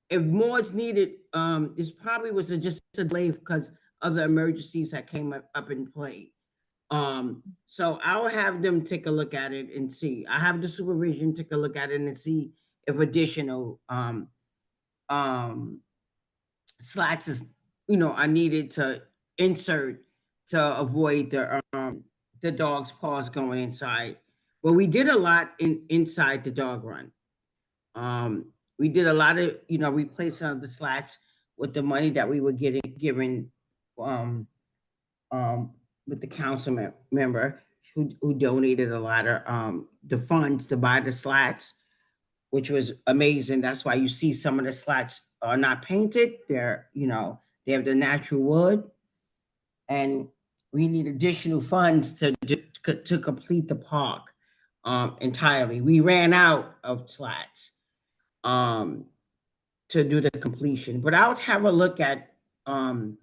N: If more is needed, this probably was just a delay because of the emergencies that came up in play. So I'll have them take a look at it and see. I have the supervision take a look at it and see if additional slats is, are needed to insert to avoid the dog's paws going inside. But we did a lot inside the dog run. We did a lot of, replace some of the slats with the money that we were given with the council member who donated a lot of the funds to buy the slats, which was amazing. That's why you see some of the slats are not painted. They're, they have the natural wood, and we need additional funds to complete the park entirely. We ran out of slats to do the completion, but I'll have a look at the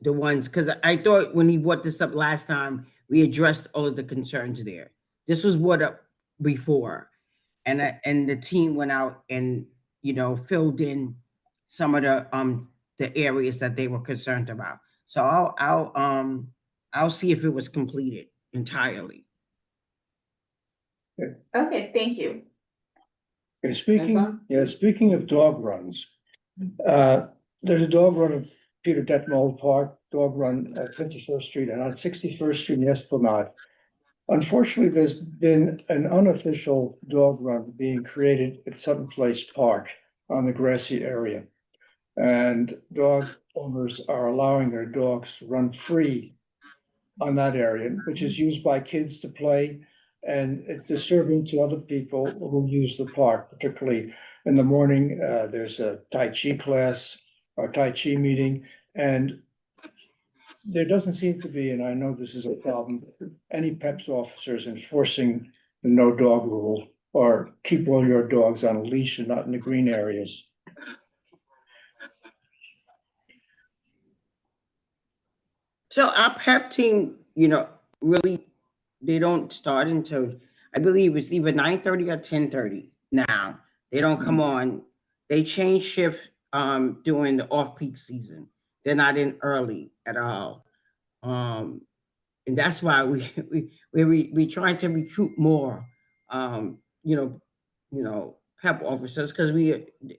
N: ones, because I thought when he brought this up last time, we addressed all of the concerns there. This was brought up before, and the team went out and filled in some of the areas that they were concerned about. So I'll see if it was completed entirely.
G: Okay, thank you.
K: Okay, speaking of dog runs, there's a dog run at Peter Detmold Park, dog run at 51st Street and on 61st Street in Esplanade. Unfortunately, there's been an unofficial dog run being created at Sutton Place Park on the grassy area. And dog owners are allowing their dogs to run free on that area, which is used by kids to play. And it's disturbing to other people who use the park, particularly in the morning. There's a Tai Chi class or Tai Chi meeting, and there doesn't seem to be, and I know this is a problem, any PEPS officers enforcing the no dog rule or keep all your dogs on a leash and not in the green areas.
N: So our PEP team, really, they don't start until, I believe it's either 9:30 or 10:30 now. They don't come on. They change shift during the off-peak season. They're not in early at all. And that's why we try to recruit more, PEP officers, because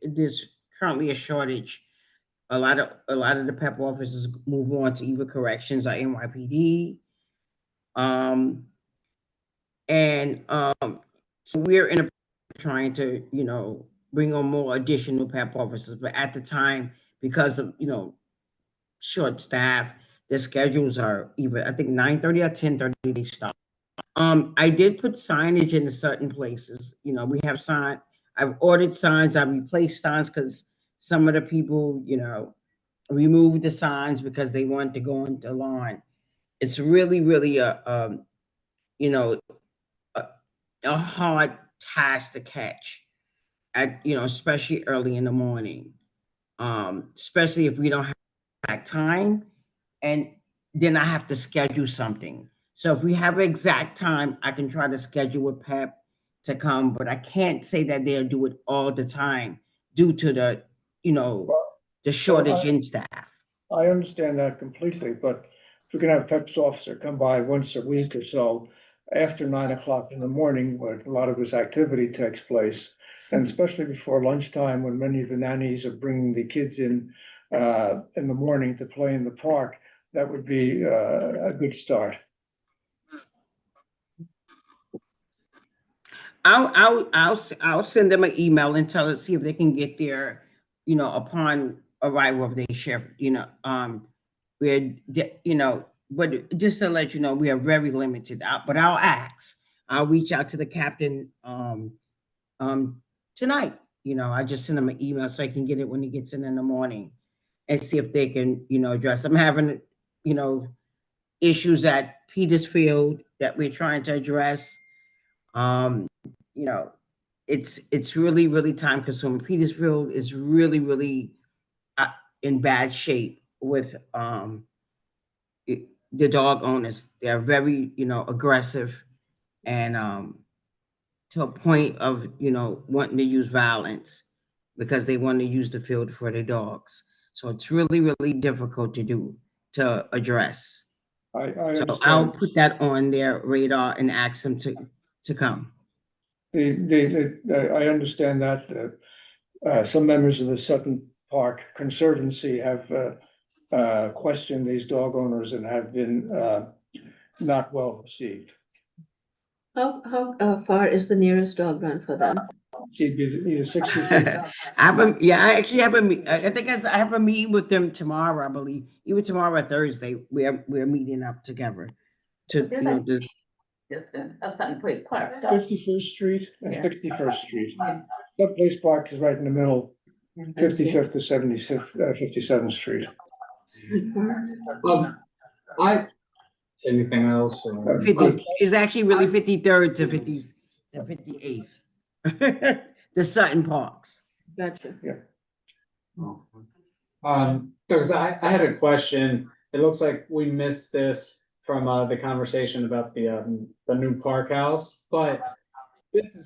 N: there's currently a shortage. A lot of the PEP officers move on to either corrections or NYPD. So we're in a trying to, bring on more additional PEP officers, but at the time, because of, short staff, their schedules are either, I think 9:30 or 10:30 they stop. I did put signage in certain places. We have I've ordered signs, I've replaced signs because some of the people, removed the signs because they wanted to go on the lawn. It's really, really a hard task to catch especially early in the morning. Especially if we don't have exact time, and then I have to schedule something. So if we have an exact time, I can try to schedule a PEP to come, but I can't say that they'll do it all the time due to the, the shortage in staff.
K: I understand that completely, but if we can have PEP's officer come by once a week or so after 9 o'clock in the morning, when a lot of this activity takes place, and especially before lunchtime, when many of the nannies are bringing the kids in the morning to play in the park, that would be a good start.
N: I'll send them an email and see if they can get there, upon arrival of their shift. But just to let you know, we are very limited out. But I'll reach out to the captain tonight. I just send him an email so I can get it when he gets in the morning, and see if they can, address. I'm having, issues at Petersfield that we're trying to address. It's really, really time consuming. Petersfield is really, really in bad shape with the dog owners. They're very, aggressive, and to a point of, wanting to use violence because they want to use the field for their dogs. So it's really, really difficult to address. So I'll put that on their radar and ask them to come.
K: I understand that some members of the Sutton Park Conservancy have questioned these dog owners and have been not well received.
Q: How far is the nearest dog run for them?
K: Either 60 feet.
N: I have a meeting with them tomorrow, I believe. Even tomorrow or Thursday, we're meeting up together to
G: Distance of Sutton Place Park.
K: 51st Street and 61st Street. Sutton Place Park is right in the middle, 55th to 57th Street.
C: Anything else?
N: 50 is actually really 53rd to 58th. The Sutton Parks.
Q: Gotcha.
C: Because I had a question. It looks like we missed this from the conversation about the new park house, but this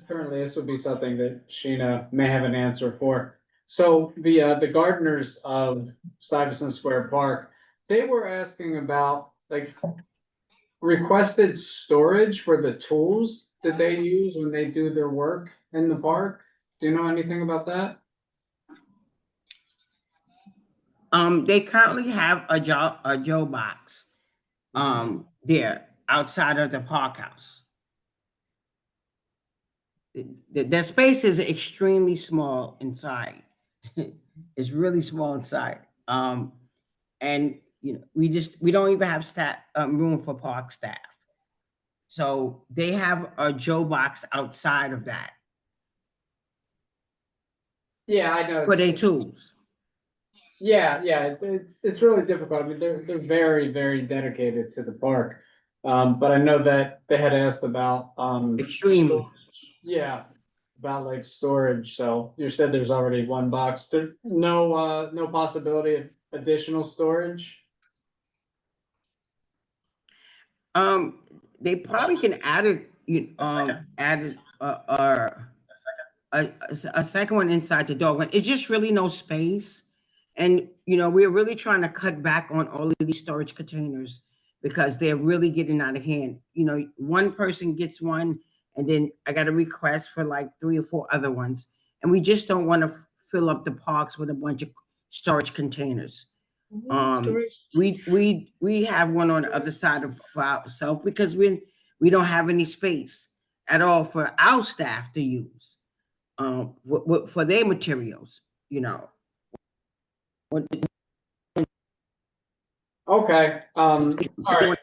C: would be something that Sheena may have an answer for. So the gardeners of Stuyvesant Square Park, they were asking about requested storage for the tools that they use when they do their work in the park. Do you know anything about that?
N: They currently have a Joe box there outside of the park house. The space is extremely small inside. It's really small inside. And we don't even have room for park staff. So they have a Joe box outside of that.
C: Yeah, I know.
N: For their tools.
C: Yeah, it's really difficult. I mean, they're very, very dedicated to the park. But I know that they had asked about
N: extremely.
C: About storage. So you said there's already one box. There's no possibility of additional storage.
N: They probably can add it. A second one inside the dog one. It's just really no space. And, we're really trying to cut back on all of these storage containers because they're really getting out of hand. One person gets one, and then I got a request for 3 or 4 other ones. And we just don't want to fill up the parks with a bunch of storage containers. We have one on the other side of ourselves because we don't have any space at all for our staff to use. for their materials, you know.
C: Okay, all right.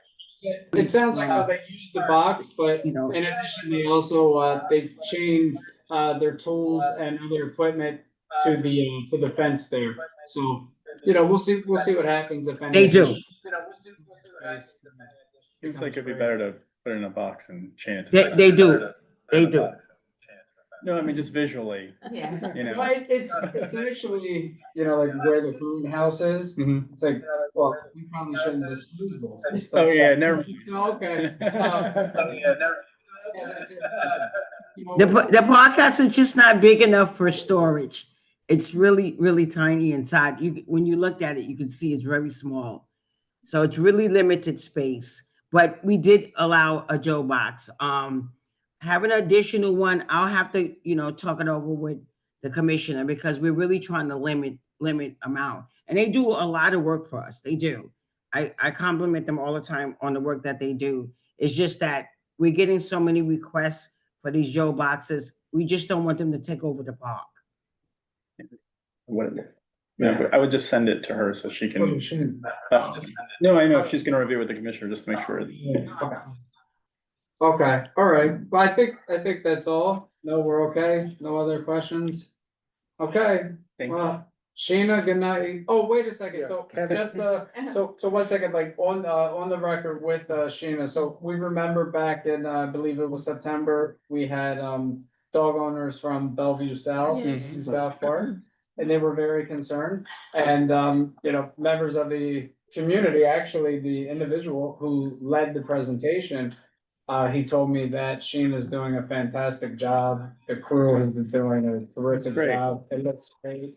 C: It sounds like so they use the box, but in addition, they also, they chain, their tools and other equipment to the fence there. So, we'll see what happens if any.
N: They do.
A: Seems like it'd be better to put it in a box and chain it.
N: They do. They do.
A: No, I mean, just visually.
G: Yeah.
C: Well, it's actually, like where the greenhouse is.
A: Mhm.
C: It's like, well, we probably shouldn't disclose this.
A: Oh, yeah, never.
C: Okay.
N: The podcast is just not big enough for storage. It's really, really tiny inside. When you looked at it, you can see it's very small. So it's really limited space. But we did allow a Joe box. Have an additional one. I'll have to, talk it over with the commissioner because we're really trying to limit amount. And they do a lot of work for us. They do. I compliment them all the time on the work that they do. It's just that we're getting so many requests for these Joe boxes. We just don't want them to take over the park.
A: Yeah, I would just send it to her so she can. No, I know she's gonna review with the commissioner just to make sure.
C: Okay, all right. Well, I think that's all. No, we're okay. No other questions. Okay, well, Sheena, good night. Oh, wait a second. So just, so 1 second, like on the record with Sheena. So we remember back in, I believe it was September, we had dog owners from Bellevue South, South Park, and they were very concerned. And members of the community, actually the individual who led the presentation, he told me that Sheena's doing a fantastic job. The crew has been doing a terrific job. It looks great.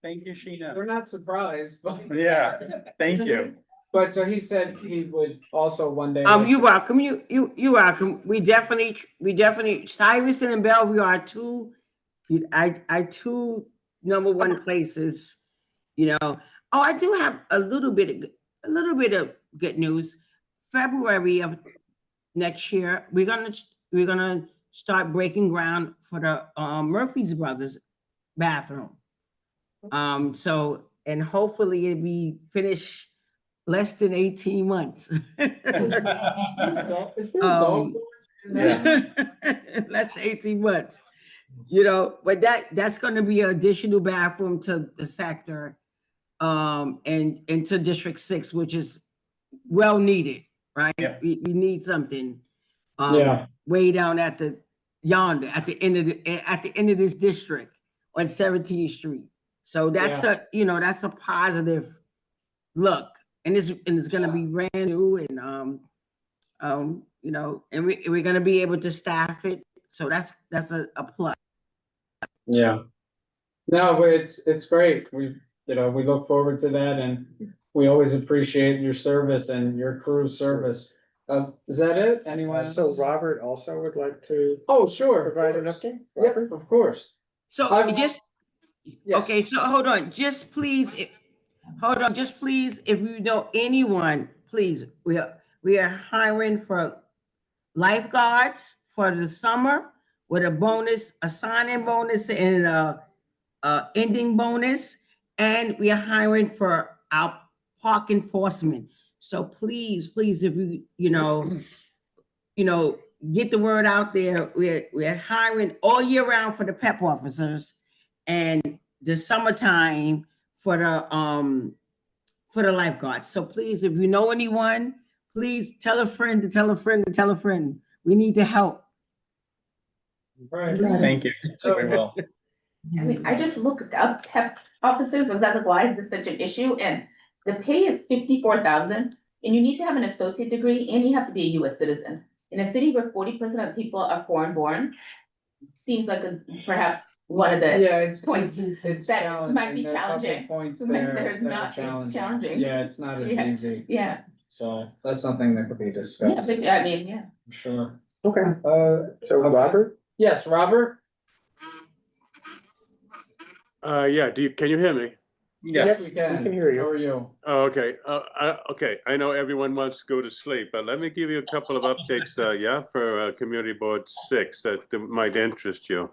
A: Thank you, Sheena.
C: We're not surprised, but
A: yeah, thank you.
C: But so he said he would also one day.
N: You're welcome. You welcome. We definitely Stuyvesant and Bellevue are two #1 places. Oh, I do have a little bit of good news. February of next year, we're gonna start breaking ground for the Murphy's Brothers bathroom. So, and hopefully it'll be finished less than 18 months. Less than 18 months. But that's going to be an additional bathroom to the sector, and into District 6, which is well needed, right?
A: Yeah.
N: We need something way down at the end of this district on 17th Street. So that's that's a positive look, and it's going to be brand new, and and we're going to be able to staff it. So that's a plus.
C: Yeah. No, but it's great. We look forward to that, and we always appreciate your service and your crew's service. Is that it? Anyone?
D: So Robert also would like to.
C: Oh, sure.
D: Provide an update?
C: Yep, of course.
N: So okay, so hold on, just please, if you know anyone, please, we are hiring for lifeguards for the summer with a sign-in bonus and a ending bonus, and we are hiring for our park enforcement. So please, if you get the word out there. We're hiring all year round for the PEP officers, and the summertime for the lifeguards. So please, if you know anyone, please tell a friend to tell a friend to tell a friend. We need to help.
C: Right.
A: Thank you. We will.
G: I mean, I just looked up PEP officers. Was that like, why is this such an issue? And the pay is $54,000, and you need to have an associate degree, and you have to be a U.S. citizen. In a city where 40% of people are foreign-born, seems like perhaps one of the points that might be challenging.
C: Points
G: There's
C: that
G: not
C: are challenging.
G: challenging.
C: Yeah, it's not as easy.
G: Yeah.
C: So that's something that could be
G: Yeah,
C: discussed.
G: but I mean, yeah.
C: Sure.
D: Okay. So Robert?
C: Yes, Robert?
S: Yeah, can you hear me?
D: Yes,
C: we
D: we can
C: can.
D: hear you.
C: How are you?
S: Oh, okay, okay, I know everyone wants to go to sleep, but let me give you a couple of updates, yeah, for Community Board 6 that might interest you.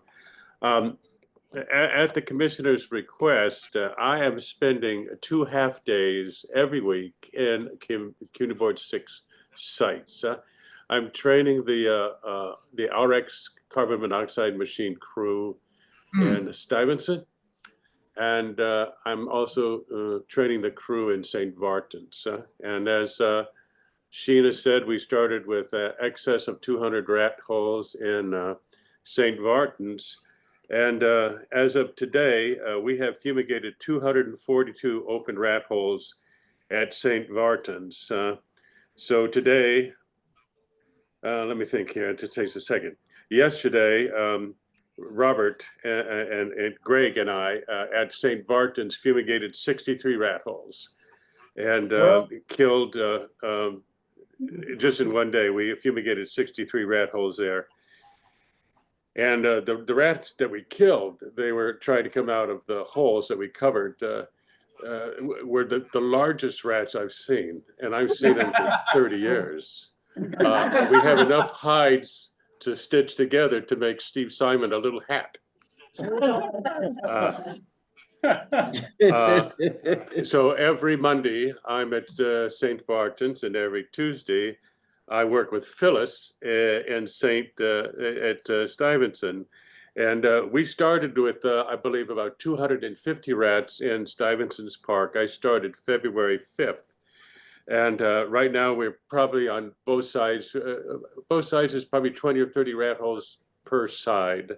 S: At the commissioner's request, I am spending 2 half-days every week in Community Board 6 sites. I'm training the RX carbon monoxide machine crew in Stuyvesant. And I'm also training the crew in St. Barton's. And as Sheena said, we started with excess of 200 rat holes in St. Barton's. And as of today, we have fumigated 242 open rat holes at St. Barton's. So today, let me think here, it just takes a second. Yesterday, Robert and Greg and I at St. Barton's fumigated 63 rat holes and killed, just in one day, we fumigated 63 rat holes there. And the rats that we killed, they were trying to come out of the holes that we covered, were the largest rats I've seen. And I've seen them for 30 years. We have enough hides to stitch together to make Steve Simon a little hat. So every Monday I'm at St. Barton's, and every Tuesday I work with Phyllis in at Stuyvesant. And we started with, I believe, about 250 rats in Stuyvesant's Park. I started February 5th. And right now we're probably on both sides. Both sides is probably 20 or 30 rat holes per side.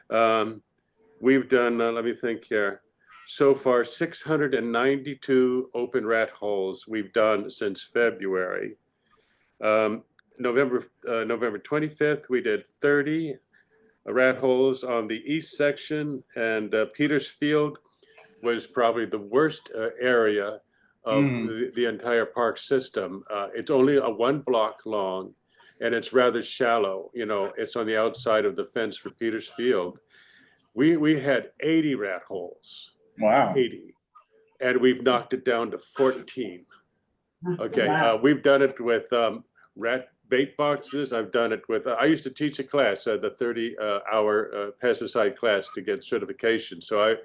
S: We've done, let me think here, so far 692 open rat holes we've done since February. November 25th, we did 30 rat holes on the east section, and Petersfield was probably the worst area of the entire park system. It's only a 1 block long, and it's rather shallow. You know, it's on the outside of the fence for Petersfield. We had 80 rat holes.
A: Wow.
S: 80. And we've knocked it down to 14. Okay, we've done it with rat bait boxes. I've done it with, I used to teach a class, the 30-hour pesticide class to get certification. So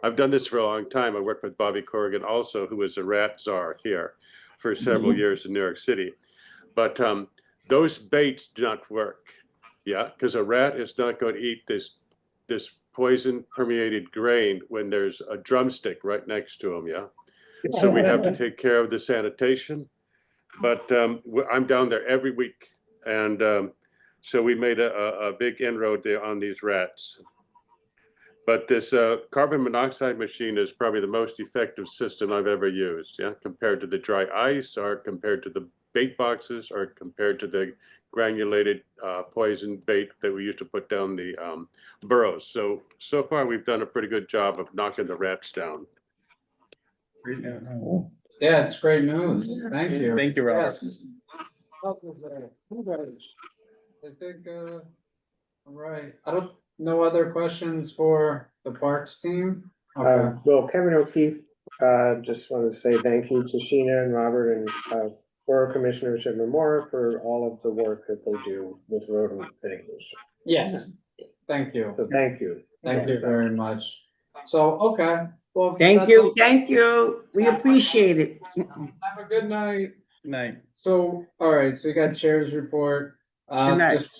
S: I've done this for a long time. I worked with Bobby Corrigan also, who was a rat czar here for several years in New York City. But those baits do not work, yeah, because a rat is not going to eat this poison permeated grain when there's a drumstick right next to them, yeah? So we have to take care of the sanitation. But I'm down there every week. And so we made a big inroad there on these rats. But this carbon monoxide machine is probably the most effective system I've ever used, yeah, compared to the dry ice, or compared to the bait boxes, or compared to the granulated poison bait that we used to put down the burrows. So far, we've done a pretty good job of knocking the rats down.
C: Yeah, it's great news. Thank you.
A: Thank you, Robert.
C: Yes. I think, all right. No other questions for the parks team? Okay.
D: Well, Kevin O'Keefe, just wanted to say thank you to Sheena and Robert and Borough Commissioner Sid Memora for all of the work that they do with rodent things.
C: Yes, thank you.
D: So thank you.
C: Thank you very much. So, okay, well.
N: Thank you. We appreciate it.
C: Have a good night.
A: Night.
C: So, all right, so you got chair's report.
N: Good night.
C: Just,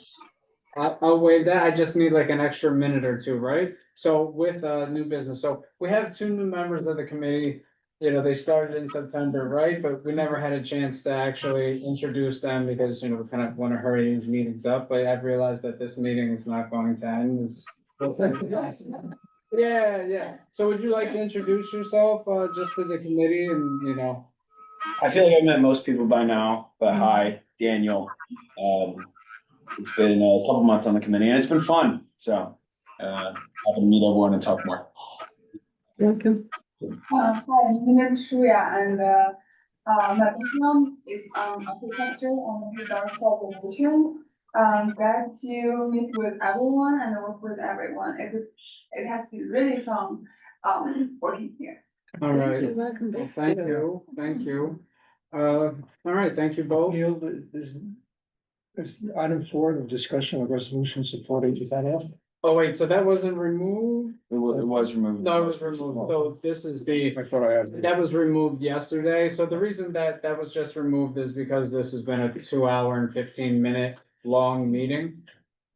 C: I'll waive that. I just need like an extra minute or two, right? So with new business, so we have 2 new members of the committee. You know, they started in September, right? But we never had a chance to actually introduce them because, you know, we kind of want to hurry these meetings up. But I've realized that this meeting is not going to end. Yeah. So would you like to introduce yourself just to the committee and, you know?
F: I feel like I've met most people by now, but hi, Daniel. It's been a couple months on the committee and it's been fun. So happy to meet everyone and talk more.
N: Welcome.
L: Hi, my name is Shuya, and my background is architecture and historical organization. Glad to meet with everyone and work with everyone. It has been really fun working here.
C: All right.
Q: You're welcome.
C: Well, thank you. All right, thank you both.
K: Neil, is item 4, the discussion of resolution supporting, is that it?
C: Oh, wait, so that wasn't removed?
F: It was removed.
C: No, it was removed. So this is the,
K: I thought I had.
C: that was removed yesterday. So the reason that that was just removed is because this has been a 2 hour and 15 minute long meeting.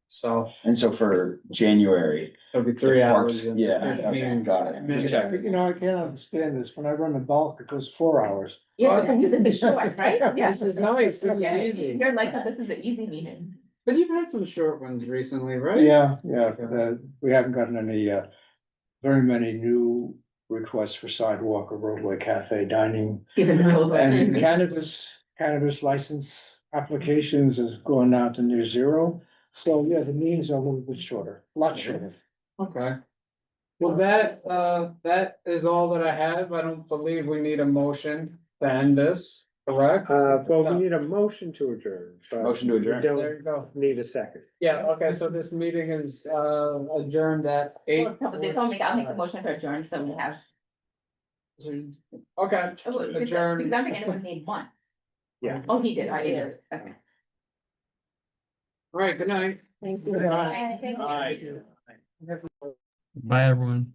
C: So
F: And so for January.
C: it'll be 3 hours. and
F: Yeah, okay,
C: 15
F: got it.
C: minutes.
F: Just checking.
K: You know, I can't understand this. When I run the bulk, it goes 4 hours.
G: Yeah, because this is short, right? Yeah.
C: This is nice. This is
G: Yeah.
C: easy.
G: You're like, this is an easy meeting.
C: But you've had some short ones recently, right?
K: Yeah, we haven't gotten any, very many new requests for sidewalk or roadway cafe dining.
G: Given the cold weather.
K: And cannabis license applications has gone down to near zero. So, yeah, the meetings are a little bit shorter, a lot shorter.
C: Okay. Well, that is all that I have. I don't believe we need a motion to end this, correct?
D: Well, we need a motion to adjourn. but
F: Motion to adjourn.
D: we don't
C: There you go.
D: Need a second.
C: Yeah, okay, so this meeting is adjourned at 8.
G: Well, I'll make the motion to adjourn, so we have.
C: Okay,
G: Because I
C: adjourn.
G: don't think anyone made one.
D: Yeah.
G: Oh, he did, I did, okay.
C: All right, good night.
Q: Thank you.
G: Good night.
C: Bye.
P: Bye, everyone.